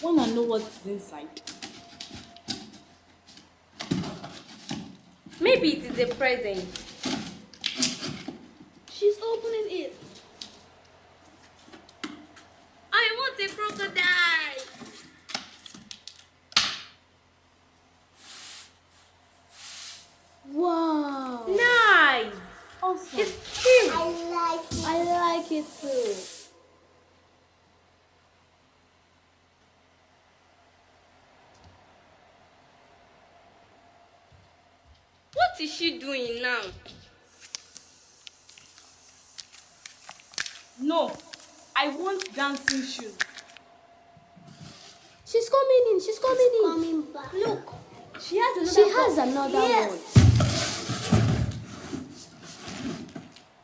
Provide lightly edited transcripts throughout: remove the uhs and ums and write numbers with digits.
Wanna know what's inside? Maybe it is a present. She's opening it. I want a crocodile. Wow. Nice. Awesome. It's cute. I like it too. What is she doing now? No, I want dancing shoes. She's coming in. She's coming back. Look, She has another she has box. another Yes. one.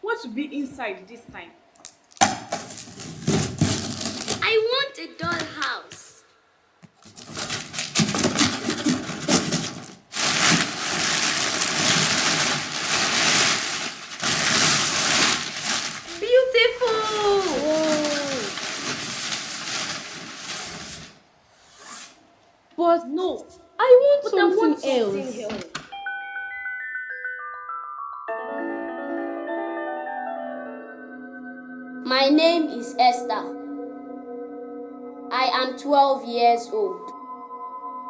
What will be inside this time? I want a dollhouse. Beautiful. But no, I want but I want something something else. else. My name is Esther. I am 12 years old.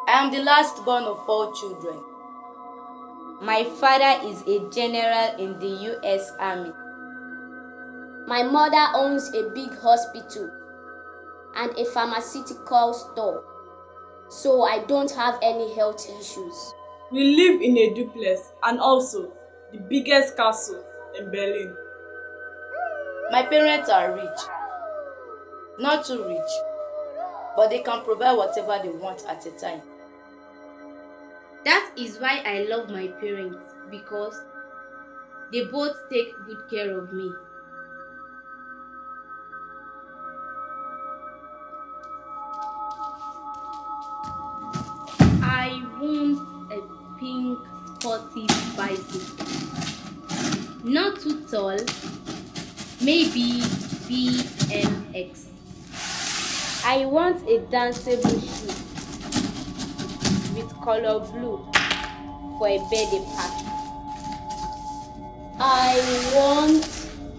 I am the last born of 4 children. My father is a general in the U.S. Army. My mother owns a big hospital and a pharmaceutical store, so I don't have any health issues. We live in a duplex and also the biggest castle in Berlin. My parents are rich. Not too rich, but they can provide whatever they want at a time. That is why I love my parents, because they both take good care of me. I want a pink sporty bicycle. Not too tall, maybe BMX. I want a danceable shoe with color blue for a birthday party. I want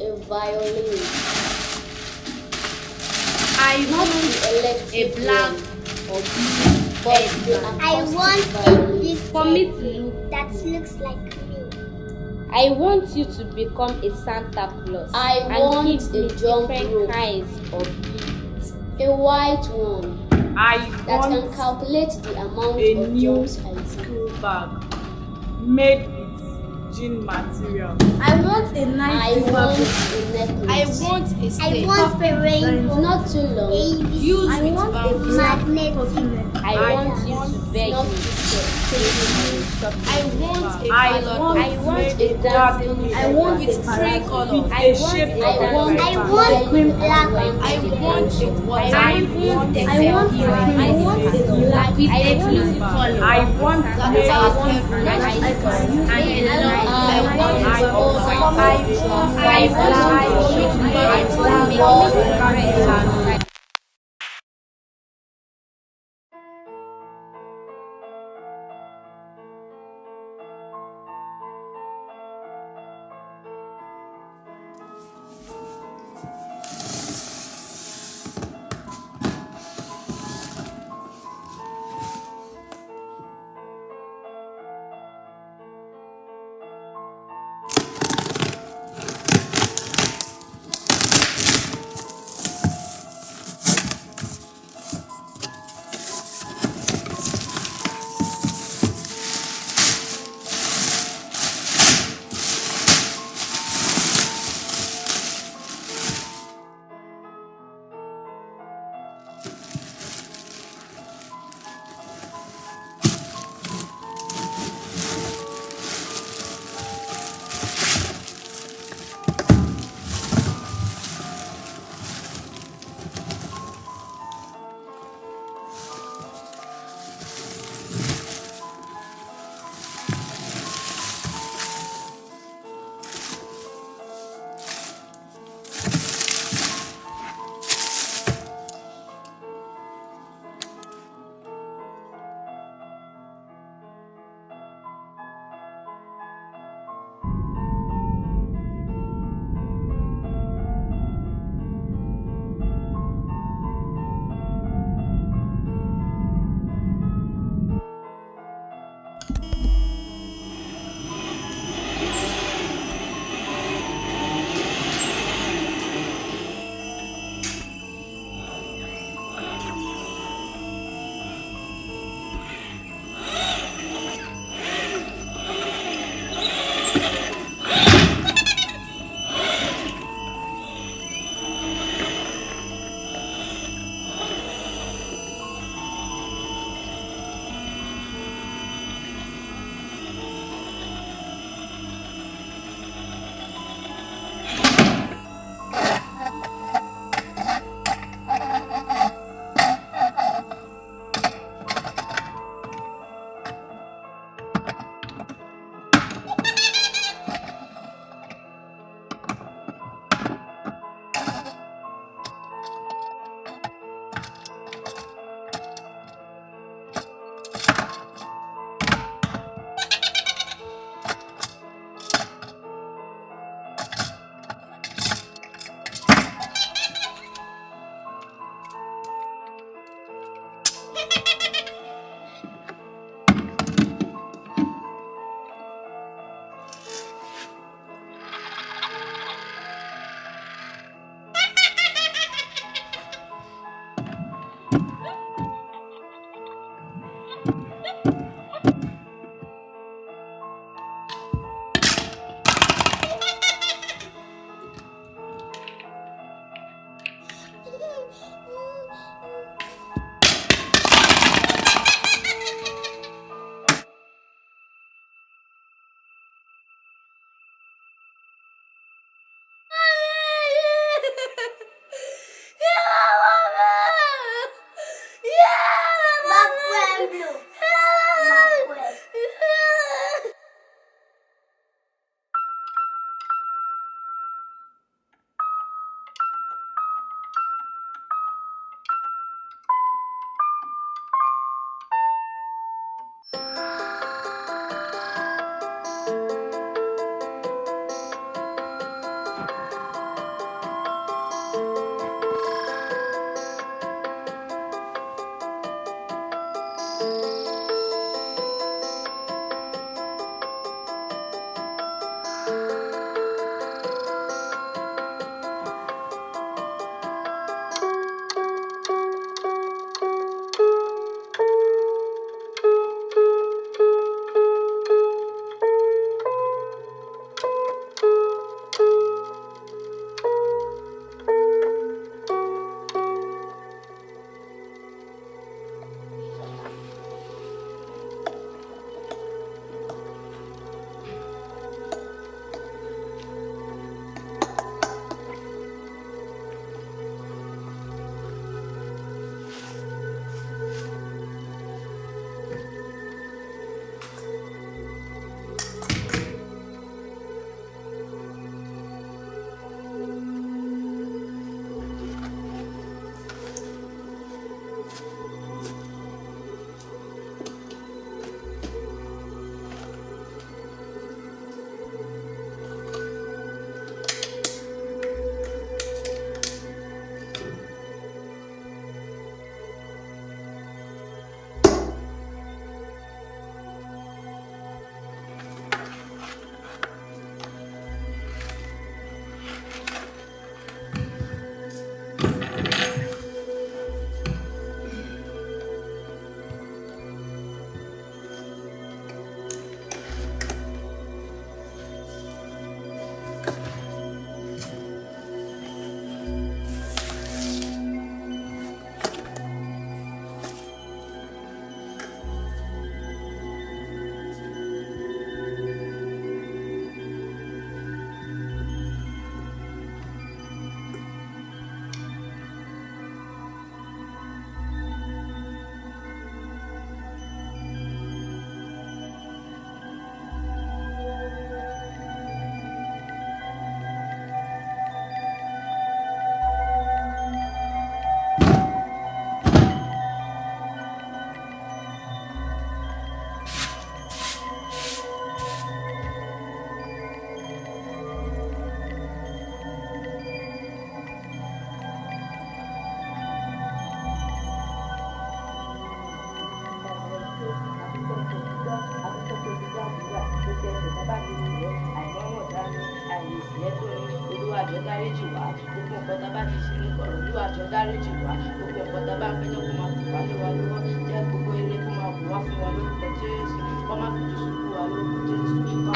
a violin. I Not want the electric a black one, or blue but headband. the I acoustic want violin. a big For me to look that cool. looks like me. I want you to become a Santa Claus I and want give a me jump different rope. kinds of gifts. A white one I that can want calculate the amount a of new jumps I do. school bag made with jean material. I want a I nice want silver a necklace. I want a I stay. want a rainbow. Not too long. Used I with want a bamboo. Magnetic. I want you to beg Not me too to short. take me shopping. I want a I colored want dog I want a garden dancing. I want with a 3 parasol. colors. with I a want shape a of I want I dancing. want green black and I white. want it I water. want a I want hero. I want a black with a bag. blue color. I want That made has with every and light. I can use and it. a long I want I a want water. I want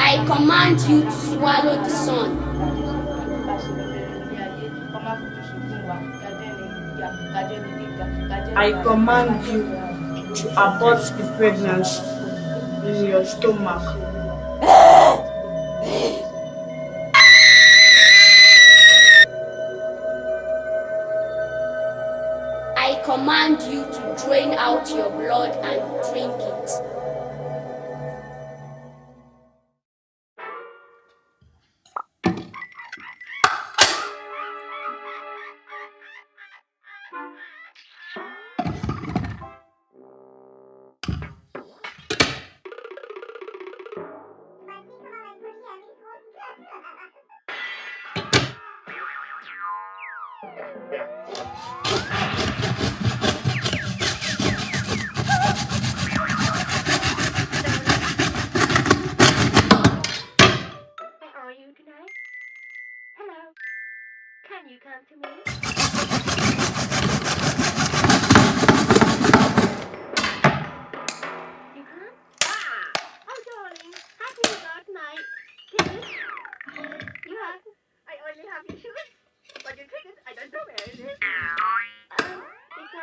I command you to swallow the sun. I command you to abort the pregnancy in your stomach. I command you to drain out your blood and drink it.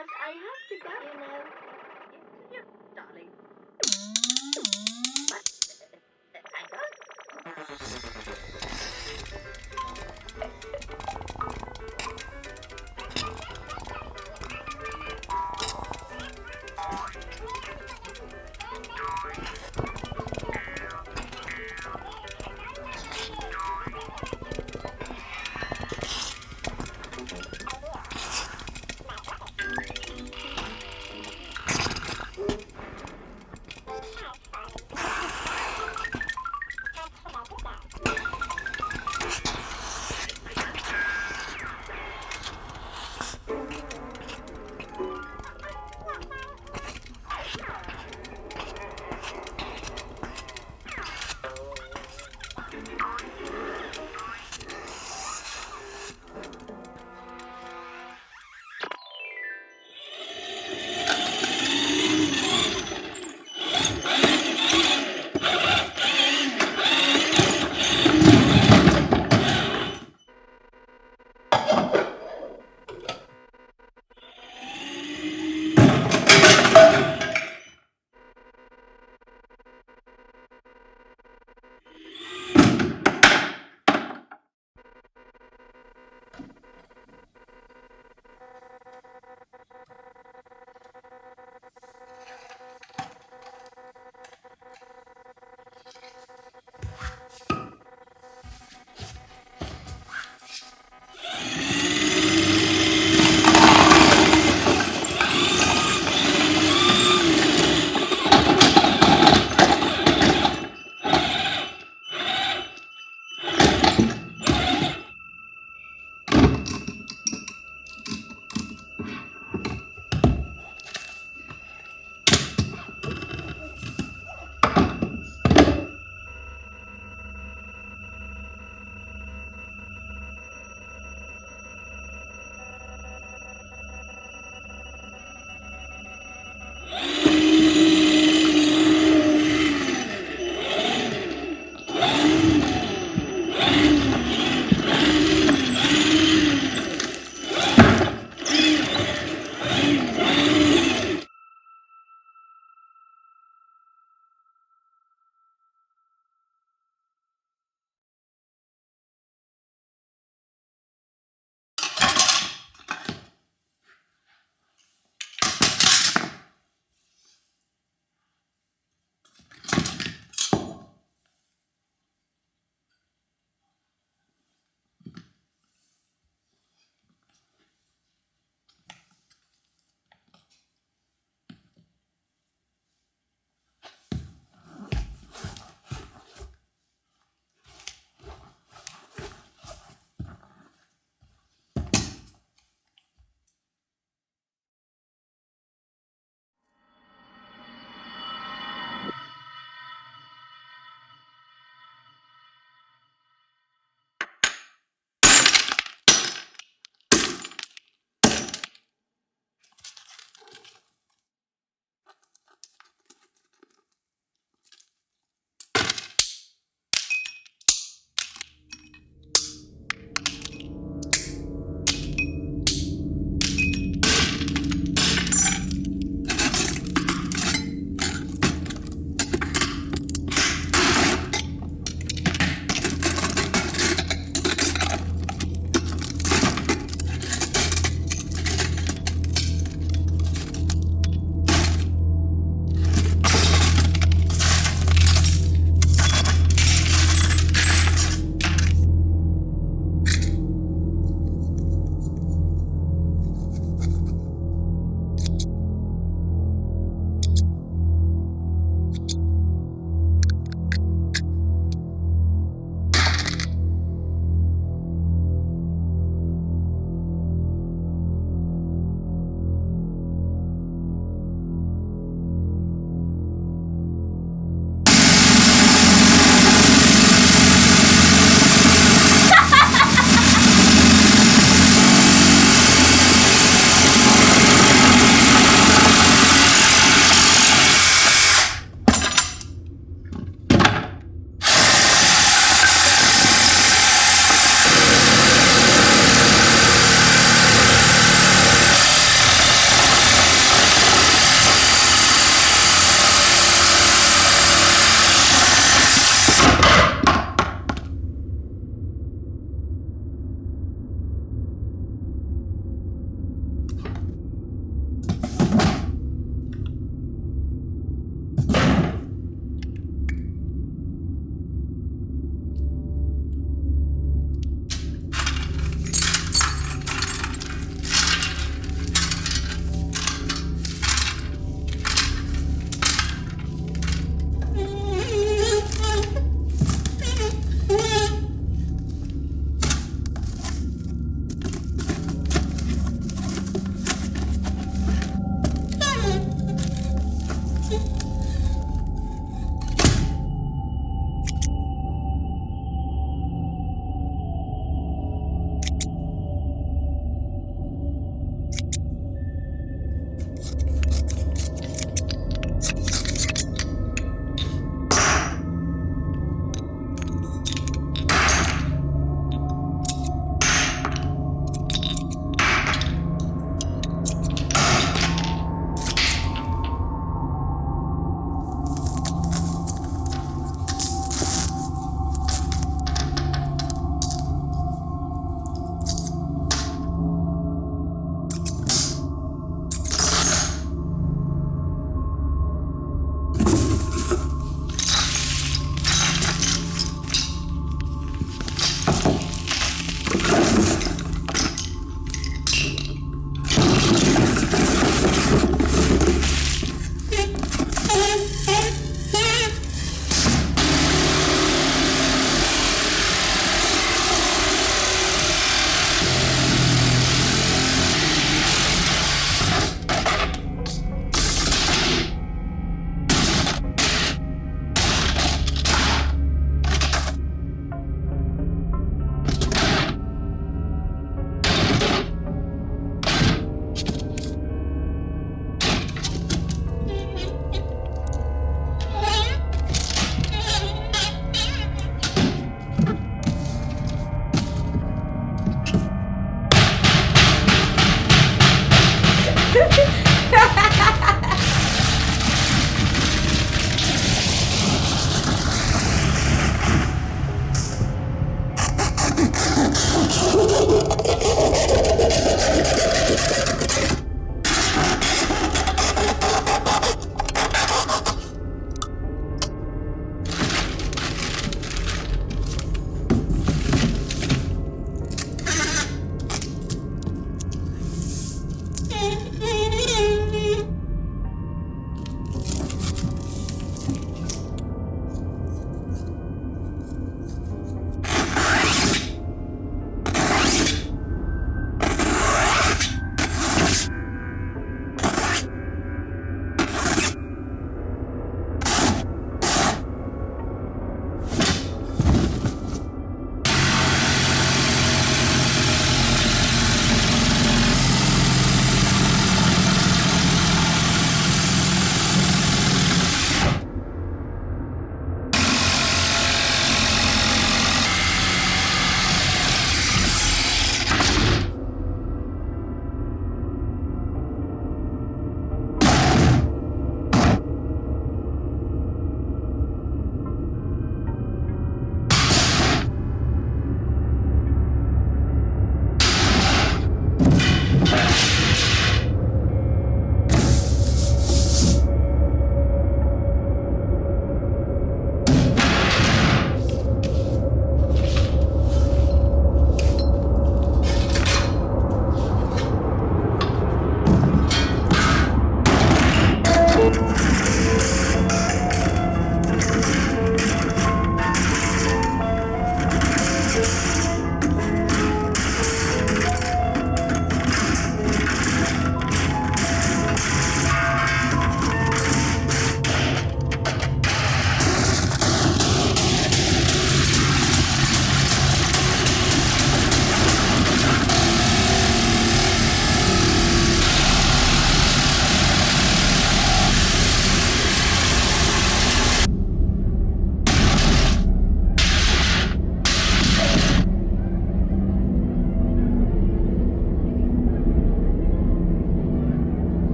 because I have to go, Yeah, darling. But, hang on.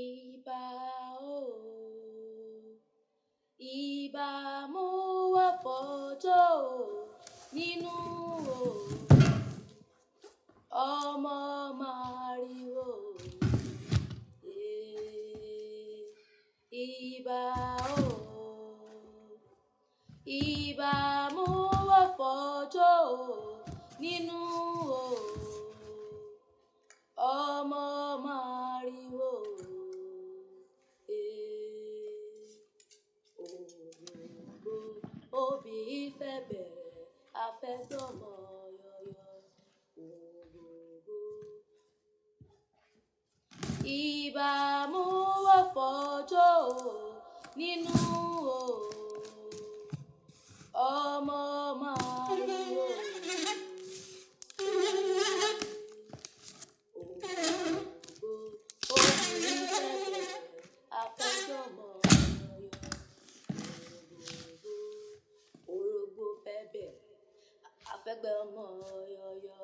Ìbà o, ìbà mo wá fọjọ́ o, nínú o, ọmọ màrìwò. Ìbà o, ìbà mo wá fọjọ́ o, nínú o, ọmọ màrìwò. Òbí fẹ́ bẹ̀rẹ̀ afẹ́gbọ́mọ yọyọ. Ìbà mo wá fọjọ́ o, nínú o, ọmọ màrìwò. Òbí fẹ́ bẹ̀rẹ̀ afẹ́gbọ́mọ yọyọ. Orógbó fẹ́ bẹ̀rẹ̀ afẹ́gbọ́mọ yọyọ.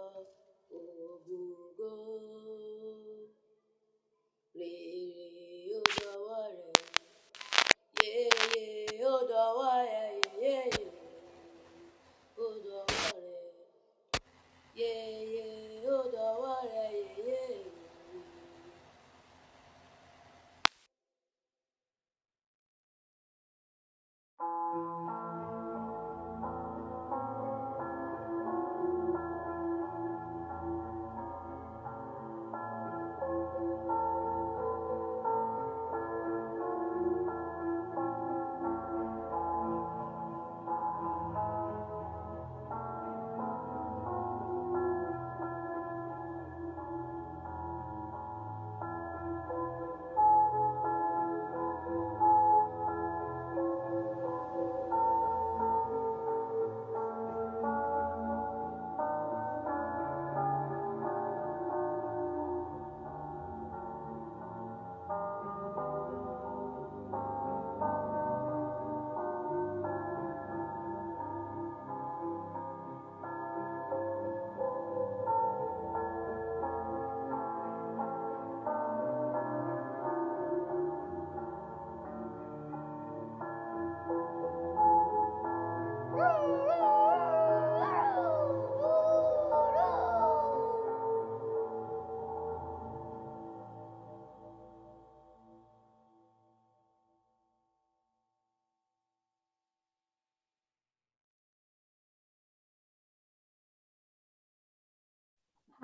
Ògógó rèrè ó dọwọ́ rẹ̀, yéyé ó dọwọ́ rẹ̀, yéyé ó dọwọ́ rẹ̀, yéyé ó dọwọ́ rẹ̀, yéyé.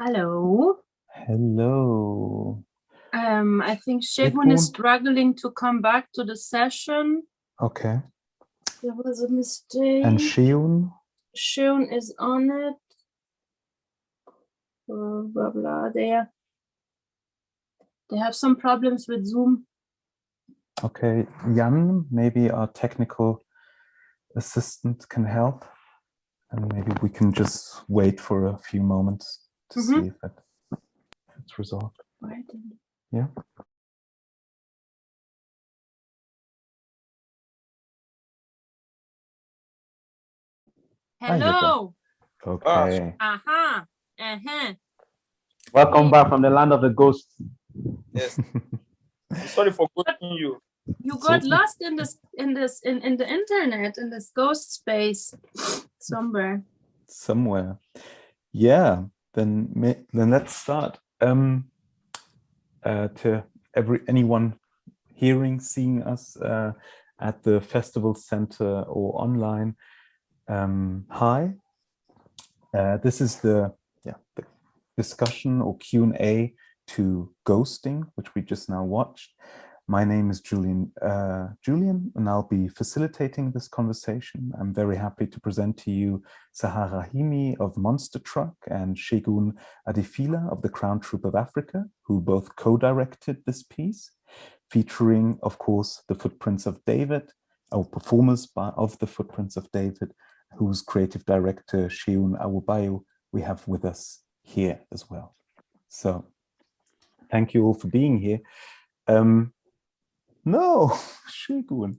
Hello. Hello. I think Shevon is struggling to come back to the session. Okay. There was a mistake. And Shion? Shion is on it. Blah, blah. They have some problems with Zoom. Okay. Jan, maybe our technical assistant can help. And maybe we can just wait for a few moments to see if it's resolved. Right. Yeah. Hello. Okay. Welcome back from the land of the ghosts. Yes. Sorry for quoting you. You got lost in the internet, in this ghost space somewhere. Yeah. Then let's start. To anyone hearing, seeing us at the festival center or online, hi. This is the discussion or Q&A to ghosting, which we just now watched. My name is Julian, and I'll be facilitating this conversation. I'm very happy to present to you Sahar Rahimi of Monster Truck and Shegun Adefila of the Crown Troop of Africa, who both co-directed this piece, featuring, of course, the Footprints of David, or performers of the Footprints of David, whose creative director, Sheun Awubayo, we have with us here as well. So thank you all for being here. No, Shegun.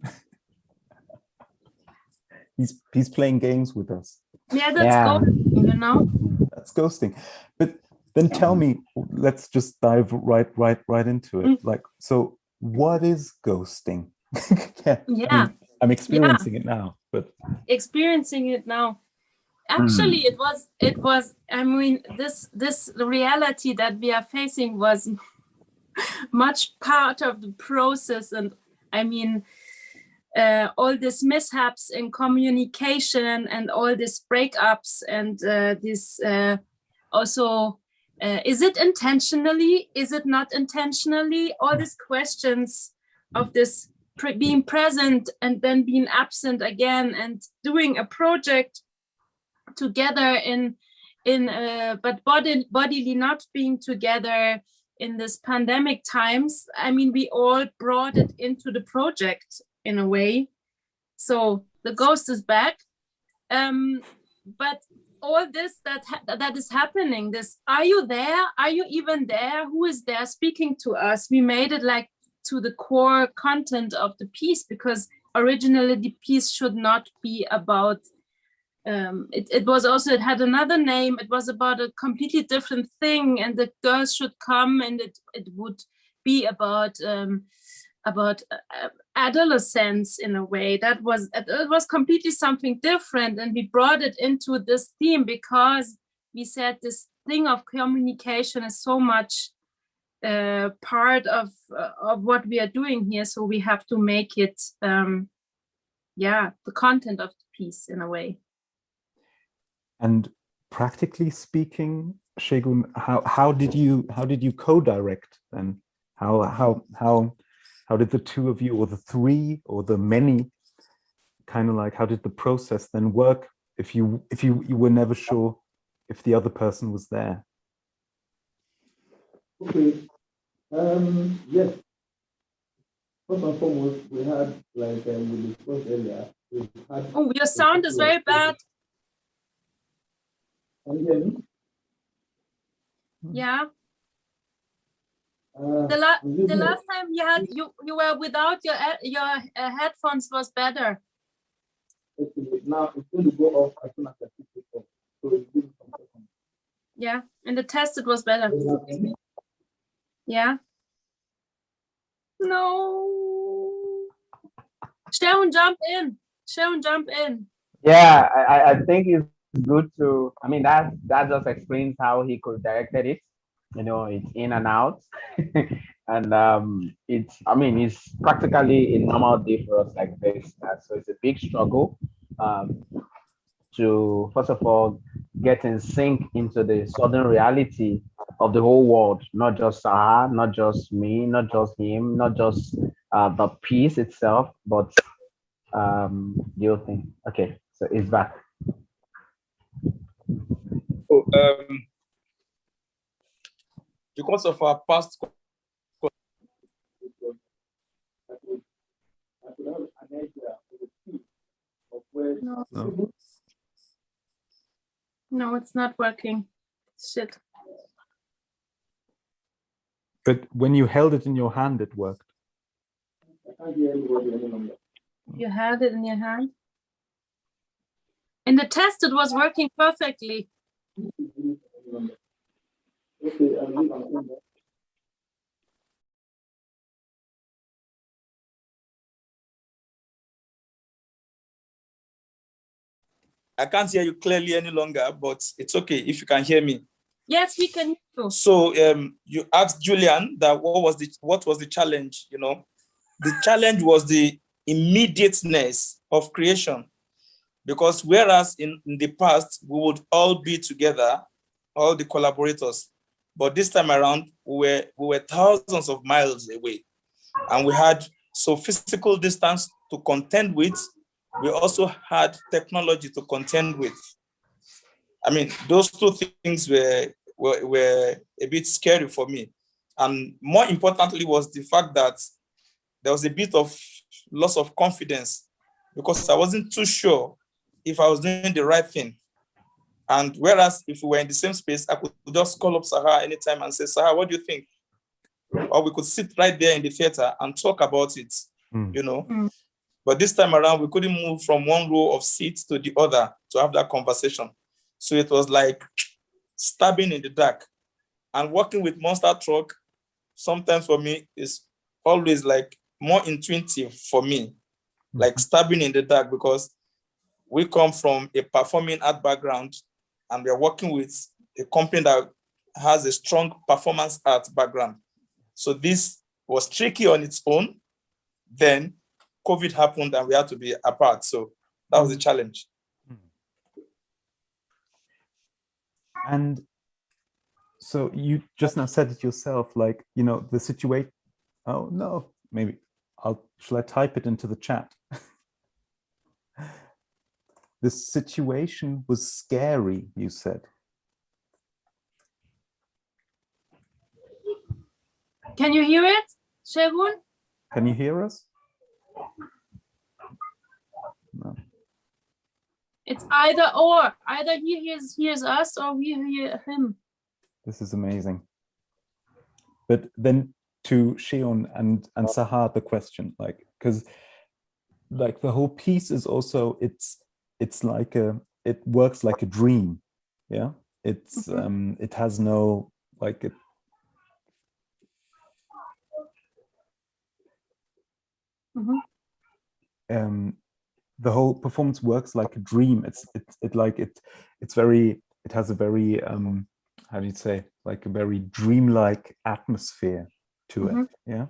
He's playing games with us. Yeah, that's ghosting, you know. That's ghosting. But then tell me, let's just dive right into it. Like, so what is ghosting? Yeah. I'm experiencing it now, but experiencing it now. Actually, it was. I mean, this reality that we are facing was much part of the process, and I mean, all these mishaps in communication and all these breakups and this also. Is it intentionally? Is it not intentionally? All these questions of this being present and then being absent again, and doing a project together but bodily not being together in this pandemic times. I mean, we all brought it into the project in a way. So the ghost is back. But all this that is happening, this, are you there? Are you even there? Who is there speaking to us? We made it like to the core content of the piece, because originally the piece should not be about it was also, it had another name, it was about a completely different thing, and the girls should come, and it would be about adolescence in a way. It was completely something different, and we brought it into this theme because we said this thing of communication is so much part of what we are doing here, so we have to make it the content of the piece in a way. And practically speaking, Shegun, how did you co-direct then? How did the two of you, or the three, or the many, kind of like, how did the process then work if you were never sure if the other person was there? Okay. Yes. First and foremost, we had, like we discussed earlier, oh, your sound is very bad. Can you hear me? Yeah. The last time you were without your headphones was better. Okay, now it's going to go off as soon as I pick it up. So it's give me some seconds. Yeah, in the test it was better. Yeah. No. Sharon, jump in. Yeah, I think it's good to, I mean, that just explains how he could directed it. You know, it's in and out. And it's practically a normal day for us like this. So it's a big struggle to, first of all, get in sync into the sudden reality of the whole world, not just Sahar, not just me, not just him, not just the piece itself, but the whole thing. Okay, so it's back. So, because of our past, No, it's not working. Shit. But when you held it in your hand, it worked. I can't hear anybody any longer. You had it in your hand? In the test, it was working perfectly. Okay, I'll leave and come back. I can't hear you clearly any longer, but it's okay if you can hear me. Yes, we can hear you. So you asked Julian that what was the challenge? You know, the challenge was the immediateness of creation. Because whereas in the past, we would all be together, all the collaborators, but this time around, we were thousands of miles away. And we had so physical distance to contend with. We also had technology to contend with. I mean, those two things were a bit scary for me. And more importantly was the fact that there was a bit of loss of confidence because I wasn't too sure if I was doing the right thing. And whereas if we were in the same space, I could just call up Sahar anytime and say, Sahar, what do you think? Or we could sit right there in the theater and talk about it, you know. But this time around, we couldn't move from one row of seats to the other to have that conversation. So it was like stabbing in the dark. And working with Monster Truck, sometimes for me, is always like more intuitive for me, like stabbing in the dark, because we come from a performing art background and we're working with a company that has a strong performance art background. So this was tricky on its own. Then COVID happened and we had to be apart. So that was a challenge. And so you just now said it yourself, like, you know, the situation, oh no, maybe shall I type it into the chat? The situation was scary, you said. Can you hear it, Shagun? Can you hear us? No. It's either or. Either he hears us or we hear him. This is amazing. But then to Sheon and Sahar, the question, like, because like the whole piece is also, it's like it works like a dream. Yeah. It's it has no, like it. The whole performance works like a dream. It's very, it has a very how do you say, like a very dreamlike atmosphere to it. Yeah.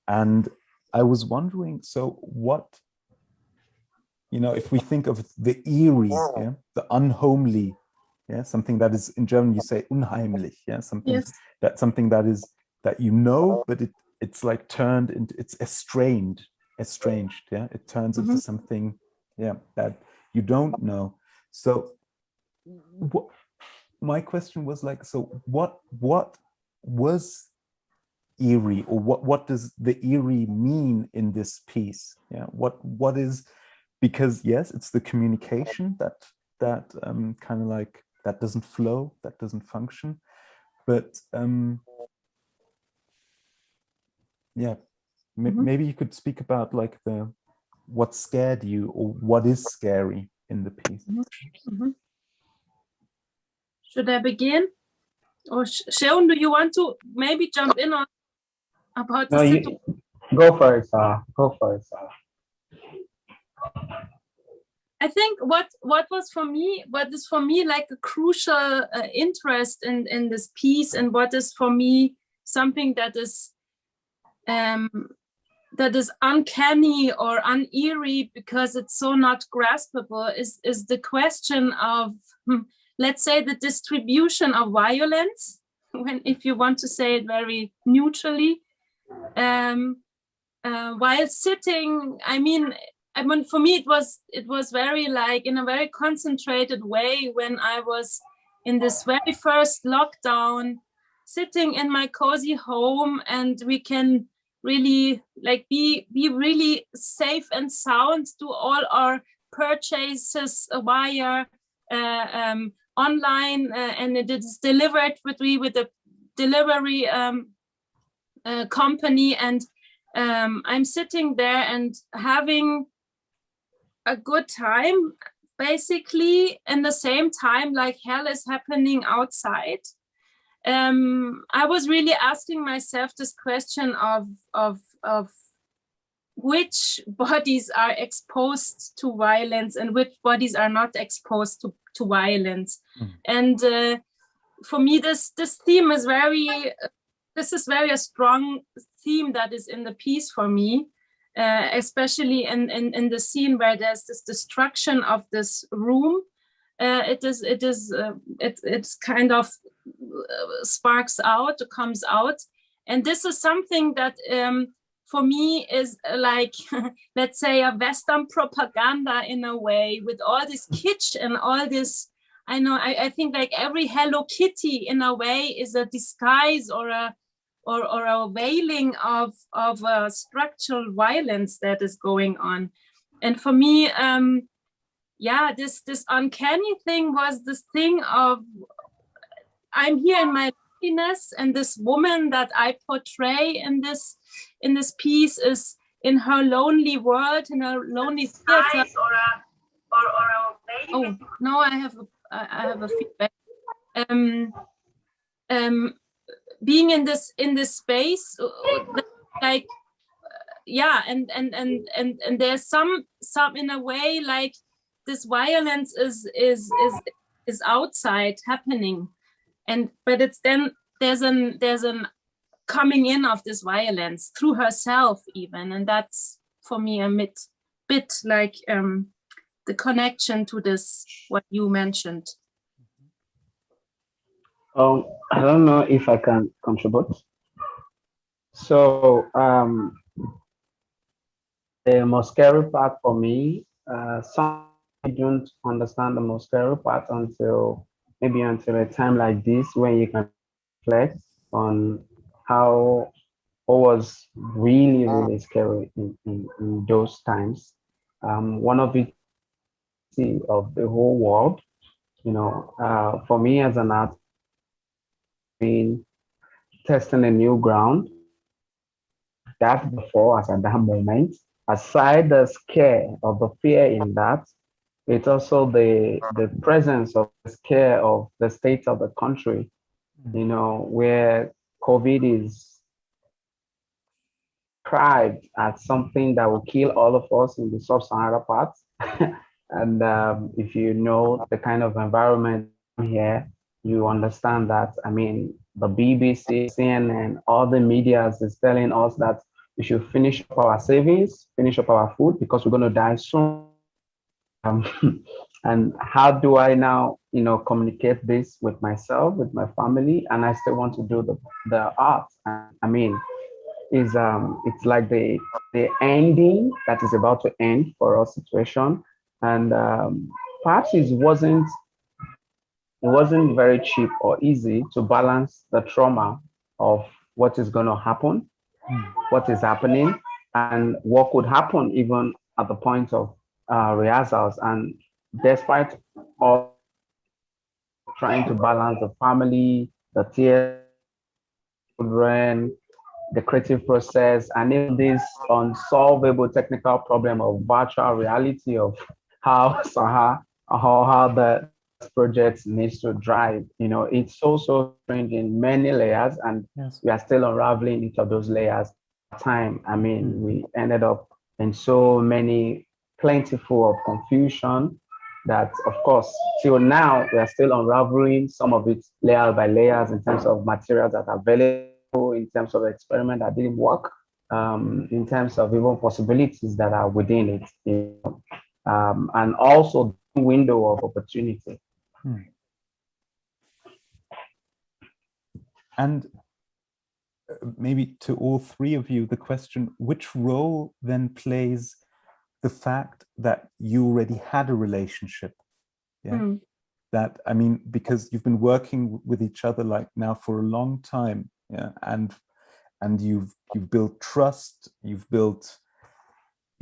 And I was wondering, so what, you know, if we think of the eerie, yeah, the unhomely, yeah, something that is, in German you say unheimlich, yeah, something that is, that you know, but it's like turned into, it's estranged, yeah, it turns into something, yeah, that you don't know. So my question was like, so what was eerie, or what does the eerie mean in this piece? Yeah, what is, because yes, it's the communication that kind of like, that doesn't flow, that doesn't function, but yeah, maybe you could speak about like what scared you, or what is scary in the piece. Should I begin? Or Shaun, do you want to maybe jump in on about the situation? Go for it, go for it, I think what is for me like a crucial interest in this piece, and what is for me something that is uncanny or uneerie because it's so not graspable is the question of, let's say, the distribution of violence, if you want to say it very neutrally, while sitting. I mean, for me, it was very, like, in a very concentrated way when I was in this very first lockdown, sitting in my cozy home, and we can really, like, be really safe and sound, do all our purchases via online, and it is delivered with a delivery company, and I'm sitting there and having a good time, basically, in the same time like hell is happening outside. I was really asking myself this question of which bodies are exposed to violence and which bodies are not exposed to violence. And for me, this theme is very a strong theme that is in the piece for me. especially in the scene where there's this destruction of this room. It's kind of sparks out, comes out, and this is something that for me is like let's say a Western propaganda in a way, with all this kitsch and all this. I think like every Hello Kitty in a way is a disguise or a veiling of structural violence that is going on. And for me, this uncanny thing was this thing of I'm here in my loneliness, and this woman that I portray in this piece is in her lonely world, in her lonely theater. Oh no, I have a feedback. Being in this space, like and there's some in a way like this violence is outside happening, but it's then there's an coming in of this violence through herself even, and that's for me a bit like the connection to this what you mentioned. I don't know if I can contribute. So the most scary part for me, some don't understand the most scary part until a time like this, when you can reflect on how what was really scary in those times. One of it of the whole world, for me as an artist, been testing a new ground. That before, as at that moment, aside the scare of the fear in that, it's also the presence of the scare of the state of the country, where COVID is cried as something that will kill all of us in the sub-Sahara parts. And if you know the kind of environment here, you understand that. I mean, the BBC, CNN, all the media is telling us that we should finish up our savings, finish up our food, because we're going to die soon. And how do I now, communicate this with myself, with my family, and I still want to do the art? I mean, it's like the ending that is about to end for our situation, and perhaps it wasn't very cheap or easy to balance the trauma of what is going to happen, what is happening, and what could happen even at the point of rehearsals. And despite all trying to balance the family, the theater, children, the creative process, and even this unsolvable technical problem of virtual reality of how the project needs to drive. It's so strange in many layers, and Yes. we are still unraveling each of those layers at time. I mean, we ended up in so many plentiful of confusion that, of course, till now, we are still unraveling some of it layer by layers in terms of materials that are available, in terms of experiment that didn't work, in terms of even possibilities that are within it, and also the window of opportunity. And maybe to all three of you, the question, which role then plays the fact that you already had a relationship? Yeah. That, I mean, because you've been working with each other like now for a long time, yeah, and you've built trust, you've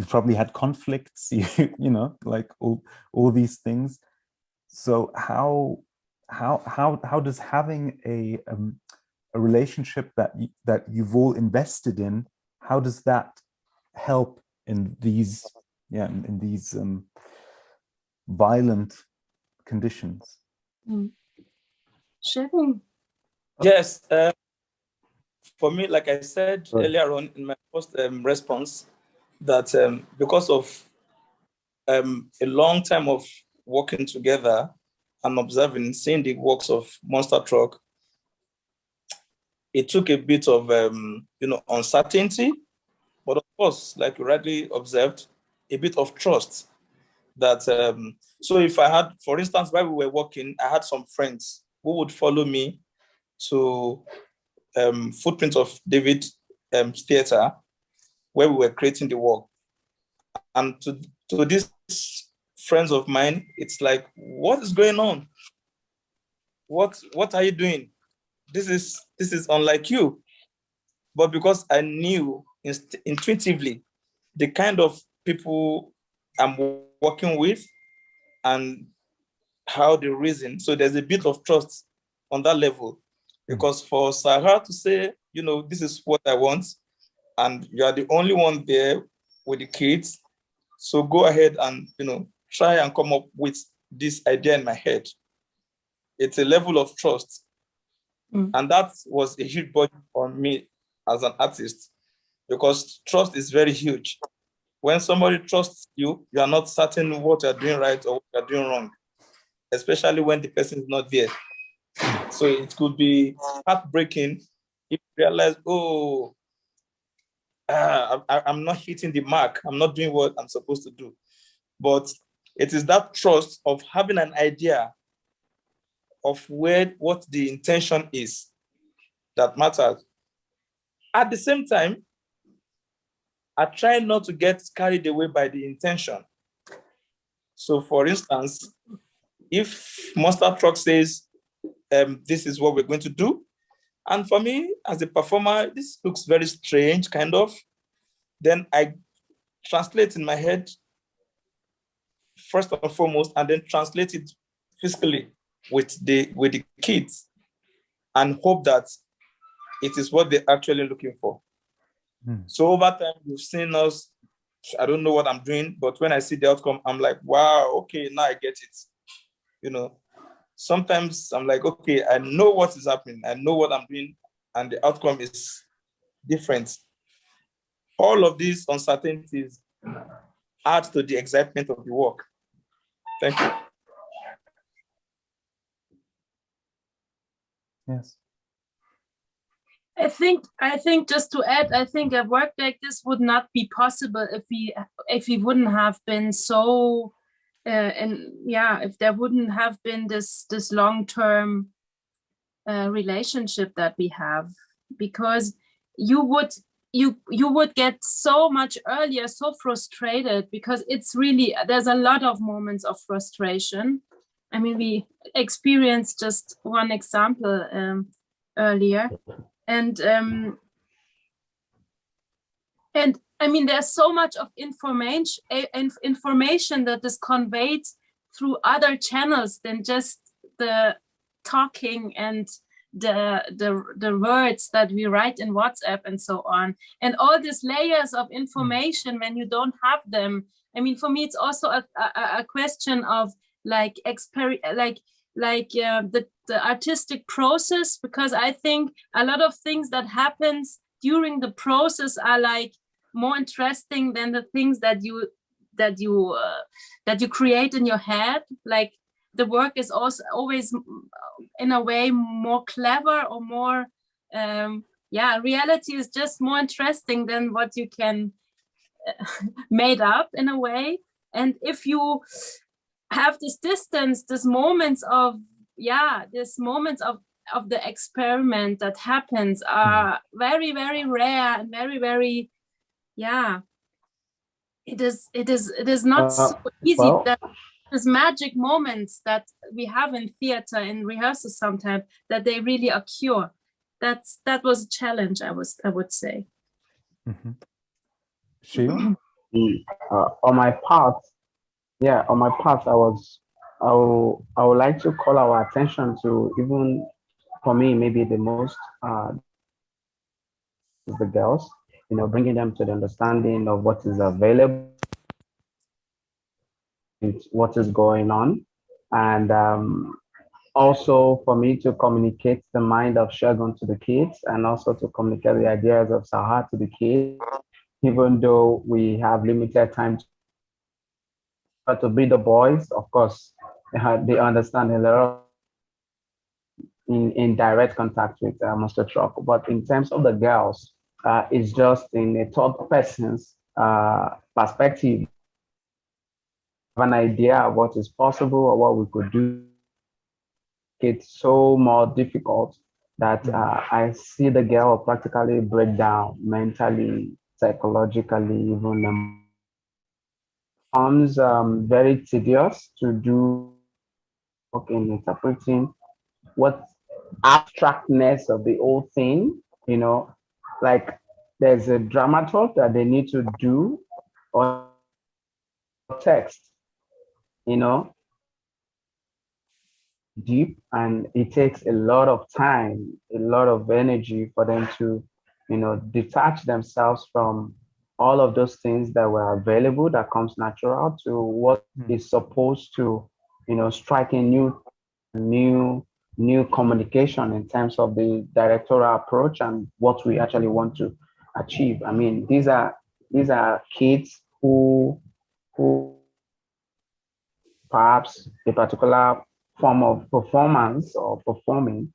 probably had conflicts, like all these things. So how does having a relationship that you've all invested in, how does that help in these violent conditions? Sharing. Yes, for me, like I said earlier on in my first response, that because of a long time of working together and observing, seeing the works of Monster Truck, it took a bit of uncertainty, But of course, like you rightly observed, a bit of trust that, so if I had, for instance, while we were working, I had some friends who would follow me to Footprints of David theater, where we were creating the work. And to these friends of mine, it's like, what is going on? What are you doing? This is unlike you. But because I knew intuitively the kind of people I'm working with and how they reason, so there's a bit of trust on that level. Because for Sarah to say, this is what I want, and you are the only one there with the kids, so go ahead and try and come up with this idea in my head. It's a level of trust. And that was a huge burden for me as an artist, because trust is very huge. When somebody trusts you, you are not certain what you're doing right or what you're doing wrong, especially when the person is not there. So it could be heartbreaking if you realize, I'm not hitting the mark. I'm not doing what I'm supposed to do. But it is that trust of having an idea of what the intention is that matters. At the same time, I try not to get carried away by the intention. So for instance, if Monster Truck says, this is what we're going to do, and for me as a performer, this looks very strange, kind of, then I translate in my head first and foremost, and then translate it physically with the kids, and hope that it is what they're actually looking for. So over time, you've seen us, I don't know what I'm doing, but when I see the outcome, I'm like, wow, okay, now I get it. Sometimes I'm like, okay, I know what is happening. I know what I'm doing, and the outcome is different. All of these uncertainties add to the excitement of the work. Thank you. Yes. I think just to add, I think a work like this would not be possible if we wouldn't have been so, if there wouldn't have been this long-term relationship that we have, because you would get so much earlier so frustrated, because it's really, there's a lot of moments of frustration. I mean, we experienced just one example earlier. And I mean, there's so much of information that is conveyed through other channels than just the talking and the words that we write in WhatsApp and so on. And all these layers of information, when you don't have them, I mean, for me, it's also a question of the artistic process, because I think a lot of things that happens during the process are like more interesting than the things that you create in your head. Like the work is also always in a way more clever or more reality is just more interesting than what you can made up in a way. And if you have this distance, this moments of the experiment that happens are very, very rare and very, very, it is not so easy. That these magic moments that we have in theater, in rehearsals sometimes, that they really occur. That was a challenge, I would say. Sheila? On my part, I would like to call our attention to, even for me, maybe the most is the girls, bringing them to the understanding of what is available, what is going on, and also for me to communicate the mind of Shogun to the kids, and also to communicate the ideas of Saha to the kids, even though we have limited time to be the boys. Of course, they understand a lot in direct contact with Monster Truck. But in terms of the girls, It's just in a third person's perspective, an idea of what is possible or what we could do. It's so more difficult that I see the girl practically break down mentally, psychologically, even becomes very tedious to do work in interpreting what abstractness of the whole thing, like there's a dramaturg that they need to do or text, you know, deep, and it takes a lot of time, a lot of energy for them to, detach themselves from all of those things that were available that comes natural to what is supposed to, strike a new new communication in terms of the directorial approach and what we actually want to achieve. I mean, these are kids who perhaps a particular form of performance or performing,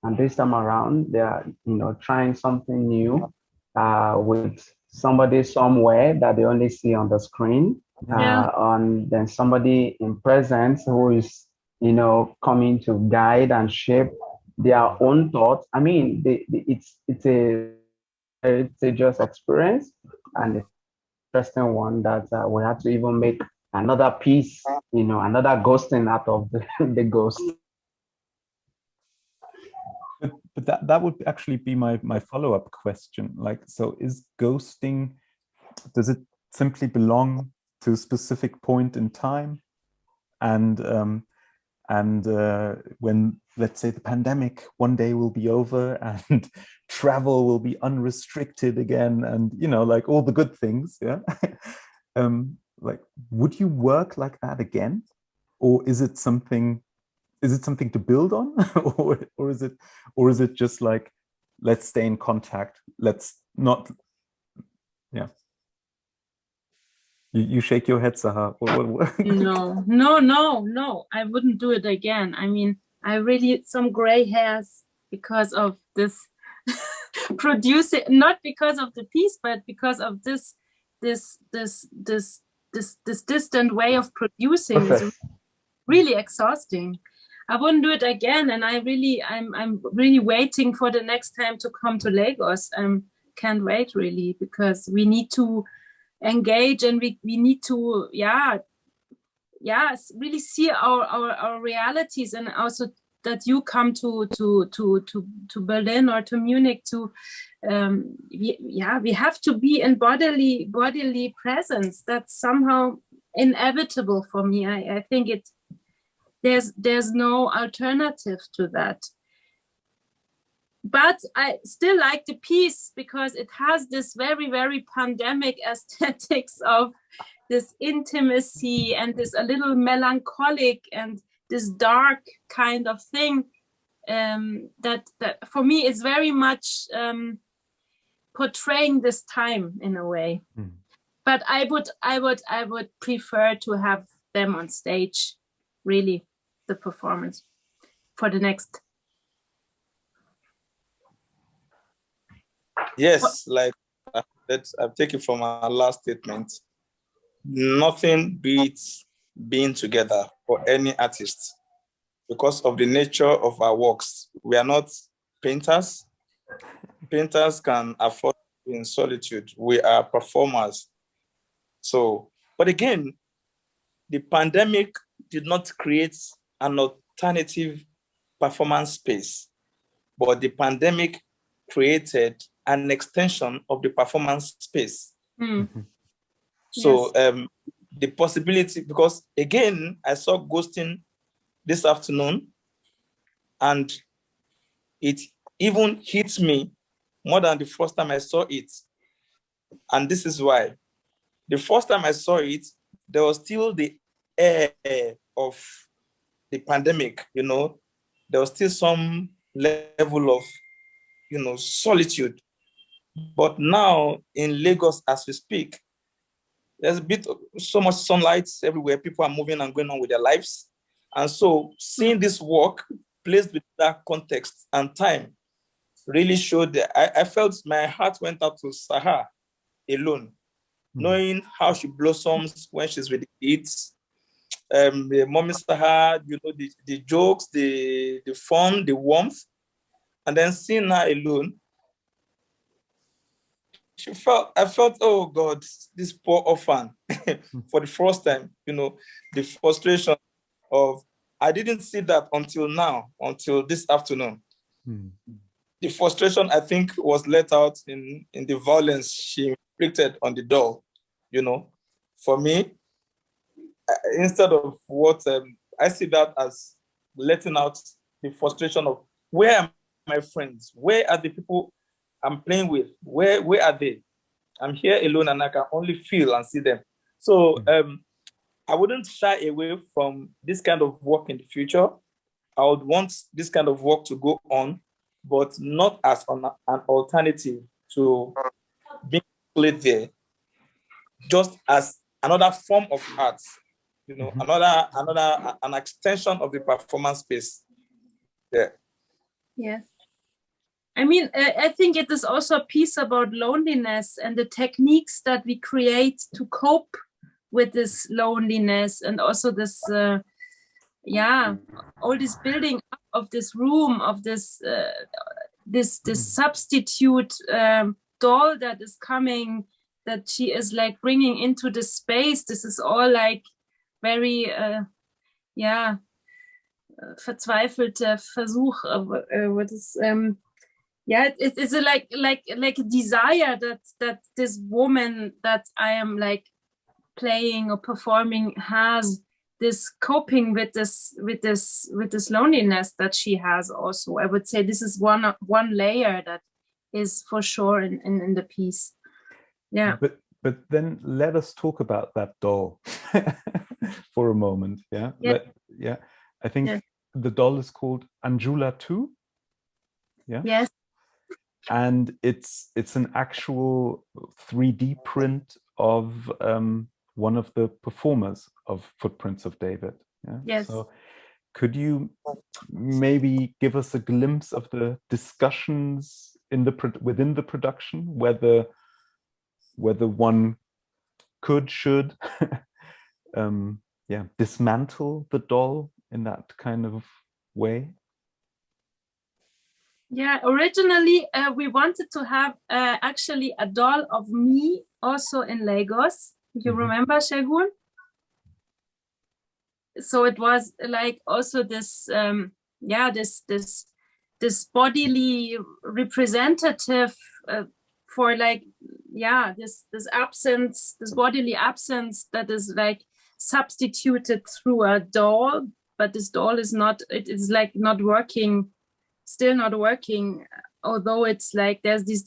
and this time around they are trying something new with somebody somewhere that they only see on the screen, and then somebody in presence who is coming to guide and shape their own thoughts. I mean, it's a just experience, and it's an interesting one that we have to even make another piece, another ghosting out of the ghost. But that would actually be my follow-up question. Like, so is ghosting, does it simply belong to a specific point in time? And when, let's say, the pandemic one day will be over and travel will be unrestricted again, and like all the good things, yeah. Like, would you work like that again, or is it something to build on, or is it just like, let's stay in contact, let's not, yeah. You shake your head, Sahar. No, I wouldn't do it again. I mean, I really some gray hairs because of this producing, not because of the piece, but because of this distant way of producing is really exhausting. I wouldn't do it again, and I'm really waiting for the next time to come to Lagos. Can't wait really, because we need to engage, and we need to really see our realities, and also that you come to Berlin or to Munich to we have to be in bodily presence. That's somehow inevitable for me. I think there's no alternative to that. But I still like the piece because it has this very, very pandemic aesthetics of this intimacy and this a little melancholic and this dark kind of thing that for me is very much portraying this time in a way. But I would prefer to have them on stage, really, the performance for the next. Yes, like I've taken from our last statement. Nothing beats being together for any artist because of the nature of our works. We are not painters. Painters can afford to be in solitude. We are performers. So, but again, the pandemic did not create an alternative performance space, but the pandemic created an extension of the performance space. So the possibility, because again, I saw ghosting this afternoon, and it even hit me more than the first time I saw it. And this is why. The first time I saw it, there was still the air of the pandemic, there was still some level of, solitude. But now in Lagos, as we speak, there's so much sunlight everywhere. People are moving and going on with their lives. And so seeing this work placed with that context and time, really showed that I felt my heart went out to Sahar alone, knowing how she blossoms when she's with the kids. The mommy Sahar, the jokes, the fun, the warmth, and then seeing her alone, I felt, oh God, this poor orphan for the first time, the frustration of, I didn't see that until now, until this afternoon. The frustration, I think, was let out in the violence she inflicted on the doll, For me, instead of what I see that as letting out the frustration of, where are my friends? Where are the people I'm playing with? Where are they? I'm here alone and I can only feel and see them. So I wouldn't shy away from this kind of work in the future. I would want this kind of work to go on, but not as an alternative to being played there, just as another form of art, an extension of the performance space. Yeah. Yes. I mean, I think it is also a piece about loneliness and the techniques that we create to cope with this loneliness, and also this, all this building up of this room, of this this substitute doll that is coming, that she is like bringing into the space. This is all like very, verzweifelter Versuch. What is it's like a desire that this woman that I am like playing or performing has, this coping with this loneliness that she has also. I would say this is one layer that is for sure in the piece. Yeah. But then let us talk about that doll for a moment. Yeah. I think the doll is called Anjula 2. Yeah. Yes. And it's an actual 3D print of one of the performers of Footprints of David. Yeah. Yes. So could you maybe give us a glimpse of the discussions within the production, whether one should dismantle the doll in that kind of way? Yeah, originally we wanted to have actually a doll of me also in Lagos. You remember, Shegun? So it was like also this, this bodily representative for like, this absence, this bodily absence that is like substituted through a doll, but this doll is not, it is like not working, still not working, although it's like there's this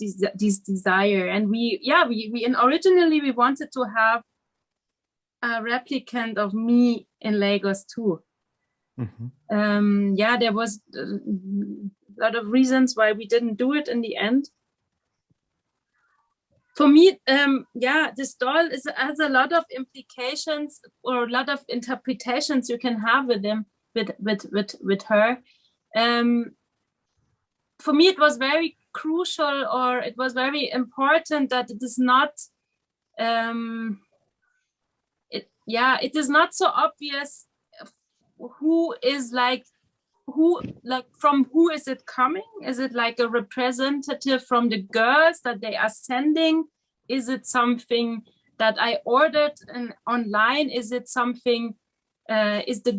desire. And we originally we wanted to have a replicant of me in Lagos too. There was a lot of reasons why we didn't do it in the end. For me, this doll has a lot of implications or a lot of interpretations you can have with them, with her. For me, it was very crucial, or it was very important that it is not, it is not so obvious from who is it coming? Is it like a representative from the girls that they are sending? Is it something that I ordered online? Is it something? Is the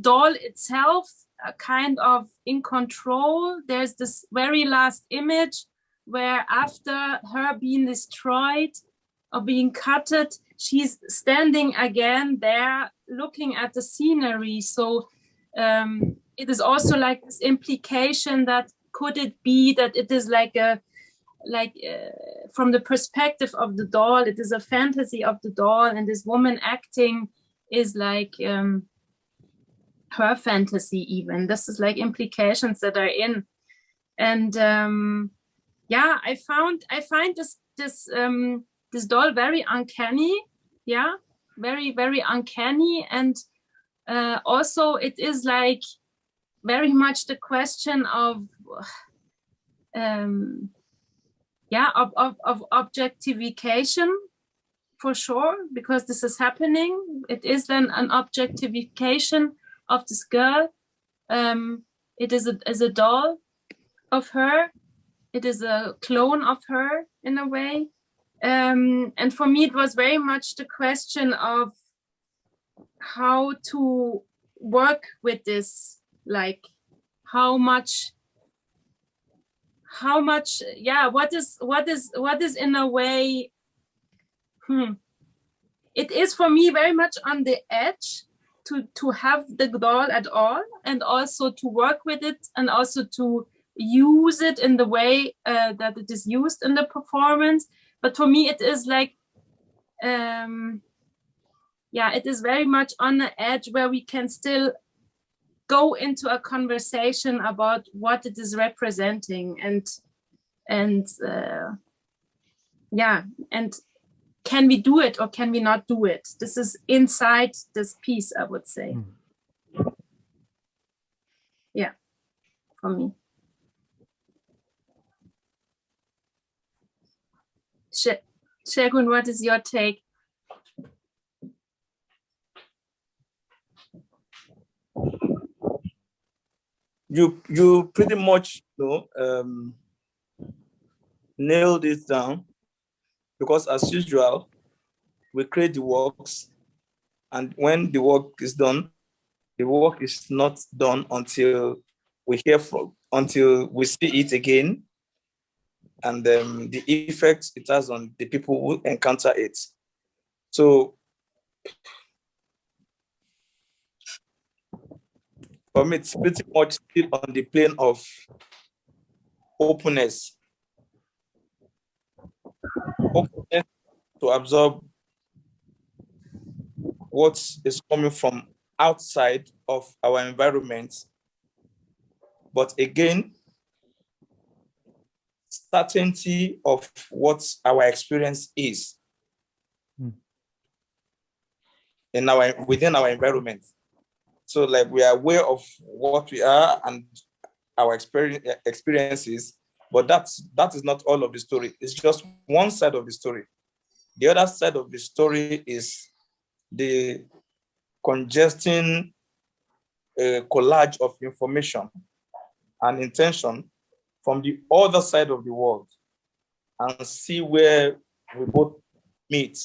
doll itself kind of in control? There's this very last image where after her being destroyed or being cutted, she's standing again there looking at the scenery. So it is also like this implication that could it be that it is from the perspective of the doll, it is a fantasy of the doll, and this woman acting is like her fantasy even. This is like implications that are in. And I find this doll very uncanny. Yeah, very, very uncanny. And also it is like, very much the question of objectification, for sure, because this is happening. It is then an objectification of this girl. It is a doll of her. It is a clone of her in a way. And for me, it was very much the question of how to work with this, like how much, what is in a way, it is for me very much on the edge to have the doll at all, and also to work with it, and also to use it in the way that it is used in the performance. But for me, it is like, it is very much on the edge where we can still go into a conversation about what it is representing, and can we do it or can we not do it? This is inside this piece, I would say. Yeah, for me. Shegun, what is your take? You pretty much nailed it down, because as usual, we create the works, and when the work is done, the work is not done until we see it again, and the effect it has on the people who encounter it. So for me, it's pretty much still on the plane of openness to absorb what is coming from outside of our environment. But again, certainty of what our experience is within our environment. So like we are aware of what we are and our experiences, but that is not all of the story. It's just one side of the story. The other side of the story is the congesting collage of information and intention from the other side of the world, and see where we both meet.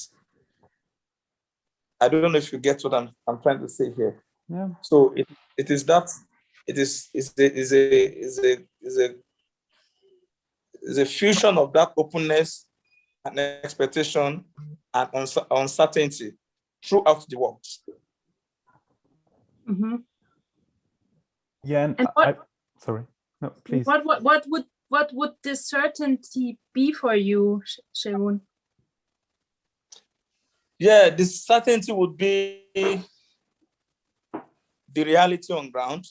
I don't know if you get what I'm trying to say here. Yeah. So it is a fusion of that openness and expectation and uncertainty throughout the world. Mm-hmm. Yeah, and sorry. No, please. What would this certainty be for you, Shegun? Yeah, this certainty would be the reality on ground,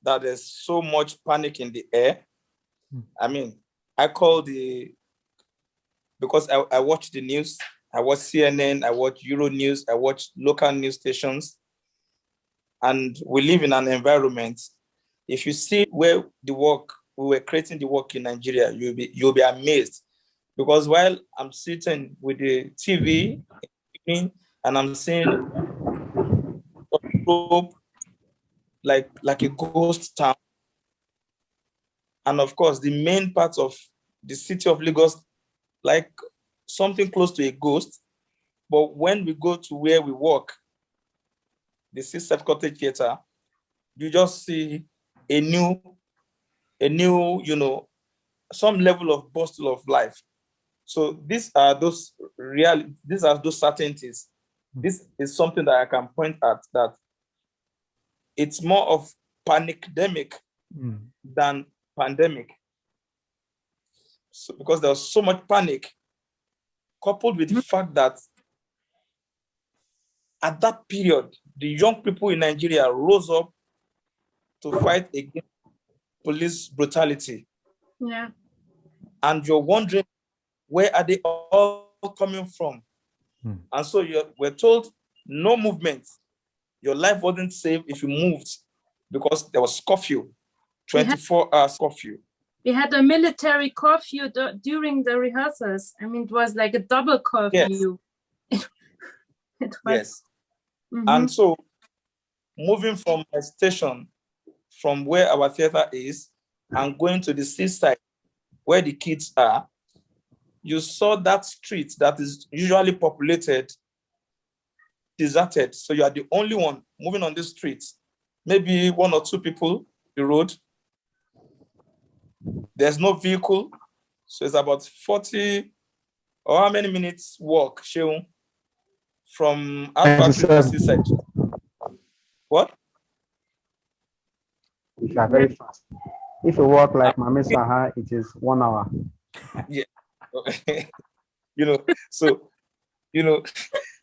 that there's so much panic in the air. I mean, because I watch the news, I watch CNN, I watch Euro News, I watch local news stations, and we live in an environment. If you see where we were creating the work in Nigeria, you'll be amazed. Because while I'm sitting with the TV and I'm seeing like a ghost town, and of course the main part of the city of Lagos, like something close to a ghost. But when we go to where we work, the Self Cottage Theater, you just see a new, some level of bustle of life. So these are those certainties. This is something that I can point at, that it's more of panicdemic than pandemic. So because there was so much panic, coupled with the fact that at that period, the young people in Nigeria rose up to fight against police brutality. Yeah. And you're wondering, where are they all coming from? And so we're told, no movement. Your life wasn't safe if you moved. because there was curfew, 24 hours curfew. We had a military curfew during the rehearsals. I mean, it was like a double curfew. Yes. It was, yes. And so moving from a station from where our theater is and going to the seaside where the kids are, you saw that street that is usually populated, deserted. So you are the only one moving on this street. Maybe one or two people, the road. There's no vehicle. So it's about 40 or how many minutes walk, Sheung, from Alpha to seaside. What? You are very fast. If you walk like Mami Saha, it is 1 hour. Yeah.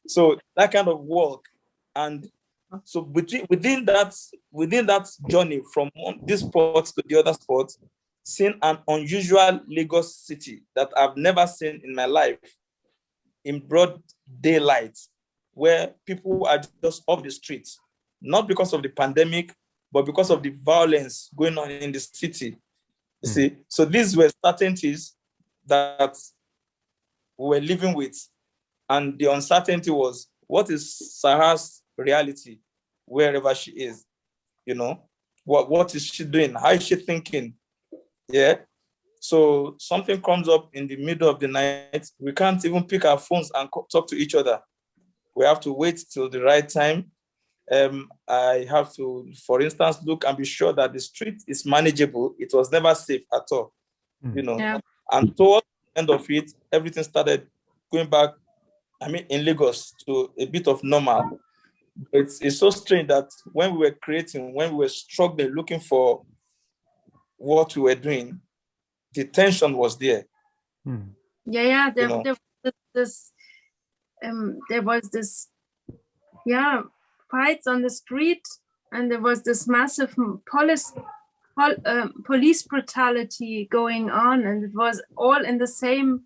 So that kind of walk. And so within that journey from this spot to the other spot, seeing an unusual Lagos city that I've never seen in my life in broad daylight, where people are just off the streets, not because of the pandemic, but because of the violence going on in the city. You see, so these were certainties that we were living with. And the uncertainty was, what is Sarah's reality wherever she is? What is she doing? How is she thinking? Yeah. So something comes up in the middle of the night. We can't even pick our phones and talk to each other. We have to wait till the right time. I have to, for instance, look and be sure that the street is manageable. It was never safe at all, Yeah. And towards the end of it, everything started going back, in Lagos, to a bit of normal. It's so strange that when we were creating, when we were struggling, looking for what we were doing, the tension was there. Yeah. There was this fights on the street, and there was this massive police brutality going on, and it was all in the same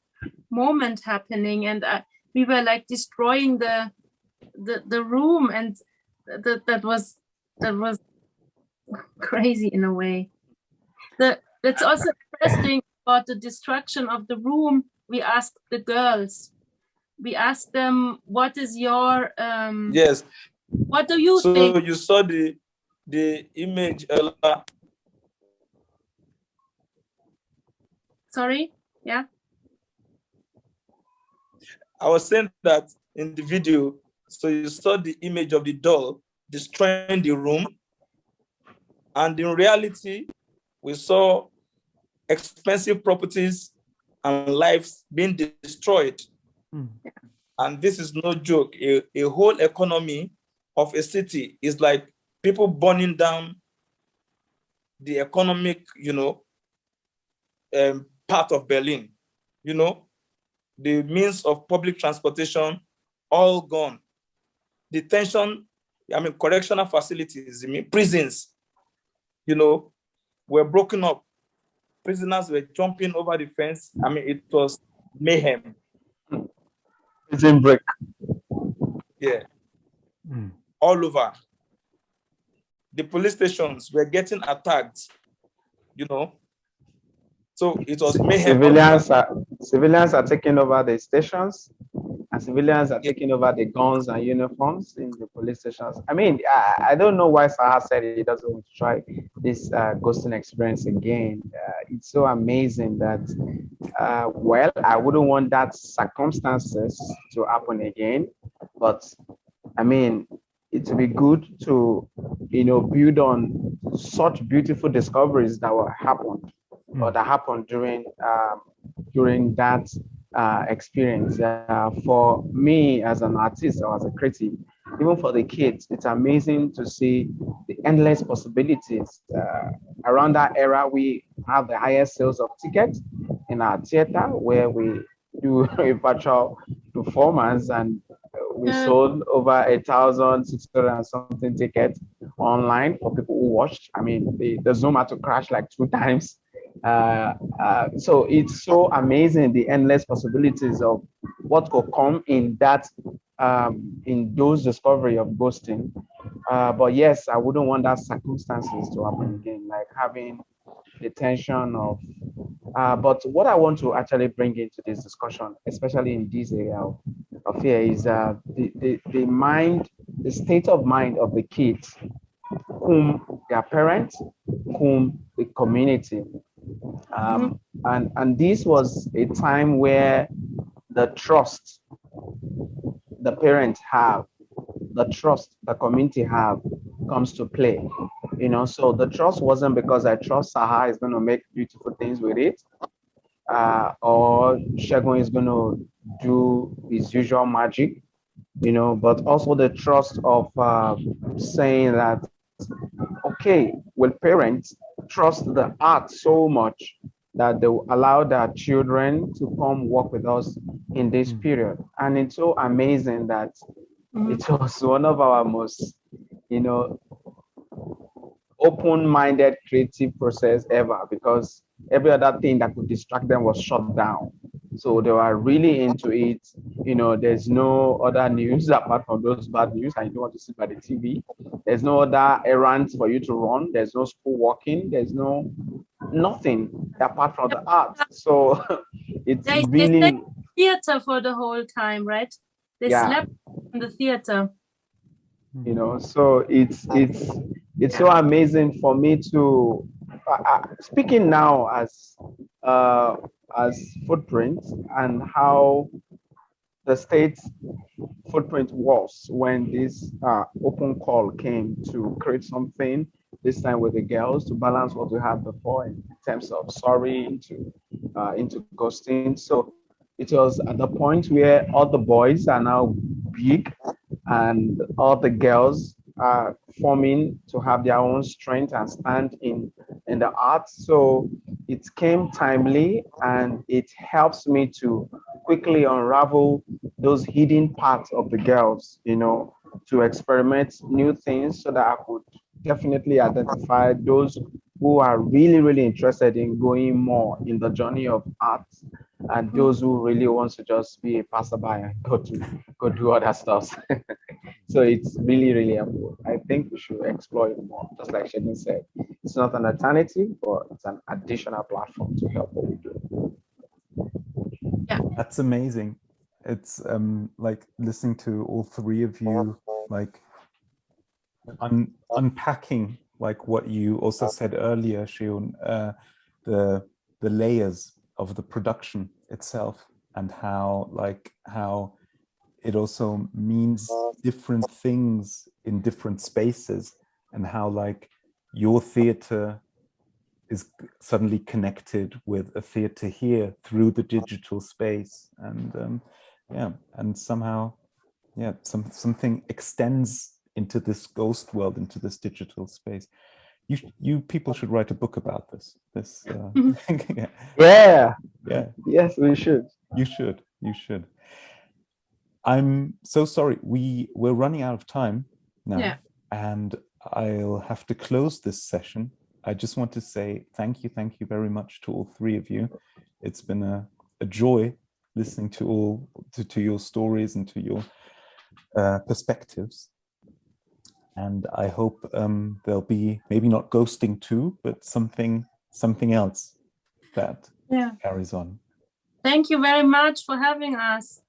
moment happening, and we were like destroying the room, and that was crazy in a way. That's also interesting about the destruction of the room. We asked the girls. We asked them, "What is your yes? What do you think?" So you saw the image. Sorry. Yeah. I was saying that in the video. So you saw the image of the doll destroying the room, and in reality, we saw expensive properties and lives being destroyed. And this is no joke. A whole economy of a city is like people burning down the economic, part of Berlin. The means of public transportation, all gone. Detention, correctional facilities, prisons, were broken up. Prisoners were jumping over the fence. It was mayhem. Prison break. Yeah. All over. The police stations were getting attacked, So it was mayhem. Civilians are taking over the stations, and civilians are taking over the guns and uniforms in the police stations. I don't know why Saha said he doesn't want to try this ghosting experience again. It's so amazing that, I wouldn't want that circumstances to happen again, but it would be good to, build on such beautiful discoveries that were happened or that happened during that experience. For me as an artist or as a creative, even for the kids, it's amazing to see the endless possibilities. Around that era, we have the highest sales of tickets in our theater, where we do a virtual performance, and we sold over 1,600 and something tickets online for people who watched. The Zoom had to crash like 2 times. So it's so amazing, the endless possibilities of what could come in that, in those discovery of ghosting. But yes, I wouldn't want that circumstances to happen again, like having the tension of. But what I want to actually bring into this discussion, especially in this area of fear, is the mind, the state of mind of the kids, whom their parents, whom the community. And this was a time where the trust the parents have, the trust the community have comes to play. So the trust wasn't because I trust Saha is going to make beautiful things with it, or Shagun is going to do his usual magic, but also the trust of saying that, okay, will parents trust the art so much that they will allow their children to come work with us in this period? And it's so amazing that it was one of our most, open-minded creative process ever, because every other thing that could distract them was shut down. So they were really into it. There's no other news apart from those bad news and you don't want to see by the TV. There's no other errands for you to run. There's no school working. There's nothing apart from the art. So it's They really stayed in theater for the whole time, right? They slept in the theater. So it's so amazing for me to speaking now as footprints, and how the state's footprint was when this open call came to create something, this time with the girls, to balance what we had before in terms of sorry into ghosting. So it was at the point where all the boys are now big and all the girls are forming to have their own strength and stand in the arts. So it came timely, and it helps me to quickly unravel those hidden parts of the girls, to experiment new things, so that I could definitely identify those who are really, really interested in going more in the journey of art, and those who really want to just be a passerby and go do other stuff. So it's really, really helpful. I think we should explore it more. Just like Shedin said, it's not an alternative, but it's an additional platform to help what we do. Yeah, that's amazing. It's like listening to all three of you, like unpacking, like what you also said earlier, Shion, the layers of the production itself, and how it also means different things in different spaces, and how like your theater is suddenly connected with a theater here through the digital space, and and somehow something extends into this ghost world, into this digital space. You people should write a book about this. Yeah. Yes, we should. You should. I'm so sorry. We're running out of time now, and I'll have to close this session. I just want to say thank you very much to all three of you. It's been a joy listening to your stories and to your perspectives. And I hope there'll be maybe not ghosting 2, but something else that carries on. Thank you very much for having us.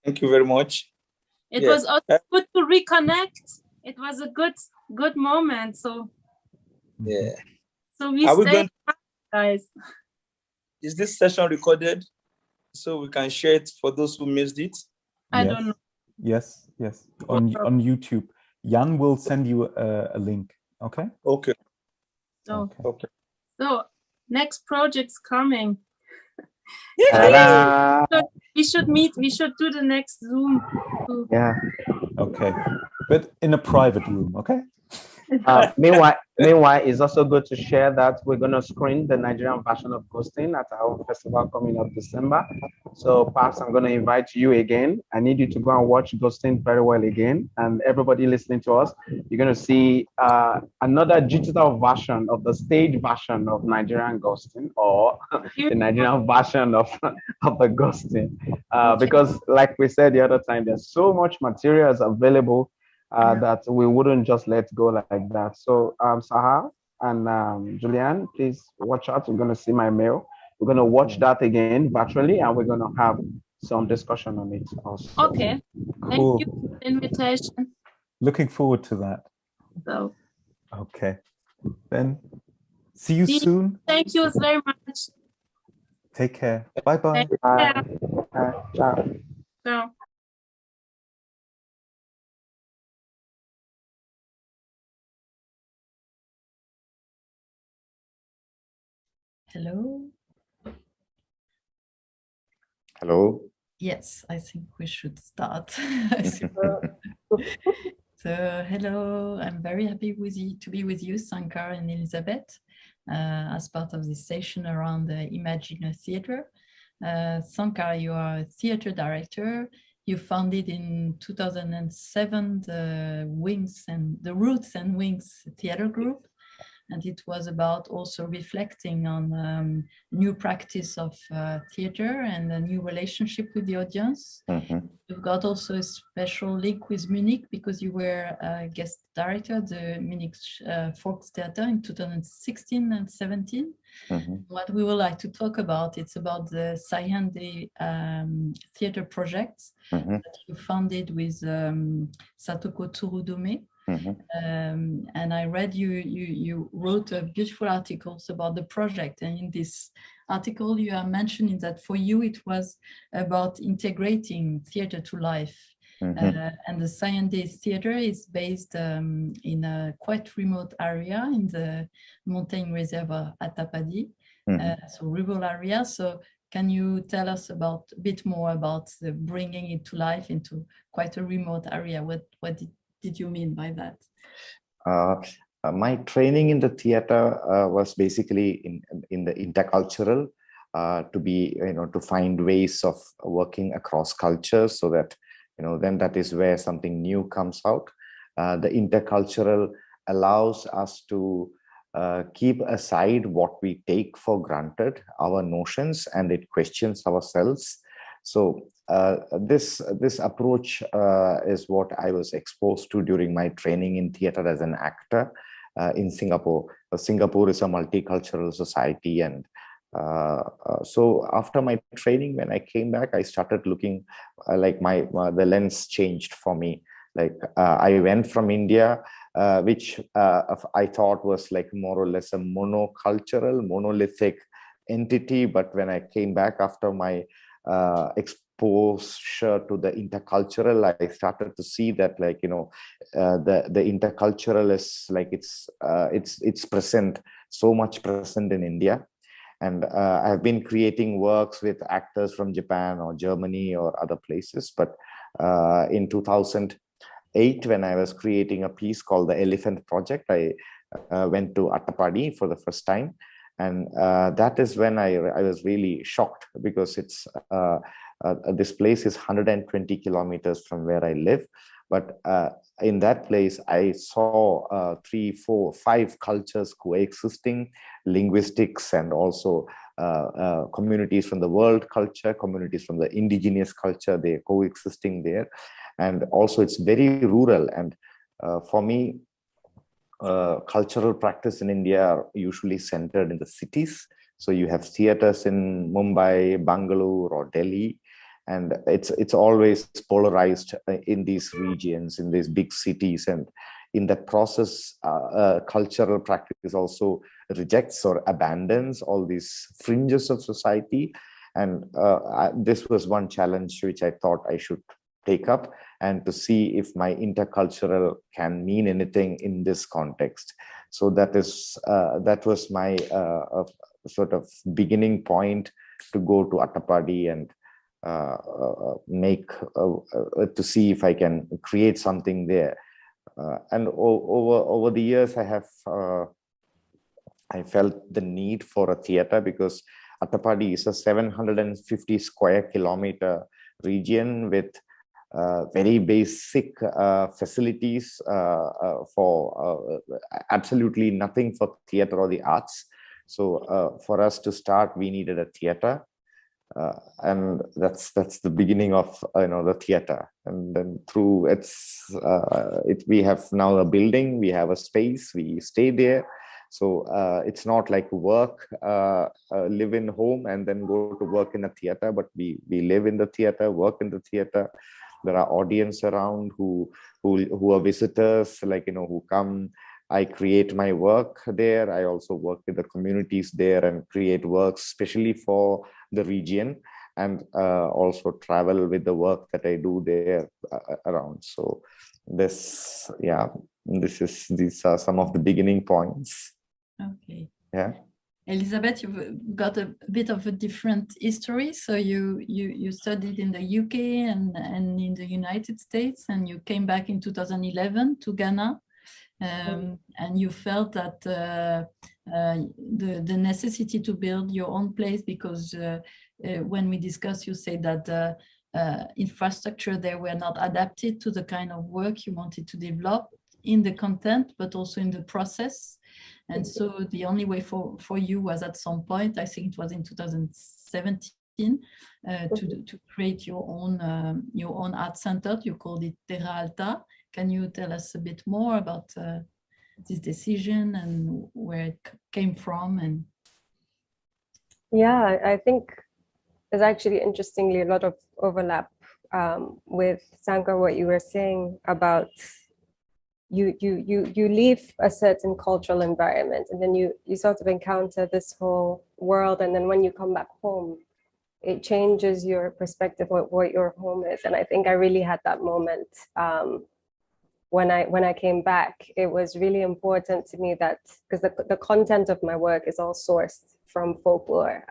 Thank you very much. It was also good to reconnect. It was a good moment. So we stay, guys. Is this session recorded so we can share it for those who missed it? I don't know. Yes. On YouTube. Jan will send you a link. Okay. Okay. So next project's coming. We should meet. We should do the next Zoom. Yeah. Okay, but in a private room. Okay. Meanwhile, it's also good to share that we're going to screen the Nigerian version of Ghosting at our festival coming up December. So perhaps I'm going to invite you again. I need you to go and watch Ghosting very well again. And everybody listening to us, you're going to see another digital version of the stage version of Nigerian Ghosting, or the Nigerian version of the Ghosting. Because like we said the other time, there's so much materials available that we wouldn't just let go like that. So, Sahar and Julian, please watch out. You're going to see my mail. We're going to watch that again virtually, and we're going to have some discussion on it also. Okay. Thank you for the invitation. Looking forward to that. So, okay. Then see you soon. Thank you very much. Take care. Bye-bye. Bye. Ciao. Ciao. Hello. Hello. Yes, I think we should start. So, hello, I'm very happy to be with you, Sankar and Elizabeth, as part of this session around the Imagine Theatre. Sankar, you are a theatre director. You founded in 2007 the Roots and Wings Theatre Group. And it was about also reflecting on new practice of theater and a new relationship with the audience. You've got also a special link with Munich because you were a guest director at the Munich Volkstheater in 2016 and 17. What we would like to talk about, it's about the Sayande theater project that you funded with Satoko Tsurudome. And I read you wrote beautiful articles about the project, and in this article you are mentioning that for you it was about integrating theater to life. And the Sayande theater is based in a quite remote area in the mountain reserve Atapadi, so rural area. So can you tell us a bit more about bringing it to life into quite a remote area? What did you mean by that? My training in the theater was basically in the intercultural, to find ways of working across cultures, so that then that is where something new comes out. The intercultural allows us to keep aside what we take for granted, our notions, and it questions ourselves. So this approach is what I was exposed to during my training in theater as an actor in Singapore. Singapore is a multicultural society, and so after my training, when I came back, I started looking like the lens changed for me. Like I went from India, which I thought was like more or less a monocultural, monolithic entity. But when I came back after my exposure to the intercultural, I started to see that the intercultural is like it's present, so much present in India. And I've been creating works with actors from Japan or Germany or other places. But in 2008, when I was creating a piece called the Elephant Project, I went to Attapadi for the first time. And that is when I was really shocked, because it's this place is 120 kilometers from where I live. But in that place, I saw 3, 4, 5 cultures coexisting, linguistics, and also communities from the world culture, communities from the indigenous culture, they're coexisting there. And also it's very rural. And for me, cultural practice in India are usually centered in the cities. So you have theaters in Mumbai, Bangalore, or Delhi, and it's always polarized in these regions, in these big cities. And in that process, cultural practice also rejects or abandons all these fringes of society. And this was one challenge which I thought I should take up, and to see if my intercultural can mean anything in this context. So that was my sort of beginning point to go to Attapadi and to see if I can create something there. And over the years, I felt the need for a theater, because Attapadi is a 750 square kilometer region with very basic facilities for absolutely nothing for theater or the arts. So for us to start, we needed a theater. and that's the beginning of the theater. And then through we have now a building, we have a space, we stay there. So it's not like work, live in home and then go to work in a theater, but we live in the theater, work in the theater. There are audience around who are visitors, who come. I create my work there. I also work with the communities there and create works especially for the region, and also travel with the work that I do there around. So these are some of the beginning points. Okay. Yeah. Elizabeth, you've got a bit of a different history. So you studied in the UK and in the United States, and you came back in 2011 to Ghana. And you felt that the necessity to build your own place, because when we discussed, you said that the infrastructure there were not adapted to the kind of work you wanted to develop in the content, but also in the process. And so the only way for you was at some point, I think it was in 2017, to create your own art center. You called it Terra Alta. Can you tell us a bit more about this decision and where it came from? And yeah, I think there's actually interestingly a lot of overlap with Sankar, what you were saying about you leave a certain cultural environment and then you sort of encounter this whole world, and then when you come back home, it changes your perspective of what your home is. And I think I really had that moment when I came back. It was really important to me that, because the content of my work is all sourced from folklore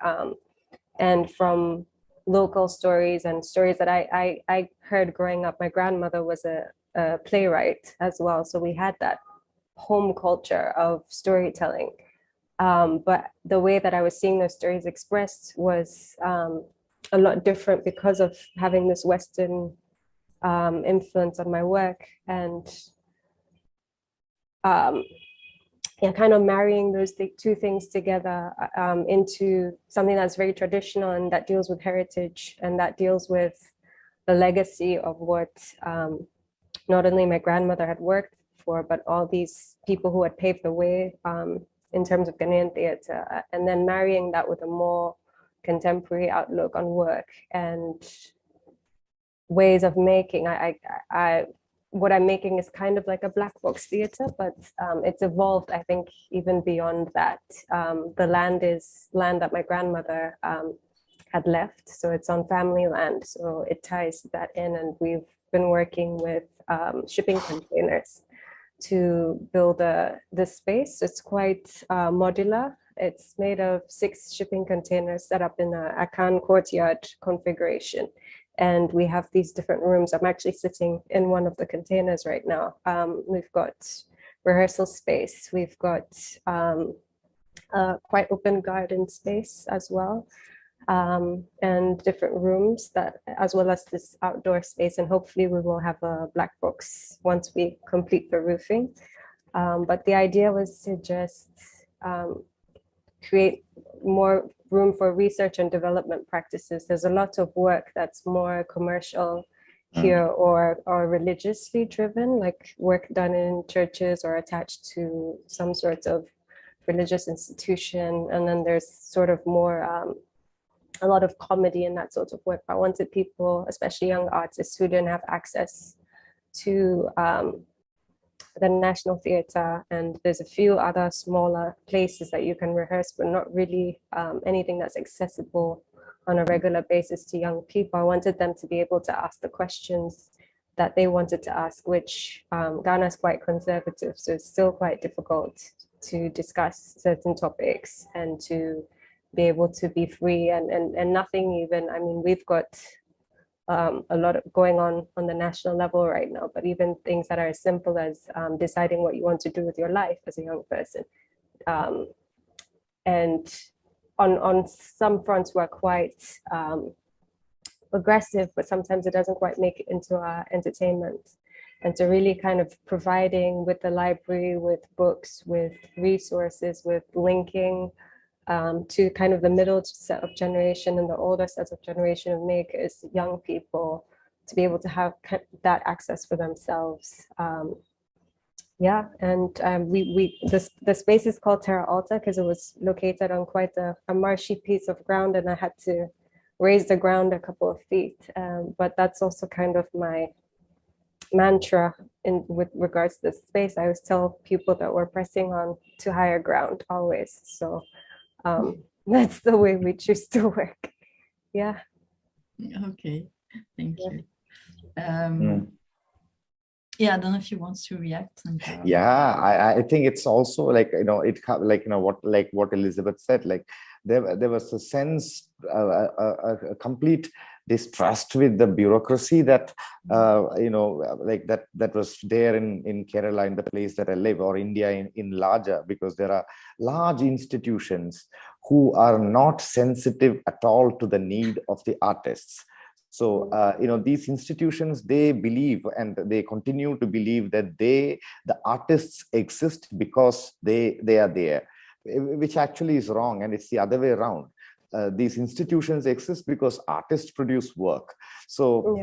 and from local stories and stories that I heard growing up. My grandmother was a playwright as well, so we had that home culture of storytelling. But the way that I was seeing those stories expressed was a lot different because of having this Western influence on my work, and kind of marrying those two things together into something that's very traditional and that deals with heritage and that deals with the legacy of what not only my grandmother had worked for, but all these people who had paved the way in terms of Ghanaian theatre, and then marrying that with a more contemporary outlook on work and ways of making. What I'm making is kind of like a black box theatre, but it's evolved, I think, even beyond that. The land is land that my grandmother had left, so it's on family land, so it ties that in, and we've been working with shipping containers to build this space. It's quite modular. It's made of 6 shipping containers set up in a Akan courtyard configuration. And we have these different rooms. I'm actually sitting in one of the containers right now. We've got rehearsal space. We've got quite open garden space as well, and different rooms, that, as well as this outdoor space. And hopefully we will have a black box once we complete the roofing. But the idea was to just create more room for research and development practices. There's a lot of work that's more commercial here or religiously driven, like work done in churches or attached to some sorts of religious institution. And then there's sort of more, a lot of comedy in that sort of work. I wanted people, especially young artists who didn't have access to the National Theatre, and there's a few other smaller places that you can rehearse, but not really anything that's accessible on a regular basis to young people. I wanted them to be able to ask the questions that they wanted to ask, which Ghana is quite conservative, so it's still quite difficult to discuss certain topics and to be able to be free and nothing even, I mean, we've got a lot of going on the national level right now, but even things that are as simple as deciding what you want to do with your life as a young person. And on some fronts, we're quite aggressive, but sometimes it doesn't quite make it into our entertainment. And so really kind of providing with the library, with books, with resources, with linking to kind of the middle set of generation and the older set of generation of makers, young people, to be able to have that access for themselves. Yeah, and the space is called Terra Alta because it was located on quite a marshy piece of ground, and I had to raise the ground a couple of feet. But that's also kind of my mantra with regards to this space. I always tell people that we're pressing on to higher ground always. So that's the way we choose to work. Yeah. Okay, thank you. Yeah, I don't know if you want to react. Yeah, I think it's also like, what Elizabeth said, like there was a sense, a complete distrust with the bureaucracy that, that was there in Kerala, in the place that I live, or India in larger, because there are large institutions who are not sensitive at all to the need of the artists. So, these institutions, they believe, and they continue to believe, that the artists exist because they are there, which actually is wrong. And it's the other way around. These institutions exist because artists produce work. So,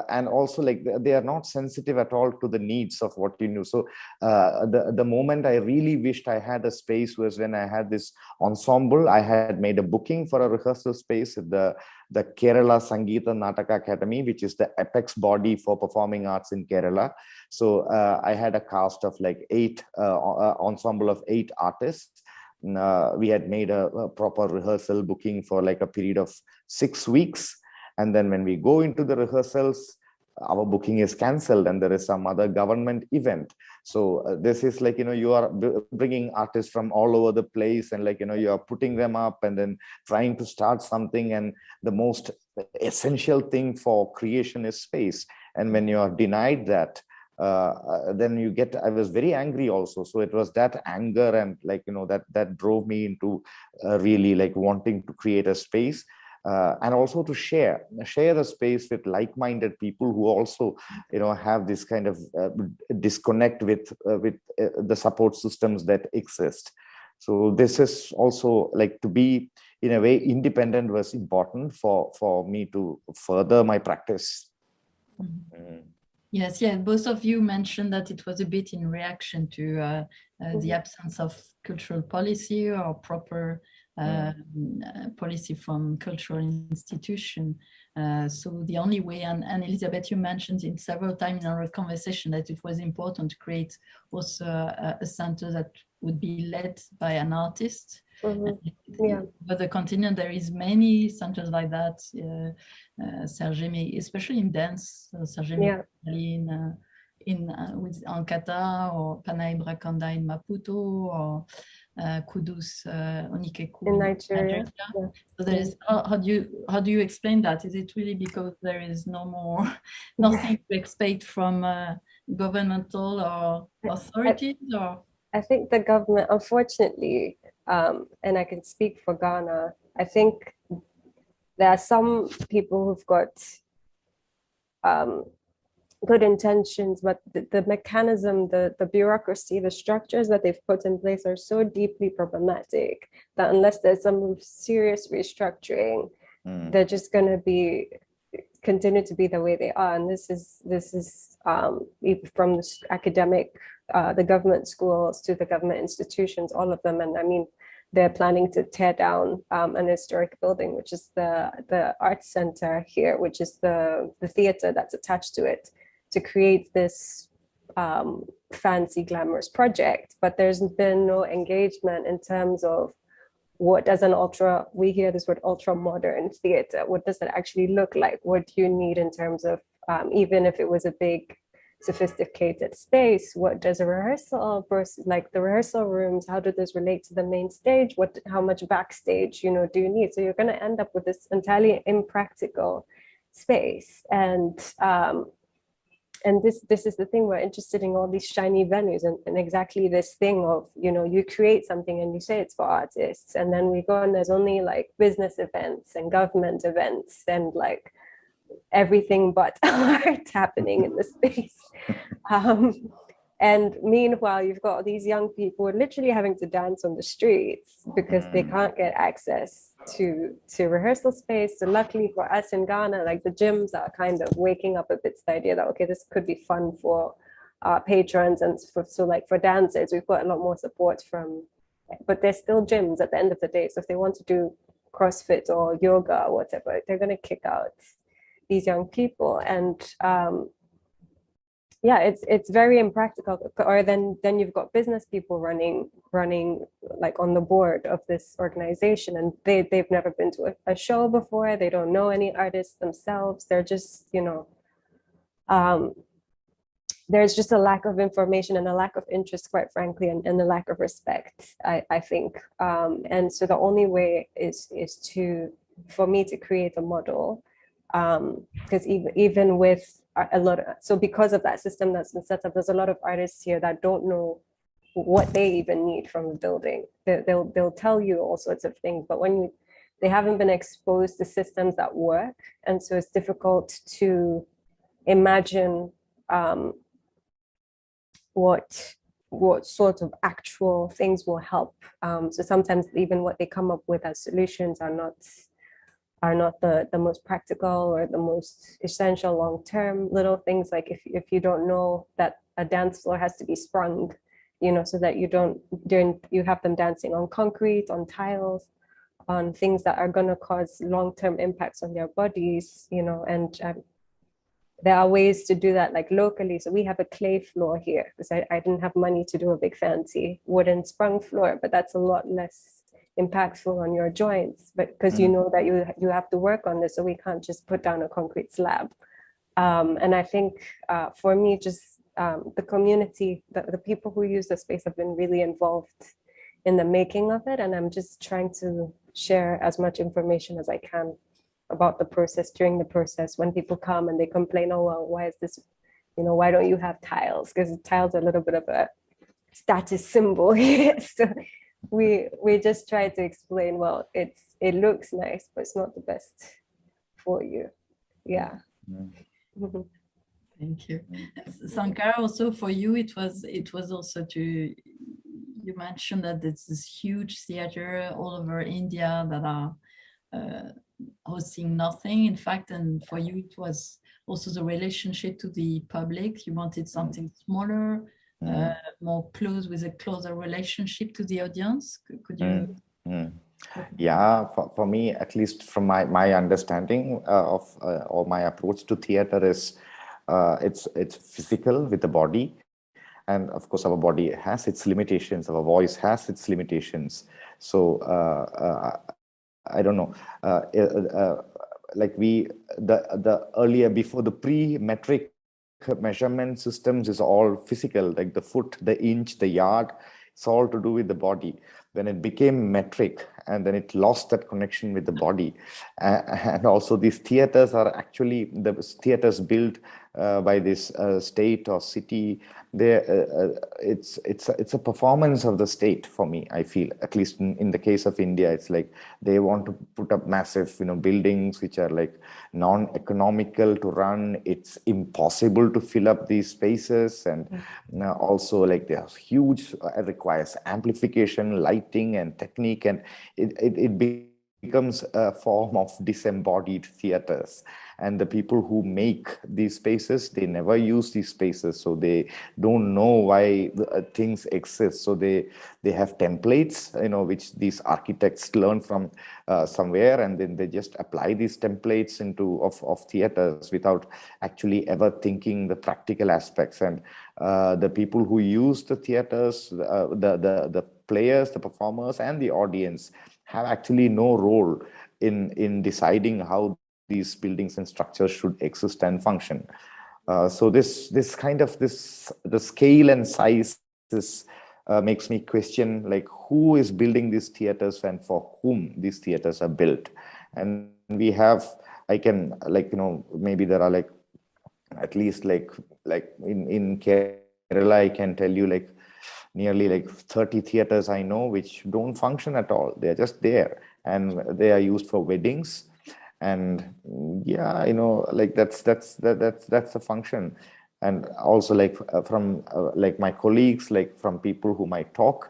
and also like they are not sensitive at all to the needs of what you knew. So the moment I really wished I had a space was when I had this ensemble. I had made a booking for a rehearsal space at the Kerala Sangeeta Nataka Academy, which is the apex body for performing arts in Kerala. So I had a cast of like ensemble of 8 artists. We had made a proper rehearsal booking for like a period of 6 weeks. And then when we go into the rehearsals, our booking is cancelled and there is some other government event. So this is like, you are bringing artists from all over the place, and like, you are putting them up and then trying to start something. And the most essential thing for creation is space. And when you are denied that, then you get, I was very angry also. So it was that anger and like, that drove me into really like wanting to create a space. And also to share a space with like-minded people who also, have this kind of disconnect with the support systems that exist. So this is also like, to be in a way independent was important for me to further my practice. Yes, yeah, both of you mentioned that it was a bit in reaction to the absence of cultural policy or proper policy from cultural institution. So the only way, and Elizabeth, you mentioned it several times in our conversation that it was important to create also a center that would be led by an artist. But the continent, there is many centers like that, especially in dance, Sergei in Ankara, or Panay Brakanda in Maputo, or Kudus Onikeku in Nigeria. So there is, how do you explain that? Is it really because there is nothing to expect from governmental or authorities, or? I think the government, unfortunately, and I can speak for Ghana, I think there are some people who've got good intentions, but the mechanism, the bureaucracy, the structures that they've put in place are so deeply problematic that unless there's some serious restructuring, they're just going to continue to be the way they are. And this is from the academic, the government schools to the government institutions, all of them. And I mean, they're planning to tear down an historic building, which is the arts center here, which is the theater that's attached to it, to create this fancy, glamorous project. But there's been no engagement in terms of what does we hear this word ultra modern theater, what does that actually look like? What do you need in terms of, even if it was a big, sophisticated space, what does a rehearsal versus like the rehearsal rooms, how do those relate to the main stage? How much backstage, do you need? So you're going to end up with this entirely impractical space. And this is the thing, we're interested in all these shiny venues and exactly this thing of, you create something and you say it's for artists, and then we go and there's only like business events and government events and like everything but art happening in the space. And meanwhile, you've got these young people literally having to dance on the streets because they can't get access to rehearsal space. So luckily for us in Ghana, like the gyms are kind of waking up a bit to the idea that, okay, this could be fun for patrons. And so like for dancers, we've got a lot more support from, but there's still gyms at the end of the day. So if they want to do CrossFit or yoga or whatever, they're going to kick out these young people. And yeah, it's very impractical. Or then you've got business people running like on the board of this organization, and they've never been to a show before. They don't know any artists themselves. They're just, you know, there's just a lack of information and a lack of interest, quite frankly, and a lack of respect, I think. And so the only way is for me to create a model, because even with a lot of, so because of that system that's been set up, there's a lot of artists here that don't know what they even need from the building. They'll tell you all sorts of things, but they haven't been exposed to systems that work, and so it's difficult to imagine what sort of actual things will help. So sometimes even what they come up with as solutions are not the most practical or the most essential long-term. Little things like if you don't know that a dance floor has to be sprung, you know, so that you have them dancing on concrete, on tiles, on things that are going to cause long-term impacts on their bodies, you know. And there are ways to do that, like locally. So we have a clay floor here because I didn't have money to do a big fancy wooden sprung floor, but that's a lot less impactful on your joints, but because you know that you have to work on this, so we can't just put down a concrete slab. And I think for me, just the community, the people who use the space have been really involved in the making of it, and I'm just trying to share as much information as I can about the process during the process. When people come and they complain, oh well, why is this, you know, why don't you have tiles? Because tiles are a little bit of a status symbol here. So we just try to explain, well, it looks nice, but it's not the best for you. Yeah. Thank you. Sankara, also for you, it was also you mentioned that there's this huge theater all over India that are hosting nothing, in fact, and for you it was also the relationship to the public. You wanted something smaller, more close, with a closer relationship to the audience. Could you? Yeah, for me, at least from my understanding of or my approach to theater is it's physical with the body, and of course our body has its limitations, our voice has its limitations. So I don't know, like the earlier, before the pre-metric measurement systems is all physical, like the foot, the inch, the yard, it's all to do with the body. When it became metric, and then it lost that connection with the body. And also these theaters are actually the theaters built by this state or city. It's a performance of the state for me, I feel. At least in the case of India, it's like they want to put up massive, you know, buildings which are like non-economical to run. It's impossible to fill up these spaces, and also like they're huge. It requires amplification, lighting, and technique, and it becomes a form of disembodied theaters. And the people who make these spaces, they never use these spaces, so they don't know why things exist. So they have templates, you know, which these architects learn from somewhere, and then they just apply these templates into of theaters without actually ever thinking the practical aspects. And the people who use the theaters, the players, the performers, and the audience have actually no role in deciding how these buildings and structures should exist and function. So this kind of the scale and size makes me question, like, who is building these theaters and for whom these theaters are built. And we have, I can, like, you know, maybe there are like at least like in Kerala, I can tell you like nearly like 30 theaters I know which don't function at all. They're just there, and they are used for weddings. And yeah, you know, like that's the function. And also like from like my colleagues, like from people whom I talk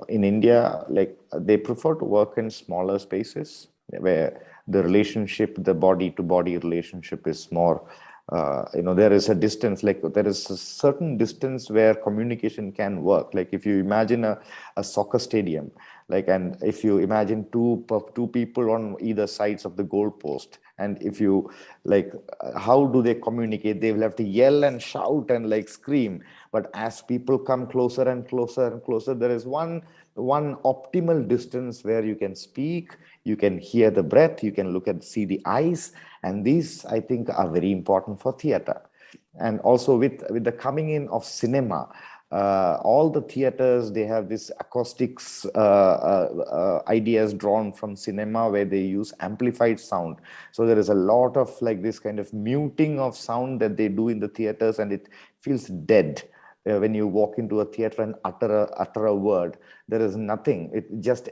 in India, like they prefer to work in smaller spaces where the relationship, the body to body relationship is more, there is a distance, like there is a certain distance where communication can work. Like if you imagine a soccer stadium, like, and if you imagine two people on either sides of the goal post, and if you like, how do they communicate? They will have to yell and shout and like scream. But as people come closer and closer and closer, there is one optimal distance where you can speak, you can hear the breath, you can see the eyes, and these I think are very important for theater. And also with the coming in of cinema, all the theaters, they have this acoustics ideas drawn from cinema where they use amplified sound. So there is a lot of like this kind of muting of sound that they do in the theaters, and it feels dead. When you walk into a theater and utter a word, there is nothing. It just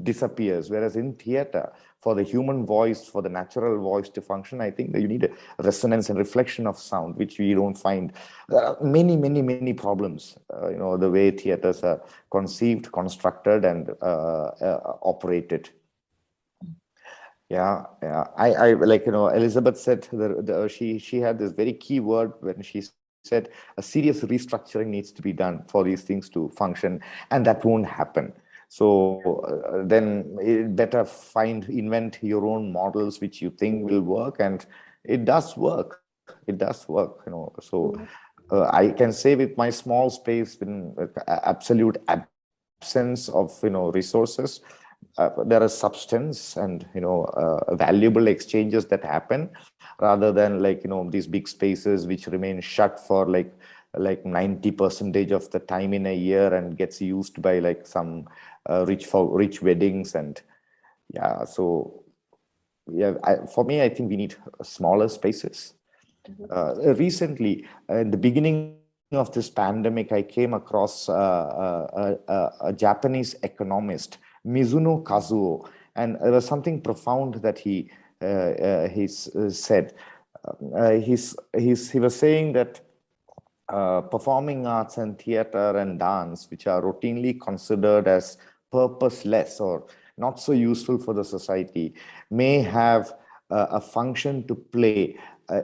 disappears. Whereas in theater, for the human voice, for the natural voice to function, I think that you need a resonance and reflection of sound, which we don't find. There are many problems. The way theaters are conceived, constructed, and operated. Yeah. I like, Elizabeth said she had this very key word when she said a serious restructuring needs to be done for these things to function, and that won't happen. So then it better invent your own models which you think will work, and it does work. It does work, So I can say with my small space, in absolute absence of resources, there are substance and valuable exchanges that happen, rather than like these big spaces which remain shut for like 90% of the time in a year and gets used by like some rich weddings. And yeah, so yeah, for me, I think we need smaller spaces. Recently, in the beginning of this pandemic, I came across a Japanese economist, Mizuno Kazuo, and there was something profound that he said. He was saying that performing arts and theater and dance, which are routinely considered as purposeless or not so useful for the society, may have a function to play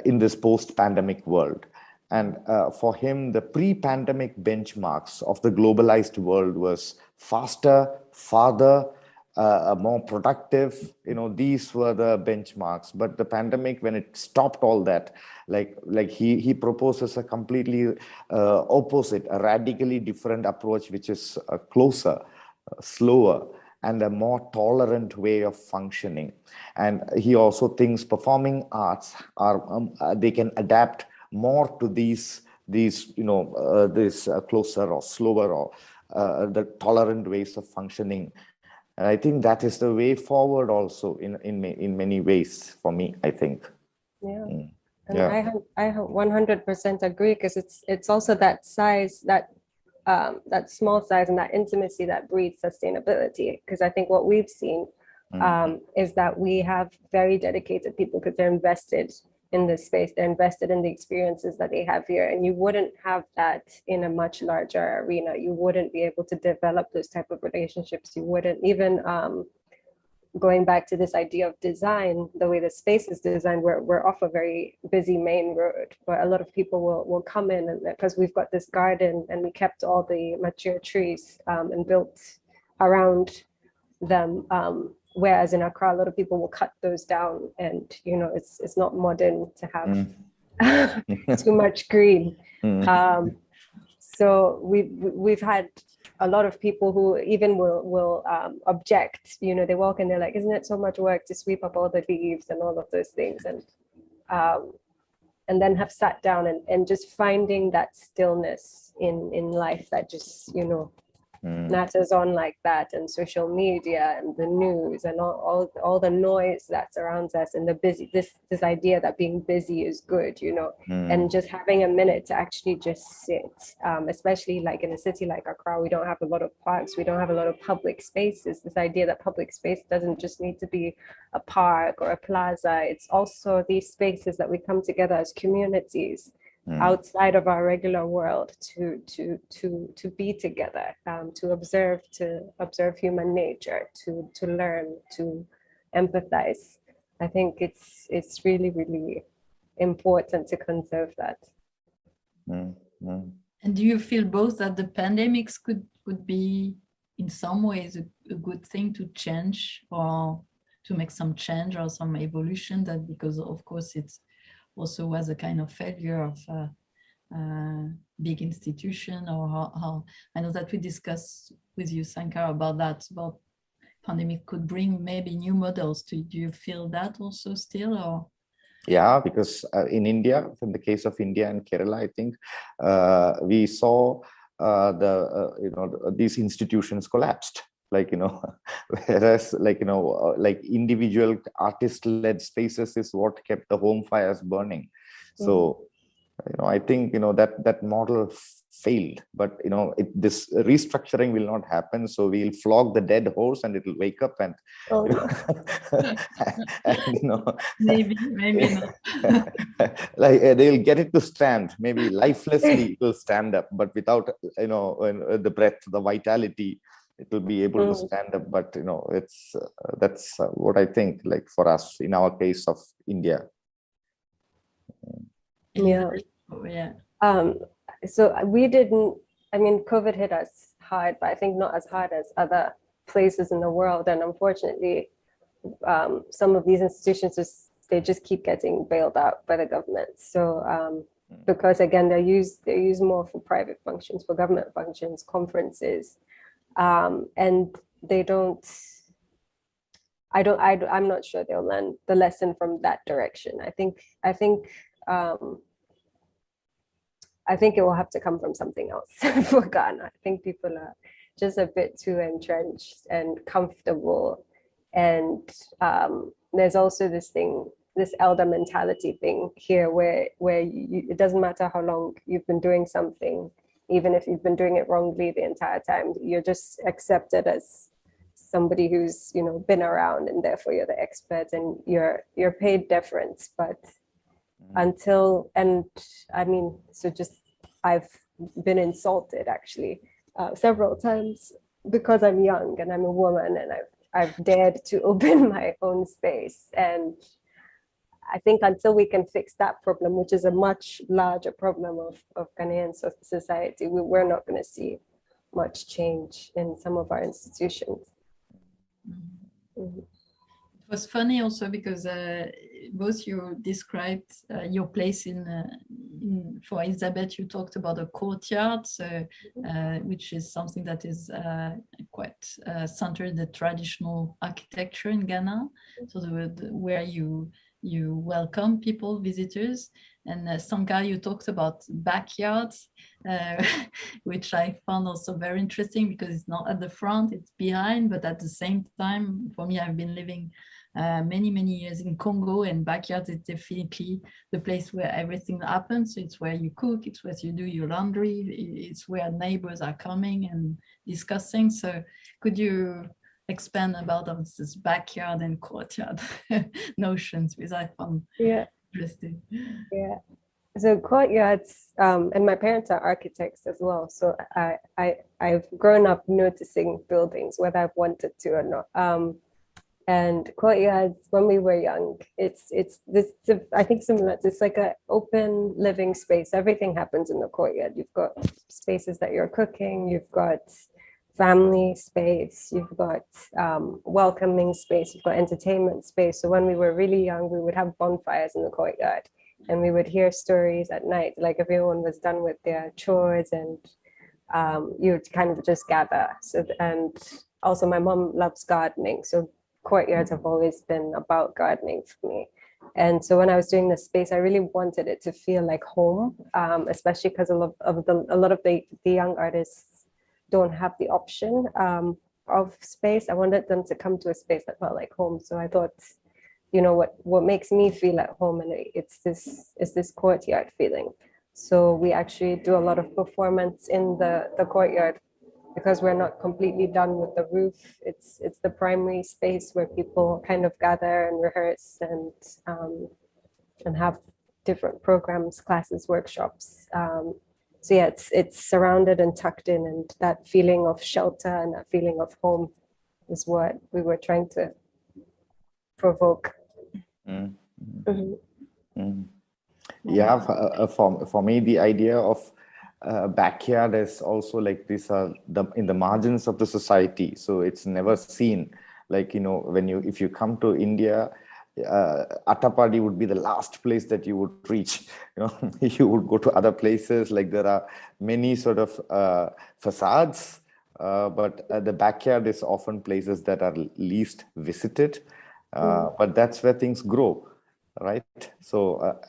in this post-pandemic world. And for him, the pre-pandemic benchmarks of the globalized world was faster, farther, more productive. These were the benchmarks. But the pandemic, when it stopped all that, like he proposes a completely opposite, a radically different approach, which is closer, slower, and a more tolerant way of functioning. And he also thinks performing arts are they can adapt more to these closer or slower or the tolerant ways of functioning. And I think that is the way forward also in many ways for me, I think. Yeah. And yeah. I 100% agree, because it's also that size, that small size and that intimacy that breeds sustainability. Because I think what we've seen is that we have very dedicated people, because they're invested in this space, they're invested in the experiences that they have here, and you wouldn't have that in a much larger arena. You wouldn't be able to develop those type of relationships. You wouldn't even going back to this idea of design, the way the space is designed, we're off a very busy main road, but a lot of people will come in, and because we've got this garden and we kept all the mature trees and built around them, whereas in Accra, a lot of people will cut those down, and it's not modern to have too much green. So we've had a lot of people who even will object. They walk and they're like, isn't it so much work to sweep up all the leaves and all of those things, and then have sat down and just finding that stillness in life that just matters on like that, and social media and the news and all the noise that surrounds us, and the busy, this idea that being busy is good, and just having a minute to actually just sit, especially like in a city like Accra, we don't have a lot of parks, we don't have a lot of public spaces. This idea that public space doesn't just need to be a park or a plaza, it's also these spaces that we come together as communities outside of our regular world to be together, to observe human nature, to learn, to empathize. I think it's really, really important to conserve that. And do you feel both that the pandemics could be in some ways a good thing to change, or to make some change or some evolution, that because of course it also was a kind of failure of big institution, or how I know that we discussed with you, Sankar, about that, about pandemic could bring maybe new models. Do you feel that also still, or? Yeah, because in India, in the case of India and Kerala, I think we saw these institutions collapsed. Like, whereas like individual artist-led spaces is what kept the home fires burning. So I think that model failed, but this restructuring will not happen. So we'll flog the dead horse and it'll wake up and, maybe not. Like they'll get it to stand. Maybe lifelessly it will stand up, but without the breath, the vitality, it will be able to stand up. But it's that's what I think. Like for us, in our case of India. Yeah. So we didn't, I mean, COVID hit us hard, but I think not as hard as other places in the world. And unfortunately, some of these institutions they just keep getting bailed out by the government. So because again, they're used more for private functions, for government functions, conferences, and they don't. I'm not sure they'll learn the lesson from that direction. I think it will have to come from something else for Ghana. I think people are just a bit too entrenched and comfortable. And there's also this elder mentality thing here where it doesn't matter how long you've been doing something, even if you've been doing it wrongly the entire time, you're just accepted as somebody who's been around, and therefore you're the expert and you're paid deference. But I've been insulted actually several times because I'm young and I'm a woman, and I've dared to open my own space. And I think until we can fix that problem, which is a much larger problem of Ghanaian society, we're not going to see much change in some of our institutions. It was funny also because both you described your place for Elizabeth, you talked about a courtyard, which is something that is quite centered in the traditional architecture in Ghana, so where you welcome people, visitors. And Sankar, you talked about backyards, which I found also very interesting because it's not at the front, it's behind, but at the same time, for me, I've been living many years in Congo, and backyards is definitely the place where everything happens. It's where you cook, it's where you do your laundry, it's where neighbors are coming and discussing. So could you expand about this backyard and courtyard notions, which I found interesting? Yeah. So courtyards, and my parents are architects as well. So I've grown up noticing buildings, whether I've wanted to or not. And courtyards, when we were young, it's this, I think similar, it's like an open living space. Everything happens in the courtyard. You've got spaces that you're cooking, you've got family space, you've got welcoming space, you've got entertainment space. So when we were really young, we would have bonfires in the courtyard, and we would hear stories at night, like everyone was done with their chores, and you would kind of just gather. So, and also my mom loves gardening, so courtyards have always been about gardening for me. And so when I was doing this space, I really wanted it to feel like home, especially because a lot of the young artists don't have the option of space. I wanted them to come to a space that felt like home. So I thought, what makes me feel at home, and it's this courtyard feeling. So we actually do a lot of performance in the courtyard, because we're not completely done with the roof. It's the primary space where people kind of gather and rehearse and have different programs, classes, workshops. So yeah, it's surrounded and tucked in, and that feeling of shelter and that feeling of home is what we were trying to provoke. Yeah, for me, the idea of backyard is also like these are in the margins of the society, so it's never seen. Like, you know, if you come to India, Attapadi would be the last place that you would reach. You know, you would go to other places. Like, there are many sort of facades, but the backyard is often places that are least visited. But that's where things grow, right? So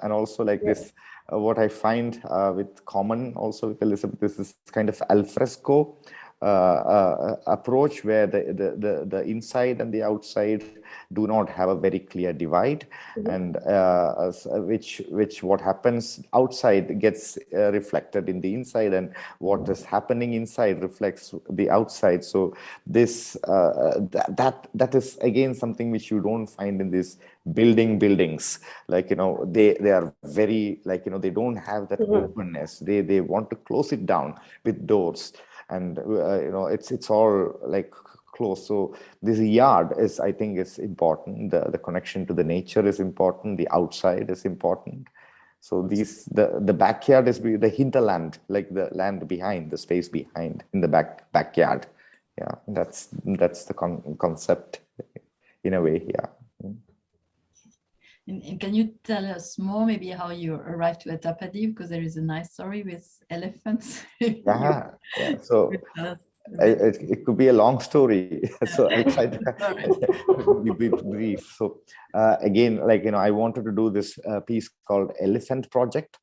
and also like this, what I find with common also with Elizabeth is this kind of alfresco approach, where the inside and the outside do not have a very clear divide, and which what happens outside gets reflected in the inside, and what is happening inside reflects the outside. So this that is again something which you don't find in these buildings. Like, you know, they are very, like, you know, they don't have that openness. They want to close it down with doors, and you know, it's all like close. So this yard is, I think, is important. The connection to the nature is important. The outside is important. So the backyard is the hinterland, like the land behind, the space behind in the backyard. Yeah, that's the concept in a way. Yeah. And can you tell us more maybe how you arrived to Attapadi, because there is a nice story with elephants. Yeah. So it could be a long story, so I'll try to be brief. So again, like, you know, I wanted to do this piece called Elephant Project.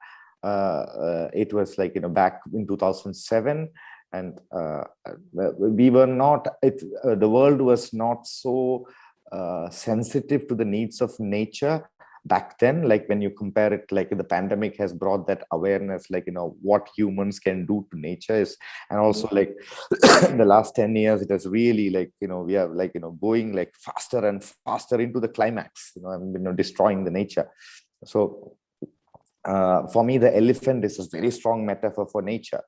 It was like, you know, back in 2007, and we were not. The world was not so sensitive to the needs of nature back then. Like, when you compare it, like, the pandemic has brought that awareness, like, you know, what humans can do to nature is. And also, like, the last 10 years, it has really, like, you know, we are, like, you know, going like faster and faster into the climax, you know, and, you know, destroying the nature. So for me, the elephant is a very strong metaphor for nature.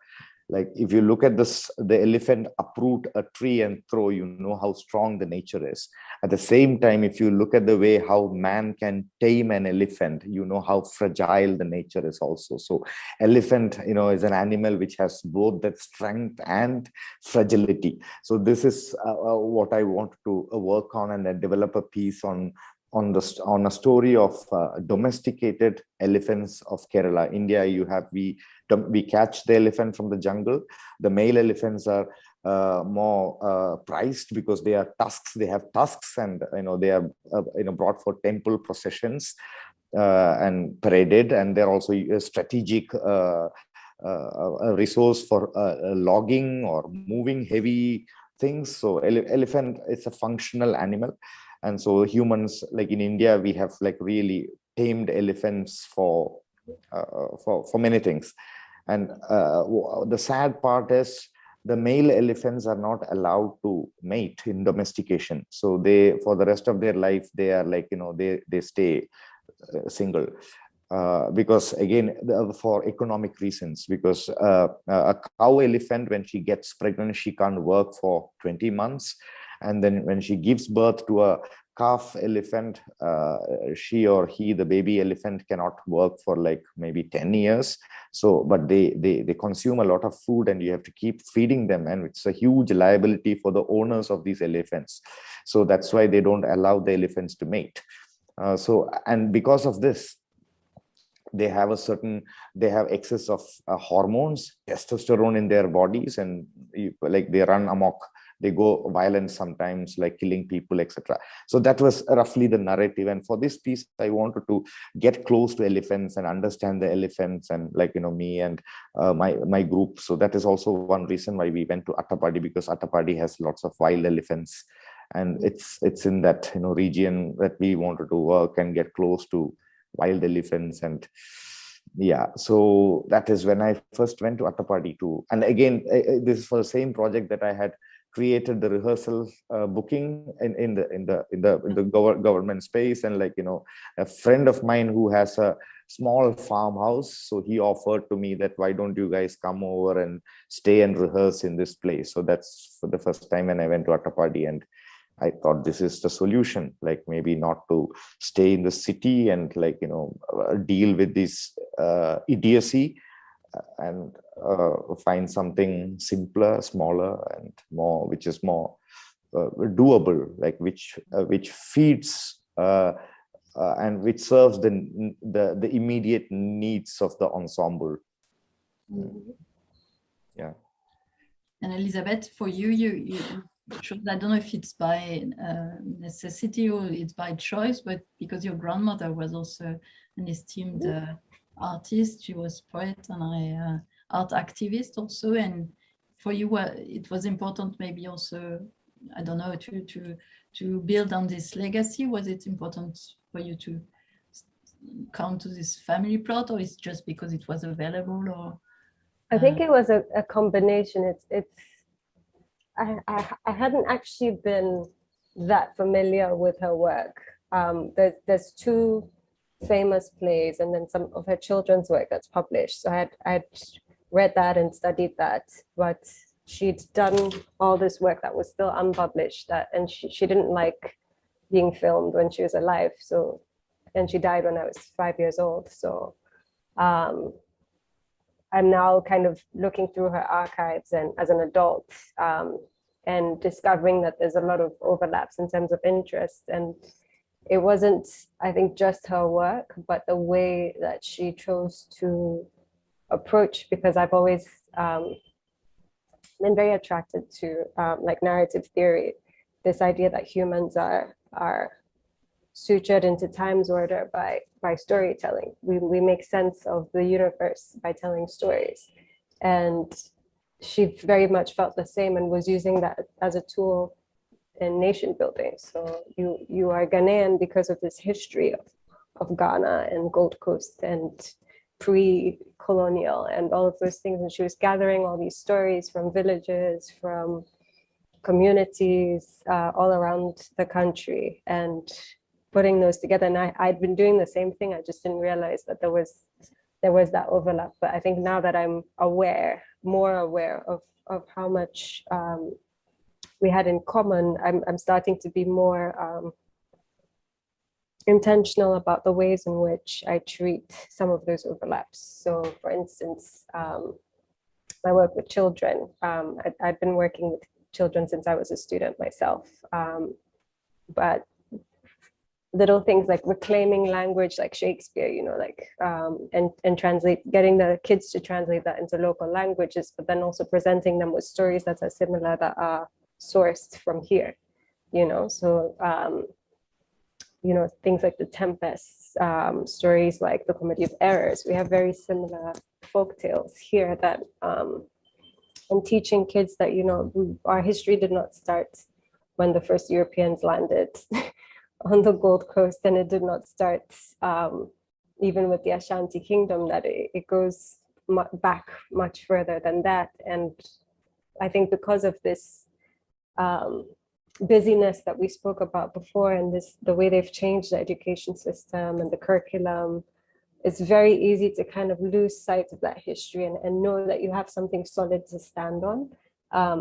Like, if you look at this, the elephant uproot a tree and throw, you know how strong the nature is. At the same time, if you look at the way how man can tame an elephant, you know how fragile the nature is also. So elephant, you know, is an animal which has both that strength and fragility. So this is what I want to work on, and develop a piece on a story of domesticated elephants of Kerala. India, we catch the elephant from the jungle. The male elephants are more prized because they are tusks. They have tusks, and, you know, they are you know, brought for temple processions and paraded, and they're also a strategic a resource for logging or moving heavy things. So elephant is a functional animal. And so humans, like in India, we have like really tamed elephants for many things. And the sad part is the male elephants are not allowed to mate in domestication. So they, for the rest of their life, they are like, you know, they stay single. Because again, for economic reasons, because a cow elephant, when she gets pregnant, she can't work for 20 months. And then when she gives birth to a calf elephant, she or he, the baby elephant, cannot work for like maybe 10 years. So, but they consume a lot of food, and you have to keep feeding them. And it's a huge liability for the owners of these elephants. So that's why they don't allow the elephants to mate. And because of this, they have excess of hormones, testosterone in their bodies, and like they run amok. They go violent sometimes, like killing people, etc. So that was roughly the narrative. And for this piece, I wanted to get close to elephants and understand the elephants, and like, you know, me and my group. So that is also one reason why we went to Attapadi, because Attapadi has lots of wild elephants, and it's in that, you know, region that we wanted to work and get close to wild elephants. And yeah, so that is when I first went to Attapadi too. And again, this is for the same project that I had created the rehearsal booking in the government space. And like, you know, a friend of mine who has a small farmhouse, so he offered to me that, why don't you guys come over and stay and rehearse in this place? So that's for the first time when I went to Attapadi, and I thought this is the solution, like maybe not to stay in the city and like, you know, deal with this idiocy, and find something simpler, smaller, and more, which is more doable, like which feeds and which serves the immediate needs of the ensemble. Yeah. And Elizabeth, for you, you I don't know if it's by necessity or it's by choice, but because your grandmother was also an esteemed artist, she was poet and art activist also, and for you it was important maybe also, I don't know, to build on this legacy. Was it important for you to come to this family plot, or it's just because it was available? Or I think it was a combination. I hadn't actually been that familiar with her work. There's two famous plays and then some of her children's work that's published. So I'd read that and studied that, but she'd done all this work that was still unpublished, and she didn't like being filmed when she was alive. So, and she died when I was 5 years old. So I'm now kind of looking through her archives and as an adult, and discovering that there's a lot of overlaps in terms of interest. And it wasn't, I think, just her work, but the way that she chose to approach, because I've always been very attracted to like narrative theory, this idea that humans are sutured into time's order by storytelling. We make sense of the universe by telling stories. And she very much felt the same and was using that as a tool in nation building. So you are Ghanaian because of this history of Ghana and Gold Coast and pre-colonial and all of those things. And she was gathering all these stories from villages, from communities all around the country, and putting those together. And I'd been doing the same thing. I just didn't realize that there was that overlap. But I think now that I'm more aware of how much we had in common, I'm starting to be more intentional about the ways in which I treat some of those overlaps. So for instance, my work with children, I've been working with children since I was a student myself. But little things like reclaiming language like Shakespeare, you know, like and getting the kids to translate that into local languages, but then also presenting them with stories that are similar, that are sourced from here, you know. So you know, things like the Tempest, stories like the Comedy of Errors. We have very similar folk tales here that and teaching kids that, you know, our history did not start when the first Europeans landed on the Gold Coast, and it did not start even with the Ashanti Kingdom, that it goes back much further than that. And I think because of this busyness that we spoke about before, and the way they've changed the education system and the curriculum, it's very easy to kind of lose sight of that history and know that you have something solid to stand on.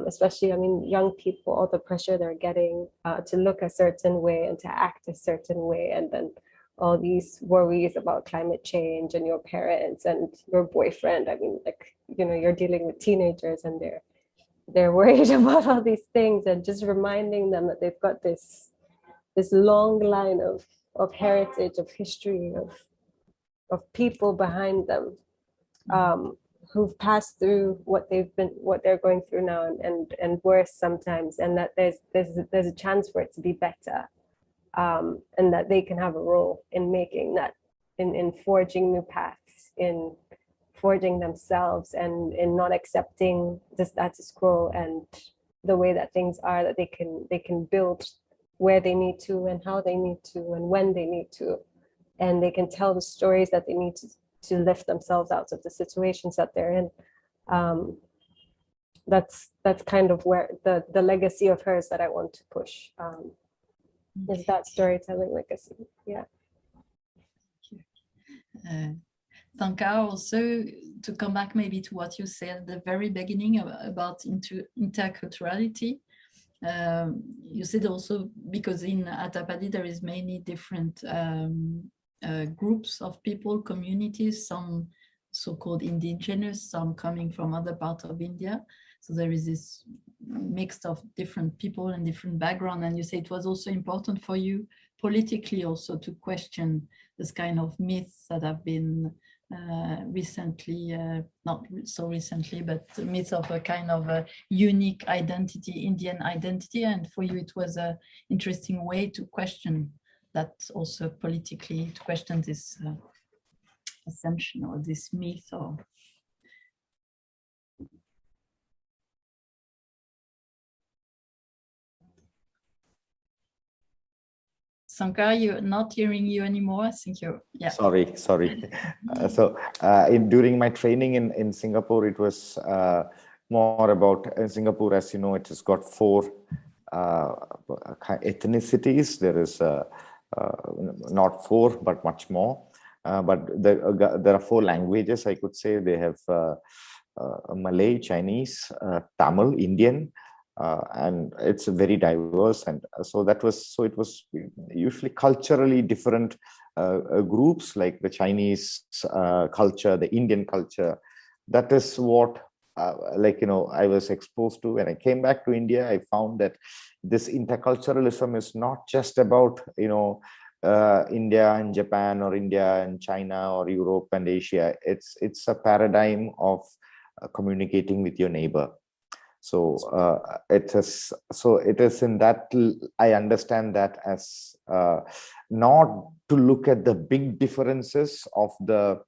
Especially, I mean, young people, all the pressure they're getting to look a certain way and to act a certain way, and then all these worries about climate change and your parents and your boyfriend. I mean, like, you know, you're dealing with teenagers and they're worried about all these things, and just reminding them that they've got this long line of heritage, of history, of people behind them. Who've passed through what they're going through now, and worse sometimes, and that there's a chance for it to be better, and that they can have a role in making that, in forging new paths, in forging themselves, and in not accepting the status quo and the way that things are, that they can build where they need to and how they need to and when they need to, and they can tell the stories that they need to lift themselves out of the situations that they're in. that's kind of where the legacy of hers that I want to push, is that storytelling legacy. Yeah. Sankar, also to come back maybe to what you said at the very beginning about interculturality. You said also because in Attapadi there is many different groups of people, communities, some so-called indigenous, some coming from other parts of India. So there is this mix of different people and different background. And you say it was also important for you politically also to question this kind of myths that have been recently, not so recently, but myths of a kind of a unique identity, Indian identity. And for you, it was an interesting way to question that also politically, to question this assumption or this myth. Or Sankar, you're not hearing you anymore. I think you're, yeah. Sorry. During my training in Singapore, it was more about Singapore, as you know, it has got 4 ethnicities. There is not 4, but much more. But there are 4 languages, I could say. They have Malay, Chinese, Tamil, Indian, and it's very diverse. And so it was usually culturally different groups, like the Chinese culture, the Indian culture. That is what I was exposed to. When I came back to India, I found that this interculturalism is not just about India and Japan, or India and China, or Europe and Asia. It's a paradigm of communicating with your neighbor. So it is in that I understand that as not to look at the big differences of the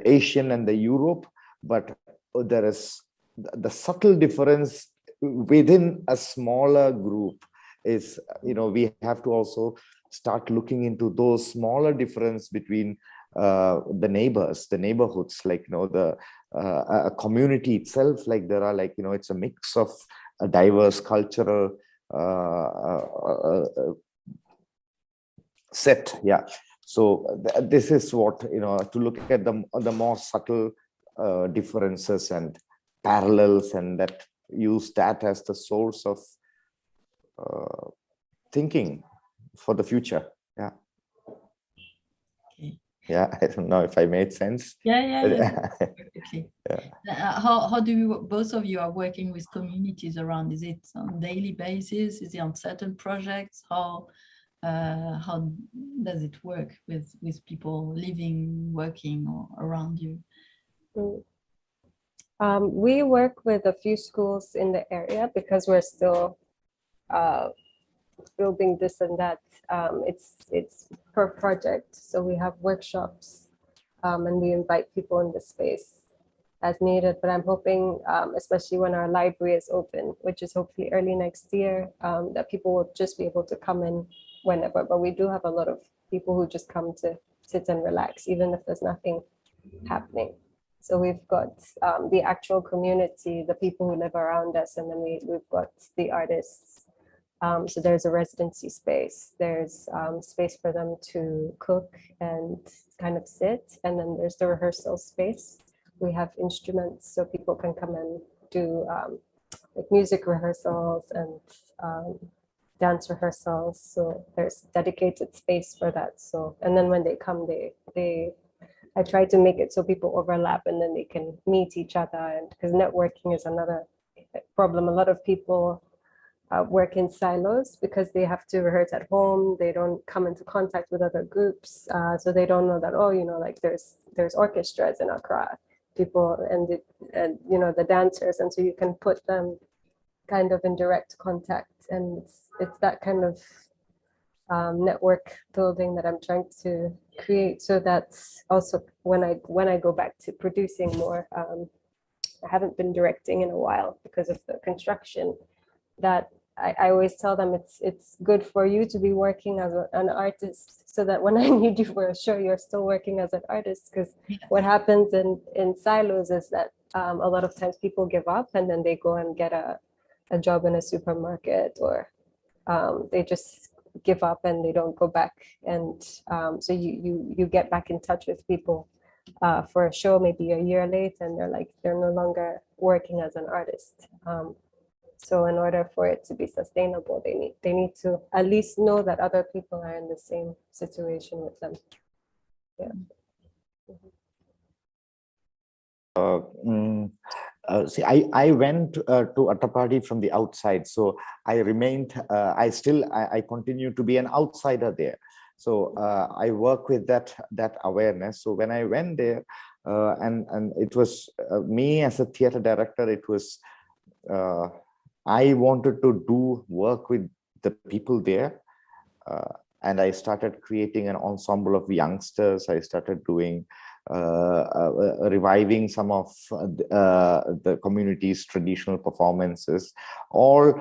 Asian and the Europe, but there is the subtle difference within a smaller group. Is we have to also start looking into those smaller difference between the neighbors, the neighborhoods, a community itself. Like there are it's a mix of a diverse cultural set. Yeah. So this is what to look at the more subtle differences and parallels, and that use that as the source of thinking for the future. Yeah. Okay. Yeah, I don't know if I made sense. Yeah. Okay. Yeah. How do you, both of you are working with communities around? Is it on a daily basis? Is it on certain projects? How does it work with people living, working around you? We work with a few schools in the area because we're still building this and that. It's per project, so we have workshops and we invite people in the space as needed. But I'm hoping, especially when our library is open, which is hopefully early next year, that people will just be able to come in whenever. But we do have a lot of people who just come to sit and relax, even if there's nothing happening. So we've got the actual community, the people who live around us, and then we've got the artists. So there's a residency space, there's space for them to cook and kind of sit, and then there's the rehearsal space. We have instruments so people can come and do like music rehearsals and dance rehearsals. So there's dedicated space for that. So, and then when they come, I try to make it so people overlap and then they can meet each other. And because networking is another problem. A lot of people work in silos because they have to rehearse at home. They don't come into contact with other groups. So they don't know that, like there's orchestras in Accra, people and the dancers. And so you can put them kind of in direct contact. And it's that kind of network building that I'm trying to create, so that's also when I go back to producing more. I haven't been directing in a while because of the construction. That I always tell them it's good for you to be working as an artist, so that when I need you for a show, you're still working as an artist. Because what happens in silos is that a lot of times people give up and then they go and get a job in a supermarket, or they just give up and they don't go back. And so you get back in touch with people for a show maybe a year late, and they're no longer working as an artist. So in order for it to be sustainable, they need to at least know that other people are in the same situation with them. Yeah. See, I went to Attapadi from the outside, so I remained. I continue to be an outsider there. So I work with that awareness. So when I went there, and it was me as a theater director, it was I wanted to do work with the people there, and I started creating an ensemble of youngsters. I started doing reviving some of the community's traditional performances, all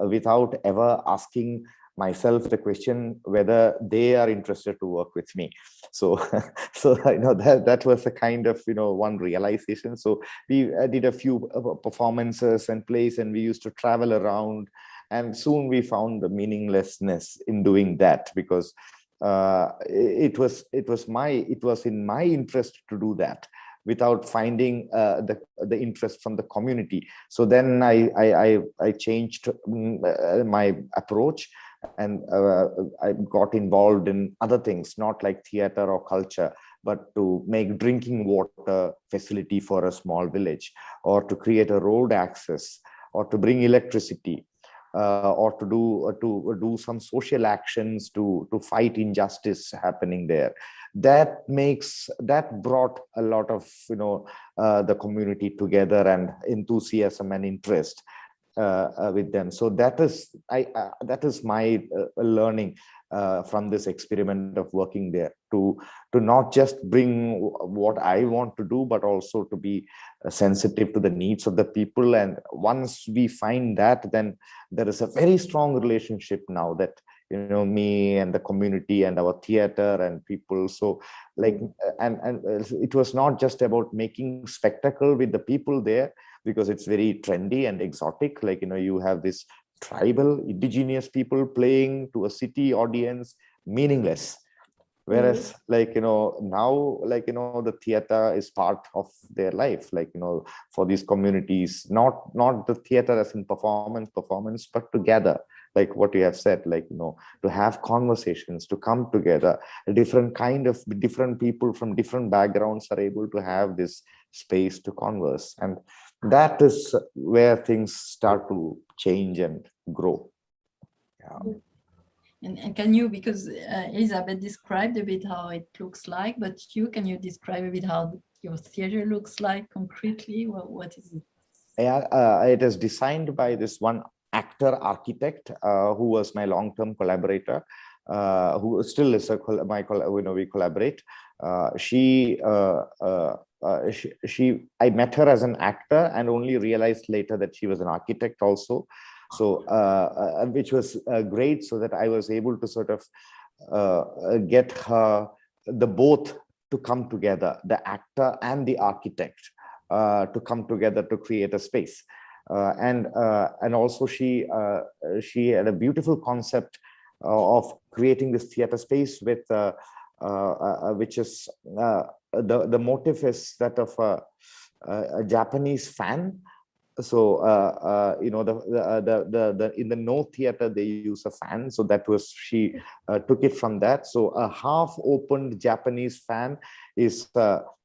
without ever asking myself the question whether they are interested to work with me. So that was a kind of one realization. So we did a few performances and plays, and we used to travel around, and soon we found the meaninglessness in doing that, because it was in my interest to do that without finding the interest from the community. So then I changed my approach, and I got involved in other things, not like theater or culture, but to make drinking water facility for a small village, or to create a road access, or to bring electricity, or to do some social actions to fight injustice happening there. That brought a lot of the community together, and enthusiasm and interest with them. So that is my learning from this experiment of working there, to not just bring what I want to do, but also to be sensitive to the needs of the people. And once we find that, then there is a very strong relationship now, that me and the community and our theater and people. So and it was not just about making spectacle with the people there, because it's very trendy and exotic. You have this tribal indigenous people playing to a city audience, meaningless. Whereas now the theater is part of their life, for these communities, not the theater as in performance, but together, like what you have said, to have conversations, to come together. Different people from different backgrounds are able to have this space to converse, and that is where things start to change and grow. Yeah. And can you, because Elizabeth described a bit how it looks like, but can you describe a bit how your theater looks like concretely? What is it? Yeah, it is designed by this one actor architect who was my long-term collaborator, who still is we collaborate. I met her as an actor and only realized later that she was an architect also. So which was great, so that I was able to sort of get the both to come together, the actor and the architect to come together to create a space. And also she had a beautiful concept of creating this theater space with which is the motif is that of a Japanese fan. So in the No theater they use a fan, so that was she took it from that. So a half-opened Japanese fan is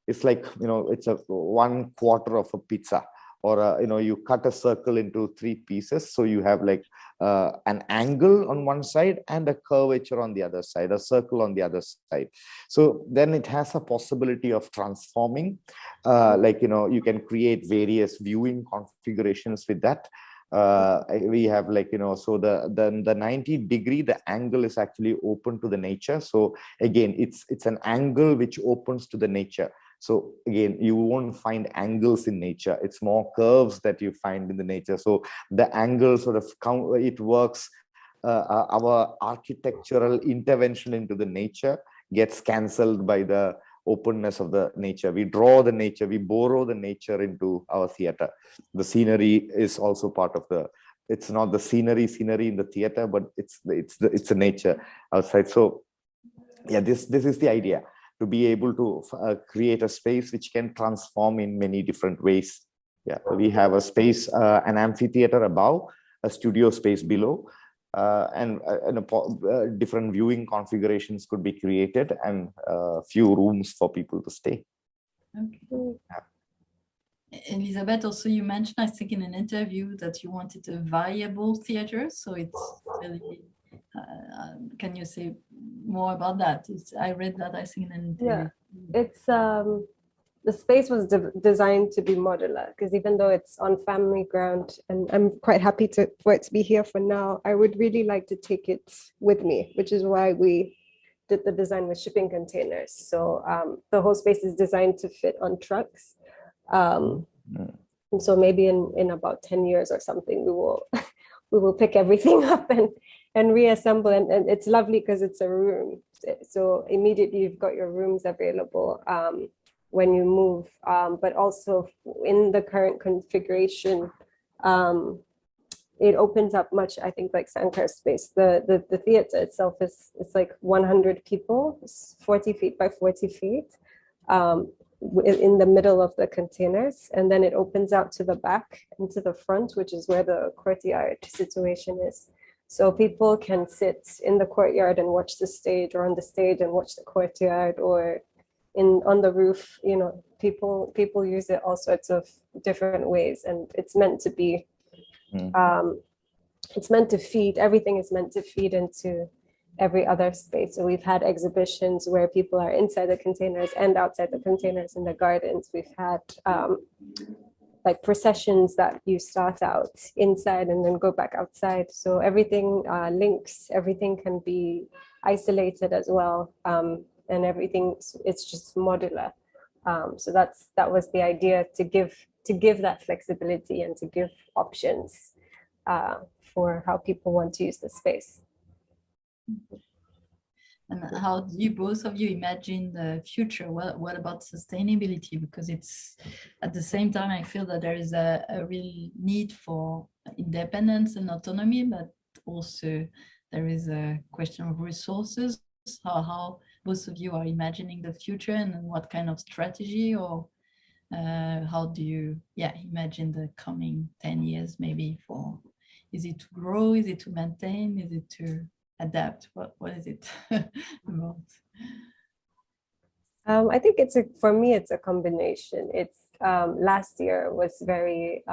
it's like it's a 1/4 of a pizza, or you cut a circle into 3 pieces, so you have like an angle on one side and a curvature on the other side, a circle on the other side. So then it has a possibility of transforming, you can create various viewing configurations with that. We have so the 90-degree, the angle is actually open to the nature. So again, it's an angle which opens to the nature. So again, you won't find angles in nature. It's more curves that you find in the nature. So the angle sort of it works. Our architectural intervention into the nature gets cancelled by the openness of the nature. We draw the nature, we borrow the nature into our theater. The scenery is also part of the, it's not the scenery in the theater, but it's the nature outside. So yeah, this is the idea, to be able to create a space which can transform in many different ways. Yeah, we have a space, an amphitheater above, a studio space below, and different viewing configurations could be created, and a few rooms for people to stay. Okay. Elizabeth, also you mentioned, I think in an interview, that you wanted a viable theater. So it's really, can you say more about that? I read that, I think, in an interview. Yeah, it's the space was designed to be modular, because even though it's on family ground, and I'm quite happy for it to be here for now, I would really like to take it with me, which is why we did the design with shipping containers. So the whole space is designed to fit on trucks. And so maybe in about 10 years or something, we will pick everything up and reassemble. And it's lovely because it's a room. So immediately you've got your rooms available when you move. But also in the current configuration, it opens up much, I think, like Sankar's space. The theater itself it's like 100 people, it's 40 feet by 40 feet. In the middle of the containers, and then it opens out to the back and to the front, which is where the courtyard situation is. So people can sit in the courtyard and watch the stage, or on the stage and watch the courtyard, or on the roof. You know, people use it all sorts of different ways, and it's meant to be. It's meant to feed. Everything is meant to feed into every other space. So we've had exhibitions where people are inside the containers and outside the containers in the gardens. We've had like processions that you start out inside and then go back outside. So everything links, everything can be isolated as well. And everything, it's just modular. So that was the idea, to give that flexibility and to give options for how people want to use the space. And how do you, both of you, imagine the future? What about sustainability? Because it's, at the same time, I feel that there is a real need for independence and autonomy, but also there is a question of resources. How both of you are imagining the future, and what kind of strategy, or how do you imagine the coming 10 years maybe for, is it to grow, is it to maintain, is it to adapt? What is it about? I think for me, it's a combination. It's last year was very,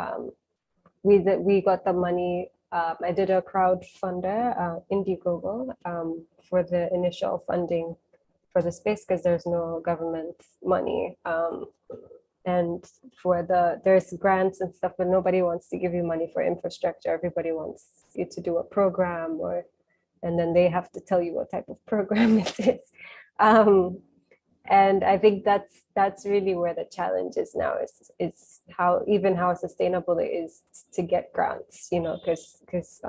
we got the money. I did a crowdfunder, Indiegogo, for the initial funding for the space, because there's no government money. And there's grants and stuff, but nobody wants to give you money for infrastructure. Everybody wants you to do a program, and then they have to tell you what type of program it is. And I think that's really where the challenge is now, is how sustainable it is to get grants, you know, because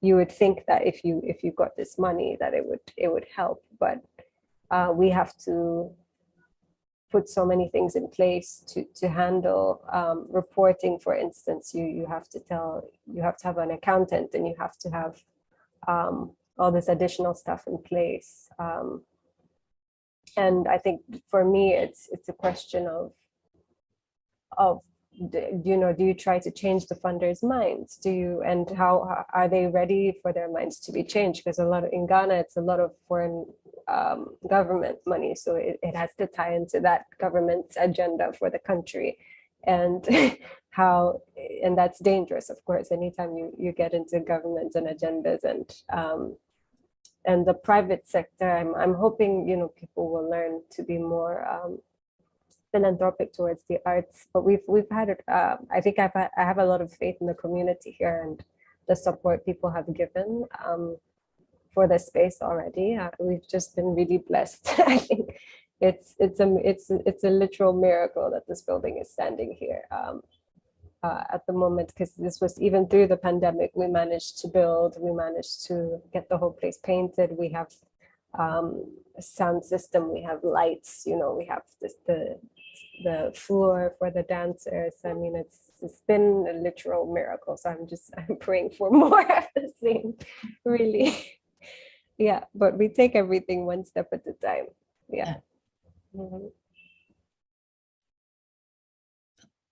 you would think that if you got this money that it would help, but we have to put so many things in place to handle reporting. For instance, you have to have an accountant, and you have to have all this additional stuff in place. And I think for me, it's a question of do you try to change the funders' minds? And how are they ready for their minds to be changed? Because in Ghana, it's a lot of foreign government money, so it has to tie into that government's agenda for the country, and and that's dangerous, of course, anytime you get into governments and agendas. And the private sector, I'm hoping, you know, people will learn to be more philanthropic towards the arts. But we've had it. I think I have a lot of faith in the community here and the support people have given for the space already. We've just been really blessed. I think it's a literal miracle that this building is standing here at the moment, because this was, even through the pandemic, we managed to get the whole place painted. We have sound system. We have lights, you know, we have the floor for the dancers. I mean, it's been a literal miracle. So I'm praying for more of the same, really. Yeah, but we take everything one step at a time. Yeah. Mhm.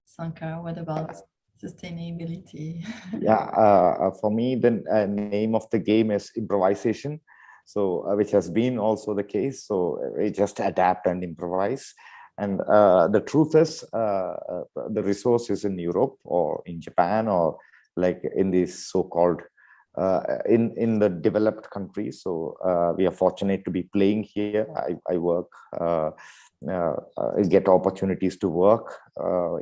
Sankar, what about sustainability? Yeah, for me, the name of the game is improvisation. So, which has been also the case. So we just adapt and improvise. And the truth is, the resource is in Europe or in Japan or like in these so-called in the developed countries. So we are fortunate to be playing here. I work. Get opportunities to work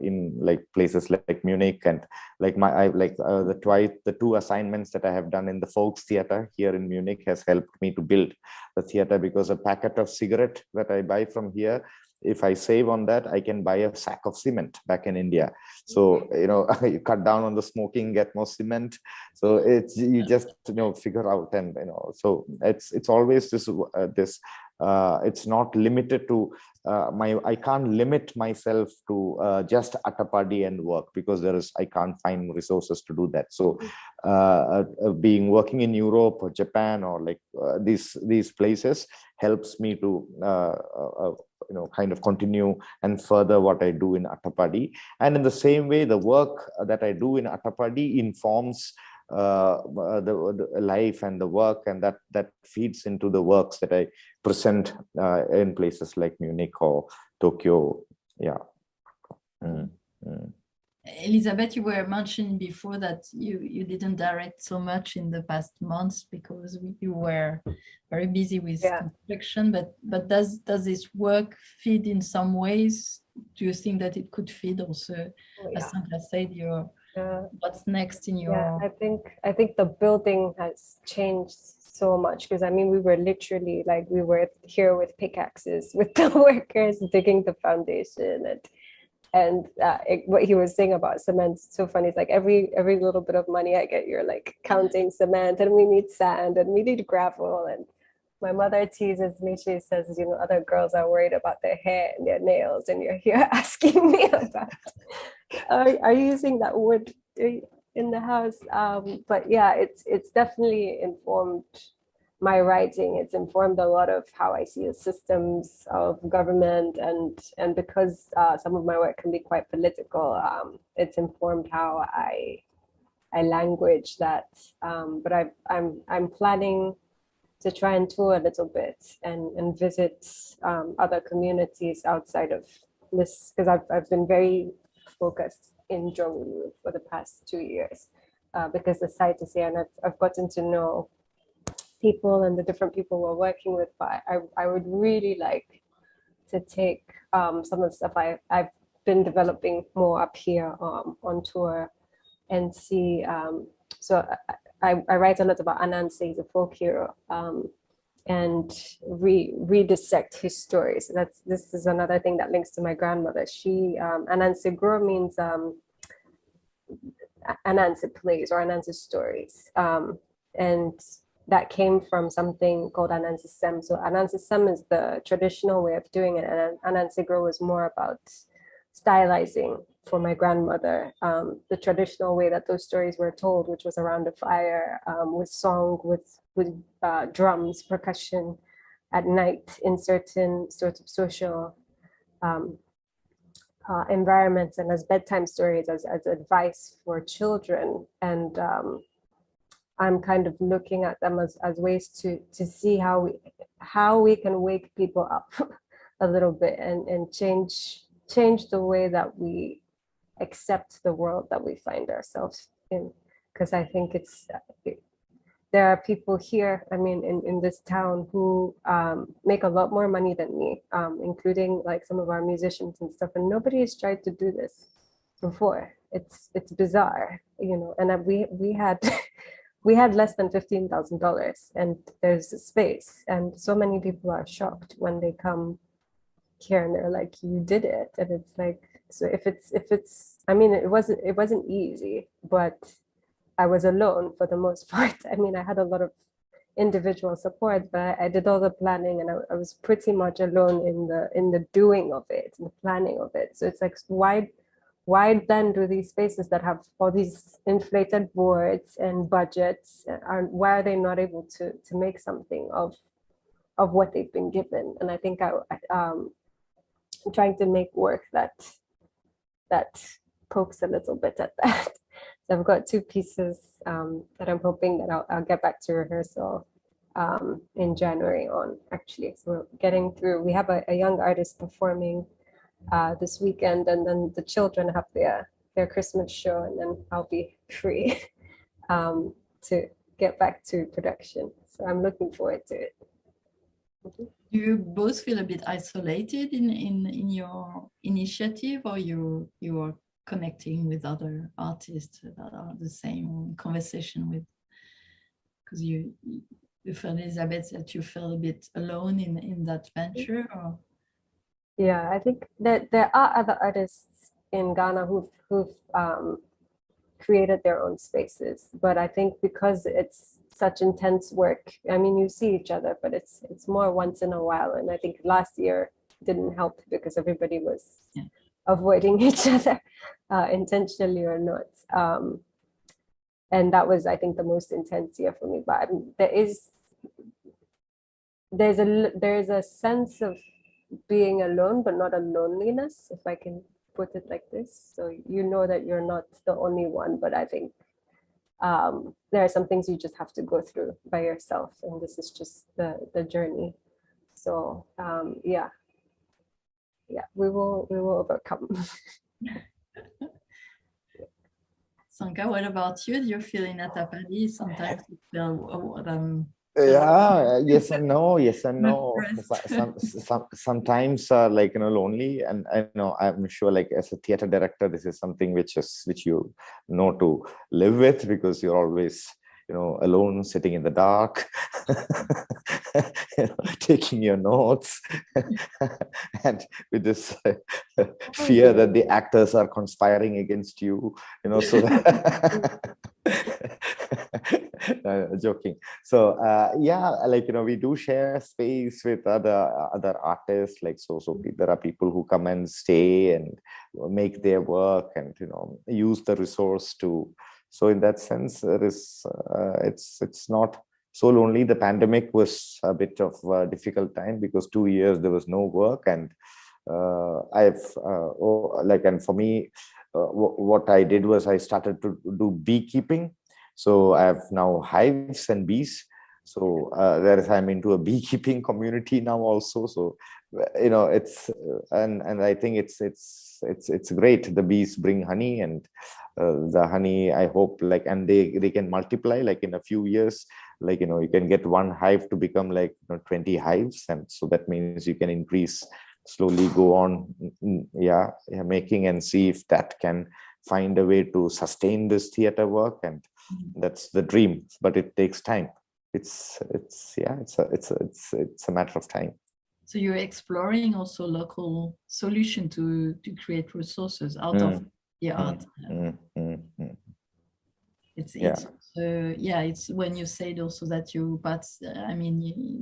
in like places like Munich, and like the two assignments that I have done in the Folks Theater here in Munich has helped me to build the theater, because a packet of cigarette that I buy from here, if I save on that, I can buy a sack of cement back in India. So, you know, you cut down on the smoking, get more cement. So it's, you just, you know, figure out, and, you know, so it's always this, it's not limited to I can't limit myself to just Attapadi and work, because I can't find resources to do that. So working in Europe or Japan or like these places helps me to you know, kind of continue and further what I do in Attapadi. And in the same way, the work that I do in Attapadi informs the life and the work, and that feeds into the works that I present in places like Munich or Tokyo. Yeah. Elizabeth, you were mentioning before that you didn't direct so much in the past months because you were very busy with construction, but does this work feed in some ways? Do you think that it could feed also, as Sandra said, what's next in your... Yeah, I think the building has changed so much, because I mean, we were literally like, we were here with pickaxes with the workers digging the foundation, and what he was saying about cement is so funny. It's like every little bit of money I get, you're like counting cement, and we need sand and we need gravel. And my mother teases me. She says, you know, other girls are worried about their hair and their nails, and you're here asking me about, are you using that wood in the house? But yeah, it's definitely informed my writing. It's informed a lot of how I see the systems of government, and because some of my work can be quite political, it's informed how I language that. But I'm planning to try and tour a little bit and visit other communities outside of this, because I've been very focused in Jongulu for the past 2 years, because the site is here, and I've gotten to know people and the different people we're working with. But I would really like to take some of the stuff I've been developing more up here on tour and see. So I write a lot about Anansi, he's a folk hero, and redissect his story. So this is another thing that links to my grandmother. She Anansi Gro means Anansi plays or Anansi stories, and that came from something called Anansi Sem. So Anansi Sem is the traditional way of doing it, and Anansi Gro was more about stylizing for my grandmother, the traditional way that those stories were told, which was around a fire, with song, with drums, percussion at night in certain sorts of social environments, and as bedtime stories, as advice for children. And I'm kind of looking at them as ways to see how we can wake people up a little bit and change the way that we accept the world that we find ourselves in. Because I think there are people here, I mean, in this town who make a lot more money than me, including like some of our musicians and stuff, and nobody has tried to do this before. It's bizarre, you know. And we had we had less than $15,000, and there's a space, and so many people are shocked when they come here and they're like, you did it. And it's like, so if it's I mean, it wasn't easy, but I was alone for the most part. I mean, I had a lot of individual support, but I did all the planning, and I was pretty much alone in the doing of it, the planning of it. So it's like, why then do these spaces that have all these inflated boards and budgets, why are they not able to make something of what they've been given? And I think I'm trying to make work that pokes a little bit at that. So I've got 2 pieces that I'm hoping that I'll get back to rehearsal in January on, actually. So we're getting through. We have a young artist performing this weekend, and then the children have their Christmas show, and then I'll be free to get back to production. So I'm looking forward to it. Do you both feel a bit isolated in your initiative, or you are connecting with other artists that are the same conversation with? Because you felt, Elizabeth, that you felt a bit alone in that venture, or? Yeah, I think that there are other artists in Ghana who've created their own spaces, but I think because it's such intense work, I mean, you see each other, but it's more once in a while. And I think last year didn't help because everybody was avoiding each other, intentionally or not. And that was, I think, the most intense year for me. But there's a sense of being alone, but not a loneliness, if I can put it like this. So you know that you're not the only one, but I think there are some things you just have to go through by yourself, and this is just the journey. So yeah, we will overcome. Sanka, what about you? Do you feel in Atapali sometimes you feel yes and no, yes and no. Sometimes like, you know, lonely, and I know, I'm sure, like, as a theater director, this is something which you know to live with, because you're always, you know, alone, sitting in the dark, you know, taking your notes, and with this fear that the actors are conspiring against you, you know, so that joking. So yeah, like, you know, we do share space with other artists, like, so there are people who come and stay and make their work, and, you know, use the resource to. So in that sense, there is it's not so lonely. The pandemic was a bit of a difficult time because 2 years there was no work, and and for me, what I did was I started to do beekeeping. So I have now hives and bees. So I'm into a beekeeping community now also. So, you know, it's and I think it's great. The bees bring honey, and the honey, I hope, like, and they can multiply, like, in a few years, like, you know, you can get one hive to become, like, you know, 20 hives, and so that means you can increase, slowly go on, making, and see if that can find a way to sustain this theater work. And that's the dream, but it takes time. It's a matter of time. So you're exploring also local solution to create resources out of the art. It's when you said also that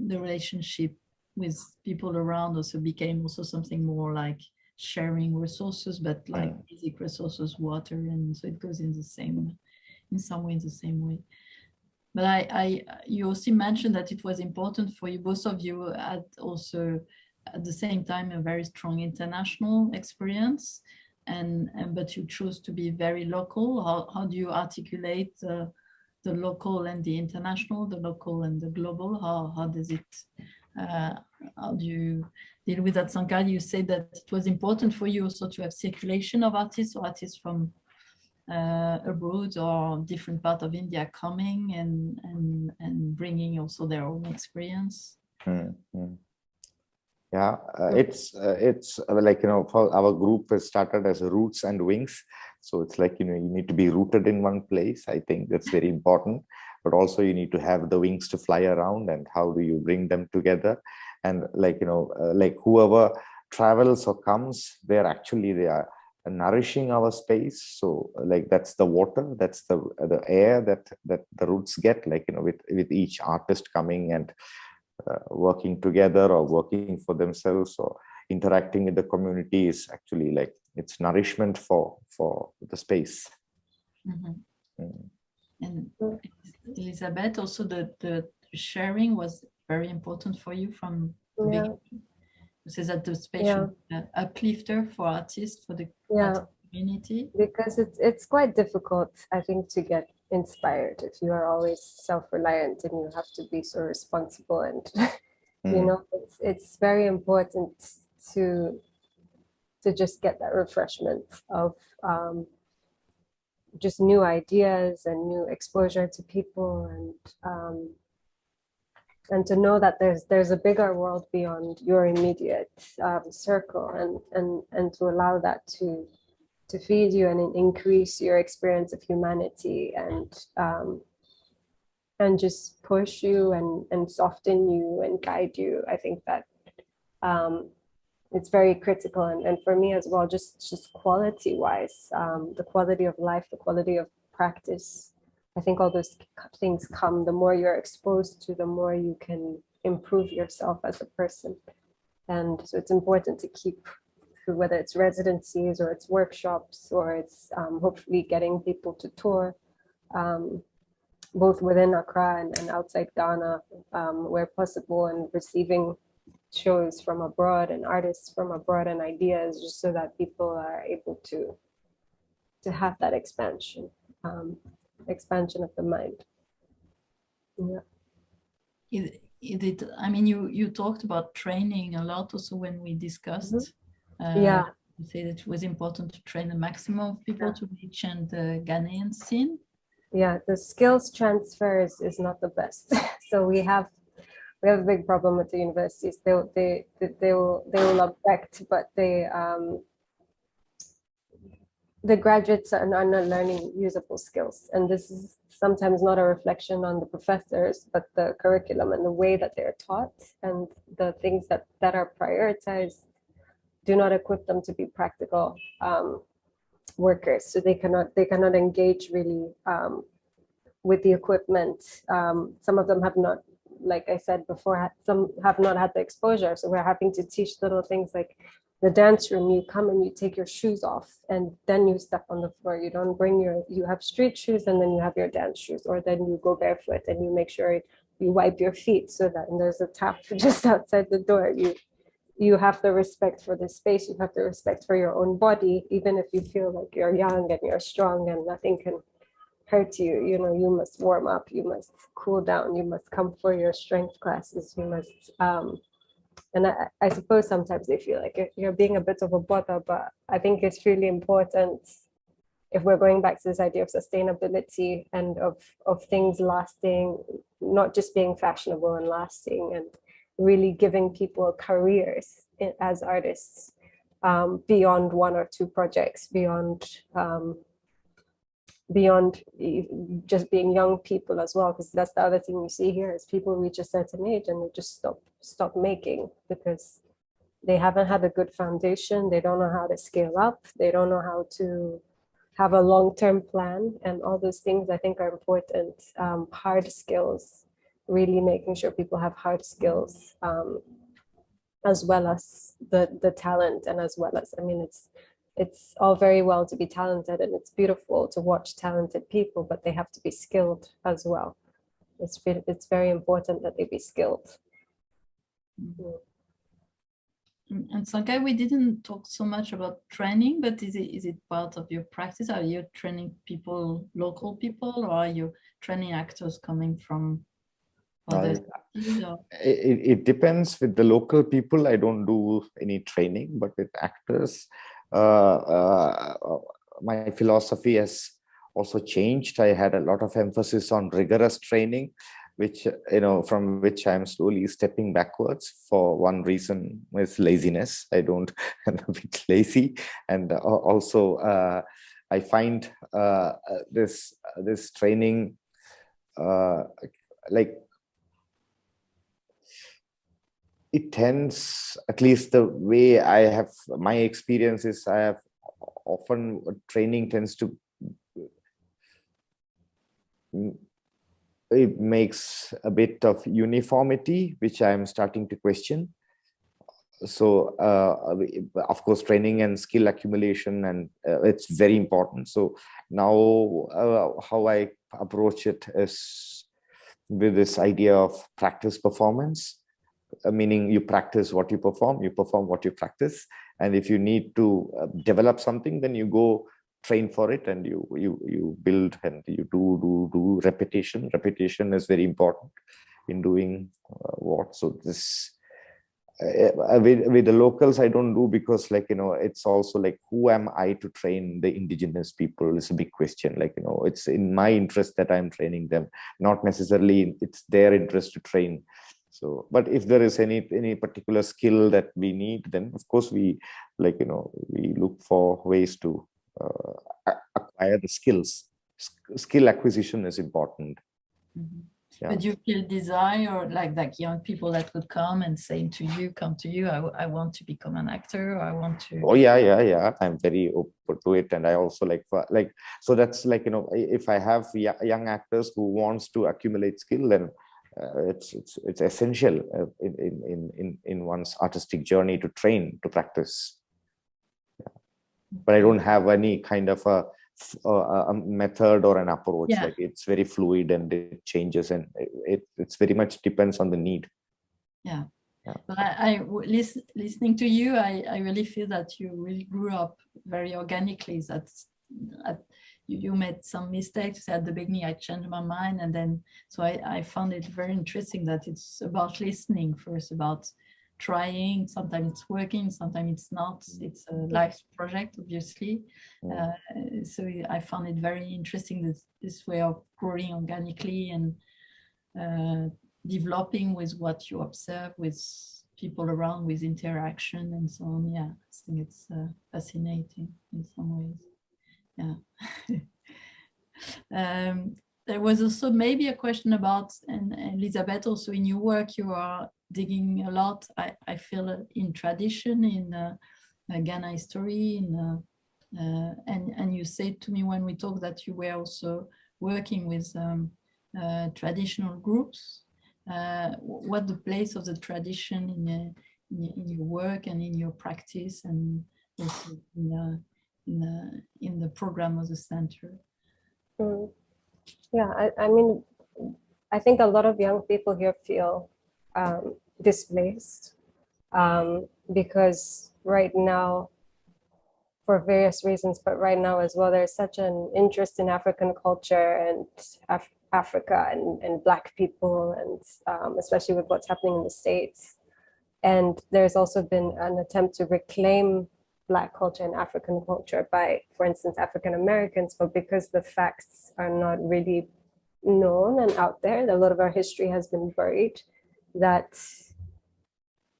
the relationship with people around also became also something more like sharing resources, but like basic resources, water, and so it goes in some way in the same way. But you also mentioned that it was important for you, both of you had also at the same time a very strong international experience, but you chose to be very local. How do you articulate the local and the international, the local and the global? How does it, how do you deal with that, Sankar? You said that it was important for you also to have circulation of artists, or artists from abroad or different part of India coming and bringing also their own experience. It's like, you know, for our group, it started as roots and wings. So it's like, you know, you need to be rooted in one place. I think that's very important, but also you need to have the wings to fly around, and how do you bring them together? And like, you know, like whoever travels or comes, they are nourishing our space. So like that's the water, that's the air that the roots get, like, you know, with each artist coming and working together or working for themselves or interacting with the community is actually like it's nourishment for the space. And Elizabeth, also the sharing was very important for you from the beginning. You say that the space should be an uplifter for artists, for the artist community. Because it's quite difficult, I think, to get inspired if you are always self-reliant and you have to be so responsible, and you know, it's very important to just get that refreshment of just new ideas and new exposure to people, and to know that there's a bigger world beyond your immediate circle, and to allow that to feed you and increase your experience of humanity, and just push you and soften you and guide you. I think that it's very critical, and for me as well, just quality wise, the quality of life, the quality of practice. I think all those things come, the more you're exposed to, the more you can improve yourself as a person. And so it's important to keep, whether it's residencies or it's workshops or it's hopefully getting people to tour, both within Accra and outside Ghana, where possible, and receiving shows from abroad and artists from abroad and ideas, just so that people are able to have that expansion of the mind. I mean, you talked about training a lot also when we discussed. You said it was important to train the maximum of people to reach and the Ghanaian scene. Yeah, the skills transfer is not the best. So we have a big problem with the universities. They will object, but the graduates are not learning usable skills, and this is sometimes not a reflection on the professors, but the curriculum and the way that they're taught, and the things that are prioritized do not equip them to be practical workers. So they cannot engage really with the equipment. Some of them have not, like I said before, some have not had the exposure. So we're having to teach little things like the dance room. You come and you take your shoes off, and then you step on the floor. You don't bring you have street shoes, and then you have your dance shoes, or then you go barefoot and you make sure you wipe your feet, so that, and there's a tap just outside the door. You have the respect for the space, you have the respect for your own body, even if you feel like you're young and you're strong and nothing can hurt you. You know, you must warm up, you must cool down, you must come for your strength classes, you must and I suppose sometimes they feel like you're being a bit of a bother, but I think it's really important, if we're going back to this idea of sustainability and of things lasting, not just being fashionable and lasting, and really giving people careers as artists, beyond one or two projects, beyond just being young people as well, because that's the other thing we see here is people reach a certain age and they just stop making, because they haven't had a good foundation, they don't know how to scale up, they don't know how to have a long-term plan, and all those things I think are important. Hard skills, really making sure people have hard skills, as well as the talent, and as well as, I mean, it's all very well to be talented, and it's beautiful to watch talented people, but they have to be skilled as well. It's very important that they be skilled. And Sankai, we didn't talk so much about training, but is it part of your practice? Are you training people, local people, or are you training actors coming from other cities? It depends. With the local people, I don't do any training, but with actors, my philosophy has also changed. I had a lot of emphasis on rigorous training, which, you know, from which I'm slowly stepping backwards. For one reason is laziness. I'm a bit lazy, and also I find this training like it tends, at least the way I have my experiences, I have often training tends to, it makes a bit of uniformity, which I'm starting to question. So of course, training and skill accumulation, and it's very important. So now how I approach it is with this idea of practice performance, meaning you practice what you perform what you practice. And if you need to develop something, then you go train for it, and you build, and you do repetition. Repetition is very important in doing what. So this with the locals I don't do, because like, you know, it's also like, who am I to train the indigenous people is a big question. Like, you know, it's in my interest that I'm training them, not necessarily it's their interest to train. So, but if there is any particular skill that we need, then of course we, like, you know, we look for ways to acquire the skills. Skill acquisition is important. Mm-hmm. Yeah. But you feel desire, like young people that would come and say to you, come to you, I want to become an actor, or I want to. Oh yeah. I'm very open to it, and I also like so that's like, you know, if I have young actors who wants to accumulate skill, then it's essential in one's artistic journey to train, to practice. Yeah. But I don't have any kind of a method or an approach. Yeah. Like, it's very fluid and it changes, and it's very much depends on the need. Yeah. But listening to you, I really feel that you really grew up very organically. You made some mistakes at the beginning. I changed my mind, and then so I found it very interesting that it's about listening first, about trying. Sometimes it's working, sometimes it's not. It's a life project, obviously. So I found it very interesting, this way of growing organically and developing with what you observe, with people around, with interaction and so on. Yeah, I think it's fascinating in some ways. Yeah. There was also maybe a question about, and Elizabeth, also in your work, you are digging a lot, I feel, in tradition, in Ghana history, and you said to me when we talked that you were also working with traditional groups. What the place of the tradition in your work and in your practice, and also in the program of the center? Yeah, I mean, I think a lot of young people here feel displaced because right now, for various reasons, but right now as well, there's such an interest in African culture and Africa and Black people, and especially with what's happening in the States. And there's also been an attempt to reclaim Black culture and African culture by, for instance, African Americans, but because the facts are not really known and out there, a lot of our history has been buried, that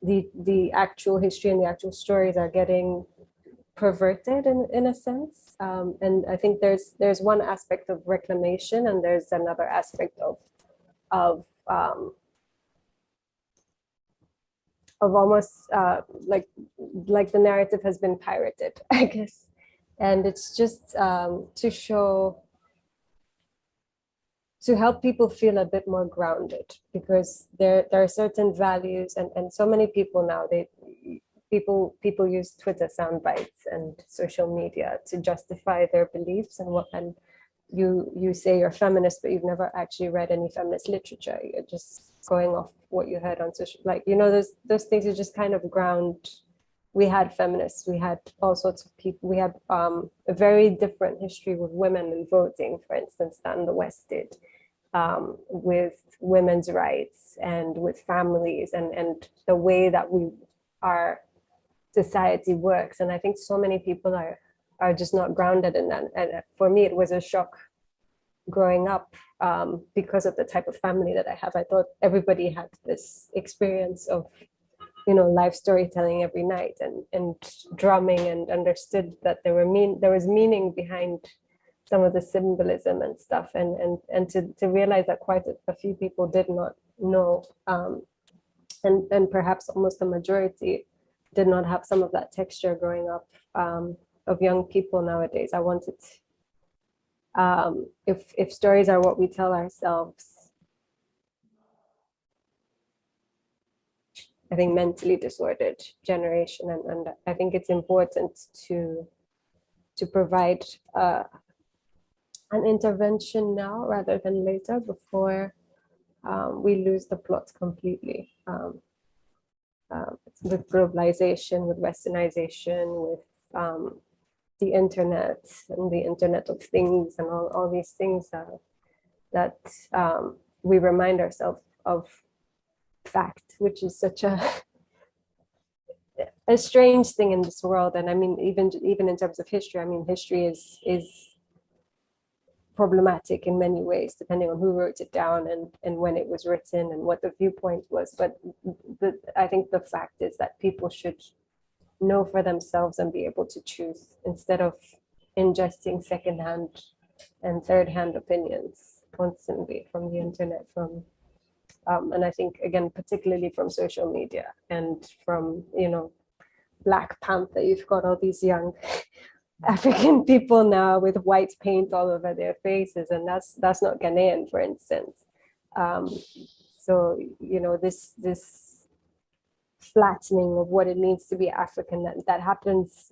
the actual history and the actual stories are getting perverted in a sense. And I think there's one aspect of reclamation, and there's another aspect of almost like the narrative has been pirated, I guess. And it's just to help people feel a bit more grounded, because there are certain values, and so many people now, people use Twitter sound bites and social media to justify their beliefs and you say you're feminist, but you've never actually read any feminist literature. You're just going off what you heard on social, like, you know, those things you just kind of ground. We had feminists, we had all sorts of people, we had a very different history with women and voting, for instance, than the West did, with women's rights and with families and the way that our society works. And I think so many people are just not grounded in that. And for me, it was a shock growing up because of the type of family that I have. I thought everybody had this experience of, you know, live storytelling every night and drumming, and understood that there was meaning behind some of the symbolism and stuff, and to realize that quite a few people did not know, and perhaps almost the majority did not have some of that texture growing up. of young people nowadays. I wanted, if stories are what we tell ourselves, I think mentally disordered generation, and I think it's important to provide an intervention now rather than later, before we lose the plot completely. With globalization, with westernization, with the internet and the internet of things, and all these things that we remind ourselves of fact, which is such a strange thing in this world. And I mean, even in terms of history, I mean, history is problematic in many ways, depending on who wrote it down and when it was written and what the viewpoint was. But I think the fact is that people should know for themselves and be able to choose, instead of ingesting secondhand and third-hand opinions constantly from the internet, and I think, again, particularly from social media and from, Black Panther. You've got all these young African people now with white paint all over their faces, and that's not Ghanaian, for instance. So this flattening of what it means to be African, that happens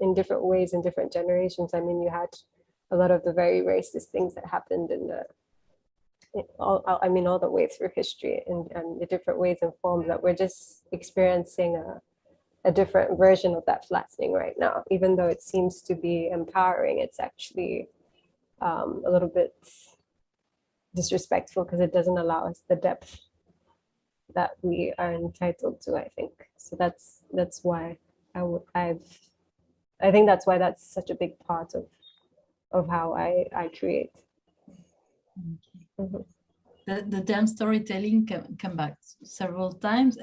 in different ways in different generations. I mean, you had a lot of the very racist things that happened all the way through history, and the different ways and forms that we're just experiencing a different version of that flattening right now. Even though it seems to be empowering, it's actually a little bit disrespectful, because it doesn't allow us the depth that we are entitled to, I think. So that's why I think that's why that's such a big part of how I create. Mm-hmm. The dance storytelling come back several times.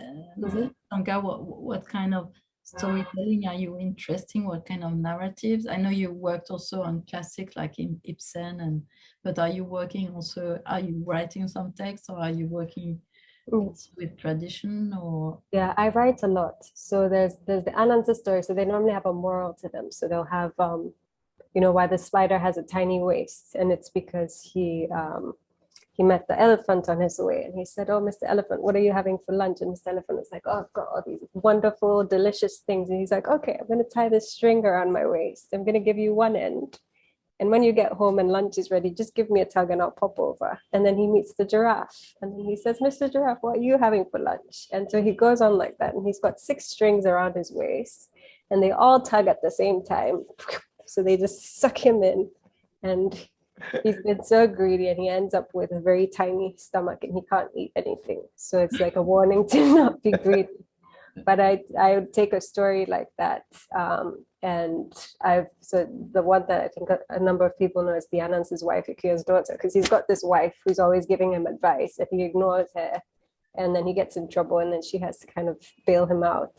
Sanka, what kind of storytelling are you interested in? What kind of narratives? I know you worked also on classic, like in Ibsen, but are you writing some text, or are you working with tradition? Or yeah, I write a lot. So there's the Anansi story. So they normally have a moral to them. So they'll have why the spider has a tiny waist, and it's because he met the elephant on his way, and he said, "Oh, Mr. Elephant, what are you having for lunch?" And Mr. Elephant was like, "Oh, I've got all these wonderful, delicious things." And he's like, "Okay, I'm going to tie this string around my waist. I'm going to give you one end. And when you get home and lunch is ready, just give me a tug and I'll pop over." And then he meets the giraffe, and then he says, "Mr. Giraffe, what are you having for lunch?" And so he goes on like that, and he's got 6 strings around his waist, and they all tug at the same time. So they just suck him in, and he's been so greedy, and he ends up with a very tiny stomach, and he can't eat anything. So it's like a warning to not be greedy. But I would take a story like that, and so the one that I think a number of people know is the Anansi's wife, Ikuyo's daughter, because he's got this wife who's always giving him advice, and he ignores her, and then he gets in trouble, and then she has to kind of bail him out.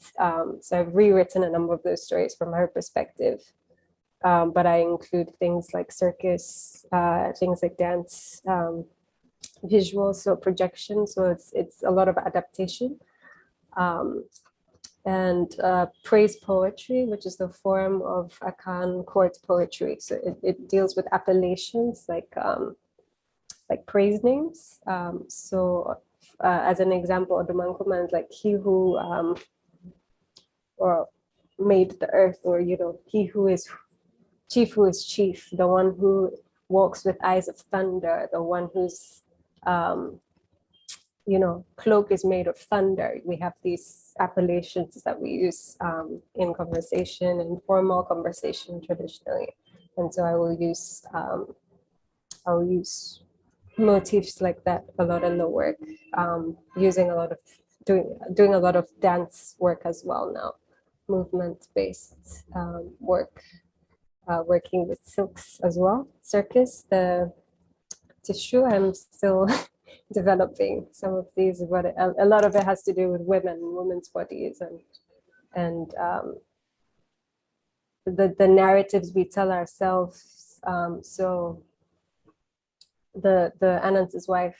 So I've rewritten a number of those stories from her perspective. But I include things like circus, things like dance, visuals, so projection. So it's a lot of adaptation, and praise poetry, which is the form of Akan court poetry. So it deals with appellations like praise names. So as an example, Odumankuman is like he who or made the earth, or he who is chief, the one who walks with eyes of thunder, the one whose cloak is made of thunder. We have these appellations that we use in conversation, in formal conversation traditionally, and so I will use motifs like that a lot in the work, using a lot of doing a lot of dance work as well now, movement-based work. Working with silks as well. Circus, the tissue, I'm still developing some of these, but a lot of it has to do with women's bodies, and the narratives we tell ourselves. So the Anansi's wife,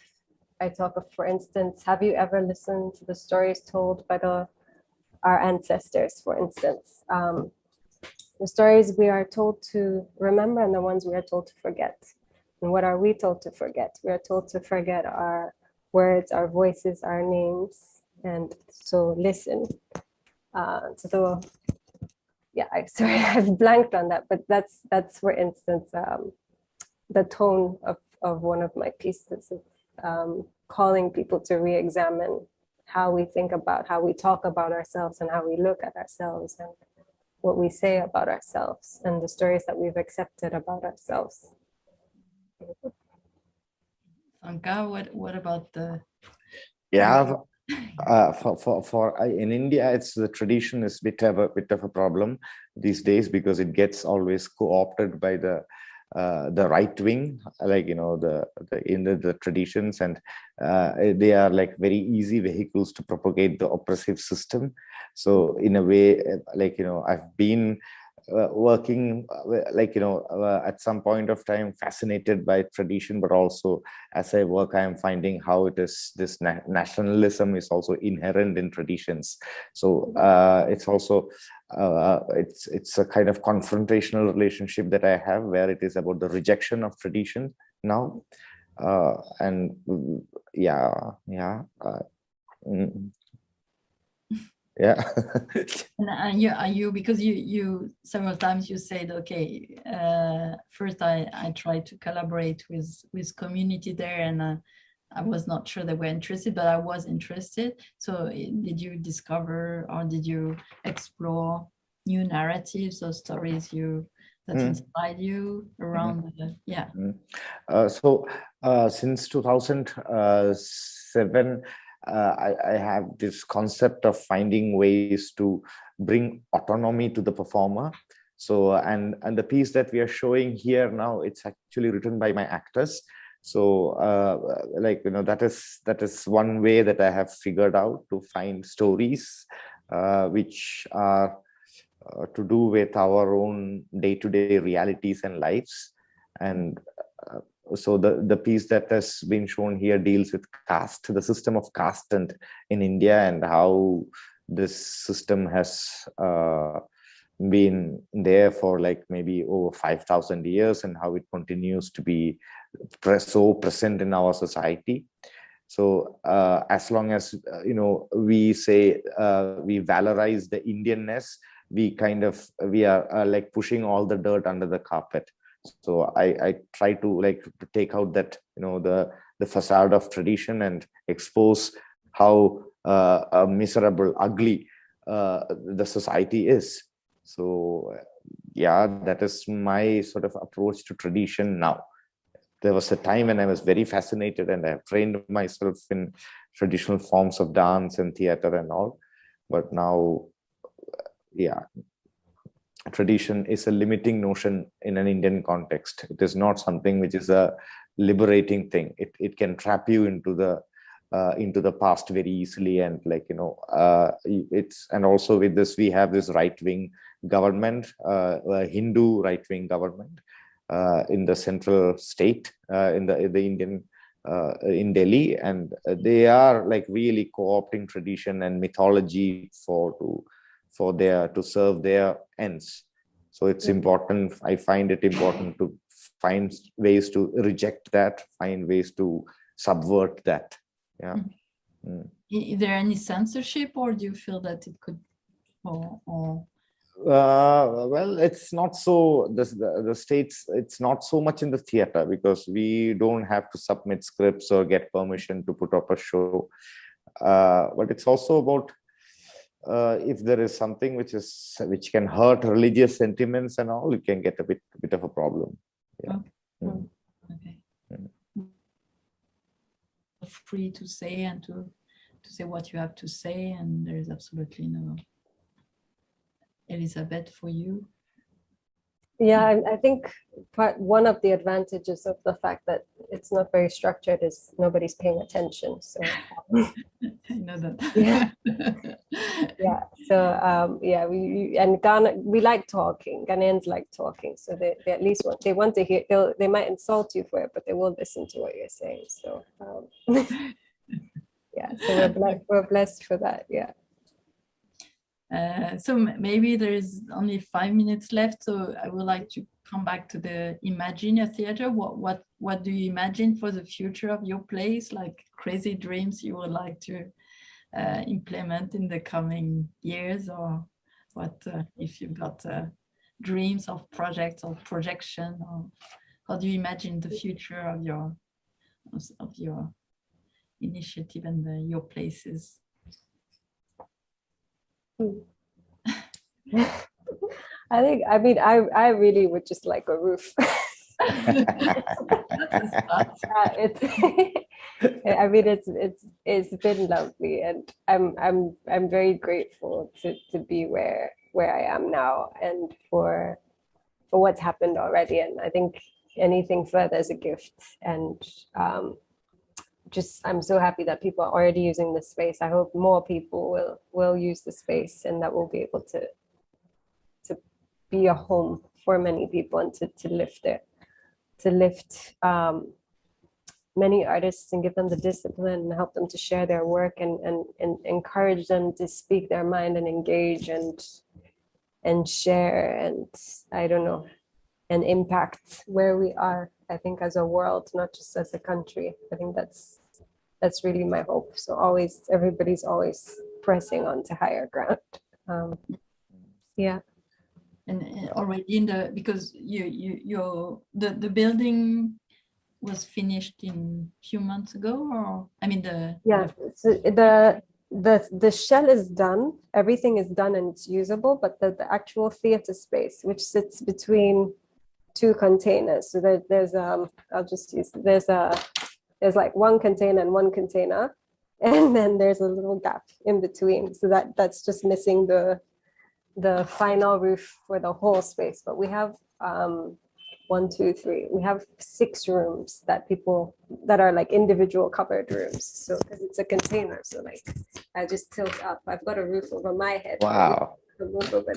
I talk of, for instance, have you ever listened to the stories told by our ancestors, for instance? The stories we are told to remember and the ones we are told to forget. And what are we told to forget? We are told to forget our words, our voices, our names. And so listen to the, yeah, sorry, I've blanked on that, but that's for instance, the tone of one of my pieces of calling people to re-examine how we think about, how we talk about ourselves and how we look at ourselves and what we say about ourselves and the stories that we've accepted about ourselves. Sankar, what about the? Yeah, in India, it's the tradition is bit of a problem these days because it gets always co-opted by the right wing, like the traditions, and they are like very easy vehicles to propagate the oppressive system. So in a way, I've been working at some point of time fascinated by tradition, but also as I work, I am finding how it is this nationalism is also inherent in traditions. So it's also it's a kind of confrontational relationship that I have, where it is about the rejection of tradition now, and yeah. Yeah. And you because you several times you said, okay, first I tried to collaborate with community there, and I was not sure they were interested, but I was interested. So did you discover or did you explore new narratives or stories that inspired you around yeah? So since 2007, I have this concept of finding ways to bring autonomy to the performer. So and the piece that we are showing here now, it's actually written by my actors. So that is one way that I have figured out to find stories which are to do with our own day-to-day realities and lives. And so the piece that has been shown here deals with caste, the system of caste and in India, and how this system has been there for like maybe over 5,000 years, and how it continues to be so present in our society. So as long as we say we valorize the Indianness, we are like pushing all the dirt under the carpet. So I try to take out that the facade of tradition and expose how miserable, ugly the society is. So yeah, that is my sort of approach to tradition now. There was a time when I was very fascinated, and I have trained myself in traditional forms of dance and theater and all. But now, yeah, tradition is a limiting notion in an Indian context. It is not something which is a liberating thing. It can trap you into the past very easily, and it's, and also with this we have this right-wing government, Hindu right-wing government in the central state in the Indian in Delhi, and they are like really co-opting tradition and mythology to serve their ends. So it's important, I find it important to find ways to reject that, find ways to subvert that. Yeah. Is there any censorship, or do you feel that it could well, it's not so, the states, it's not so much in the theater, because we don't have to submit scripts or get permission to put up a show, but it's also about if there is something which can hurt religious sentiments and all, it can get a bit of a problem. Yeah. Okay. Free to say and to say what you have to say, and there is absolutely no. Elizabeth, for you? Yeah, I think one of the advantages of the fact that it's not very structured is nobody's paying attention. So I know that. Yeah. Yeah. So we and Ghana, we like talking. Ghanaians like talking, so they at least want to hear. They might insult you for it, but they will listen to what you're saying. So yeah, so we're blessed for that. Yeah. So maybe there is only 5 minutes left, so I would like to come back to the Imagine a Theater. What do you imagine for the future of your place, like crazy dreams you would like to implement in the coming years, or what if you've got dreams of projects or projection, or how do you imagine the future of your initiative and your places? I mean, I really would just like a roof. It's I mean, it's been lovely, and I'm very grateful to be where I am now, and for what's happened already. And I think anything further is a gift. And just I'm so happy that people are already using the space. I hope more people will use the space, and that we'll be able to be a home for many people, and to lift many artists and give them the discipline and help them to share their work, and encourage them to speak their mind and engage and share, and I don't know, and impact where we are, I think, as a world, not just as a country. I think that's really my hope. So everybody's always pressing on to higher ground. Yeah. And already because the building was finished in a few months ago, or I mean so the shell is done, everything is done and it's usable, but the actual theater space, which sits between two containers, so there's I'll just use there's like one container and one container, and then there's a little gap in between, so that's just missing the final roof for the whole space. But we have 1, 2, 3. We have 6 rooms that are like individual covered rooms. So because it's a container, so like I just tilt up. I've got a roof over my head. Wow. A roof over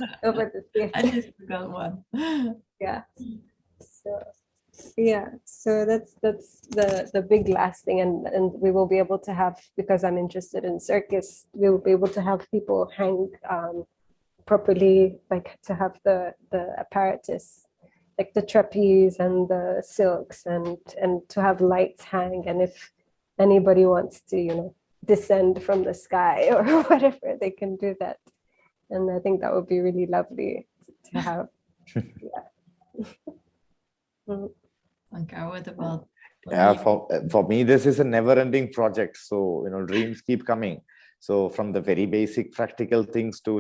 the theater. I just got one. Yeah. So that's the big last thing, and we will be able to have, because I'm interested in circus, we will be able to have people hang properly, like to have the apparatus, like the trapeze and the silks, and to have lights hang, and if anybody wants to descend from the sky or whatever, they can do that. And I think that would be really lovely to have. Sankar, what about for me, this is a never-ending project. So dreams keep coming. So from the very basic practical things to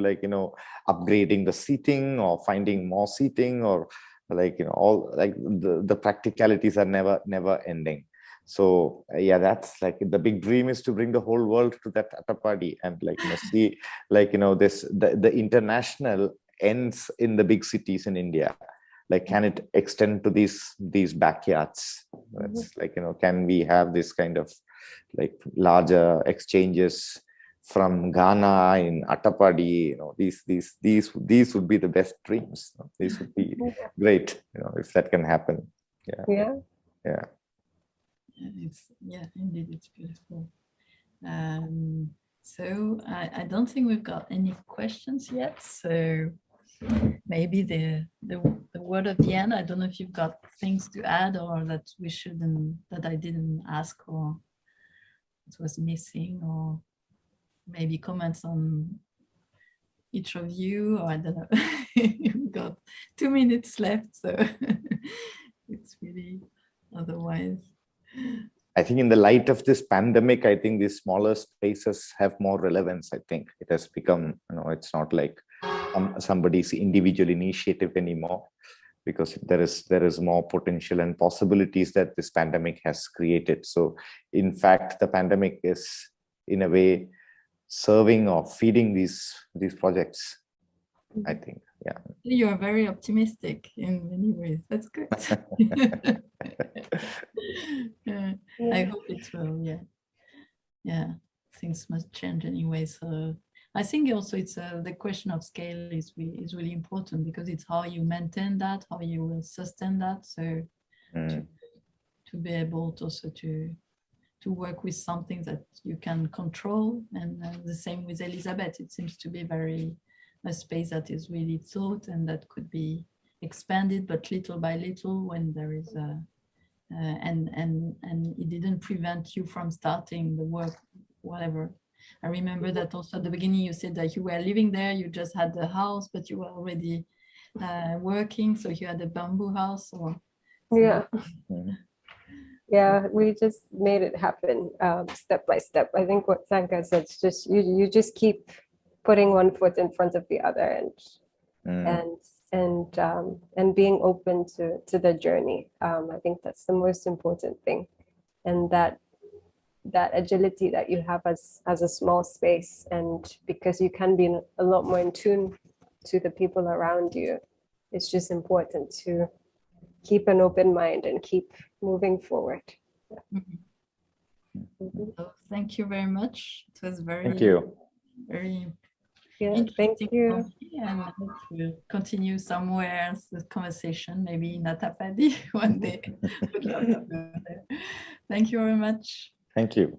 upgrading the seating or finding more seating, or all the practicalities are never ending. So that's like the big dream is to bring the whole world to that Attapadi, and see the international ends in the big cities in India. Can it extend to these backyards? It's can we have this kind of larger exchanges from Ghana in Attapadi? These would be the best dreams. These would be great, if that can happen. Indeed, it's beautiful. So I don't think we've got any questions yet, so maybe the word of the end. I don't know if you've got things to add, or that that I didn't ask, or it was missing, or maybe comments on each of you, or I don't know. We've got 2 minutes left, so it's really otherwise. I think in the light of this pandemic, I think these smaller spaces have more relevance. I think it has become, it's not like somebody's individual initiative anymore, because there is more potential and possibilities that this pandemic has created. So in fact, the pandemic is in a way serving or feeding these projects, I think. You are very optimistic in many ways. That's good. I hope it will. Things must change anyway. So I think also it's the question of scale is really important, because it's how you maintain that, how you will sustain that. So to be able to also to work with something that you can control, and the same with Elizabeth. It seems to be very a space that is really thought and that could be expanded, but little by little when there is a, and it didn't prevent you from starting the work, whatever. I remember that also at the beginning you said that you were living there, you just had the house, but you were already working, so you had a bamboo house. Or yeah. Yeah, we just made it happen step by step. I think what Sanka said, it's just you just keep putting one foot in front of the other and being open to the journey. I think that's the most important thing, and that agility that you have as a small space, and because you can be a lot more in tune to the people around you, it's just important to keep an open mind and keep moving forward. So thank you very much. It was very, Thank you. very thank you. And I hope we'll continue somewhere else the conversation, maybe in Atapadi one day. Would love to go there. Thank you very much. Thank you.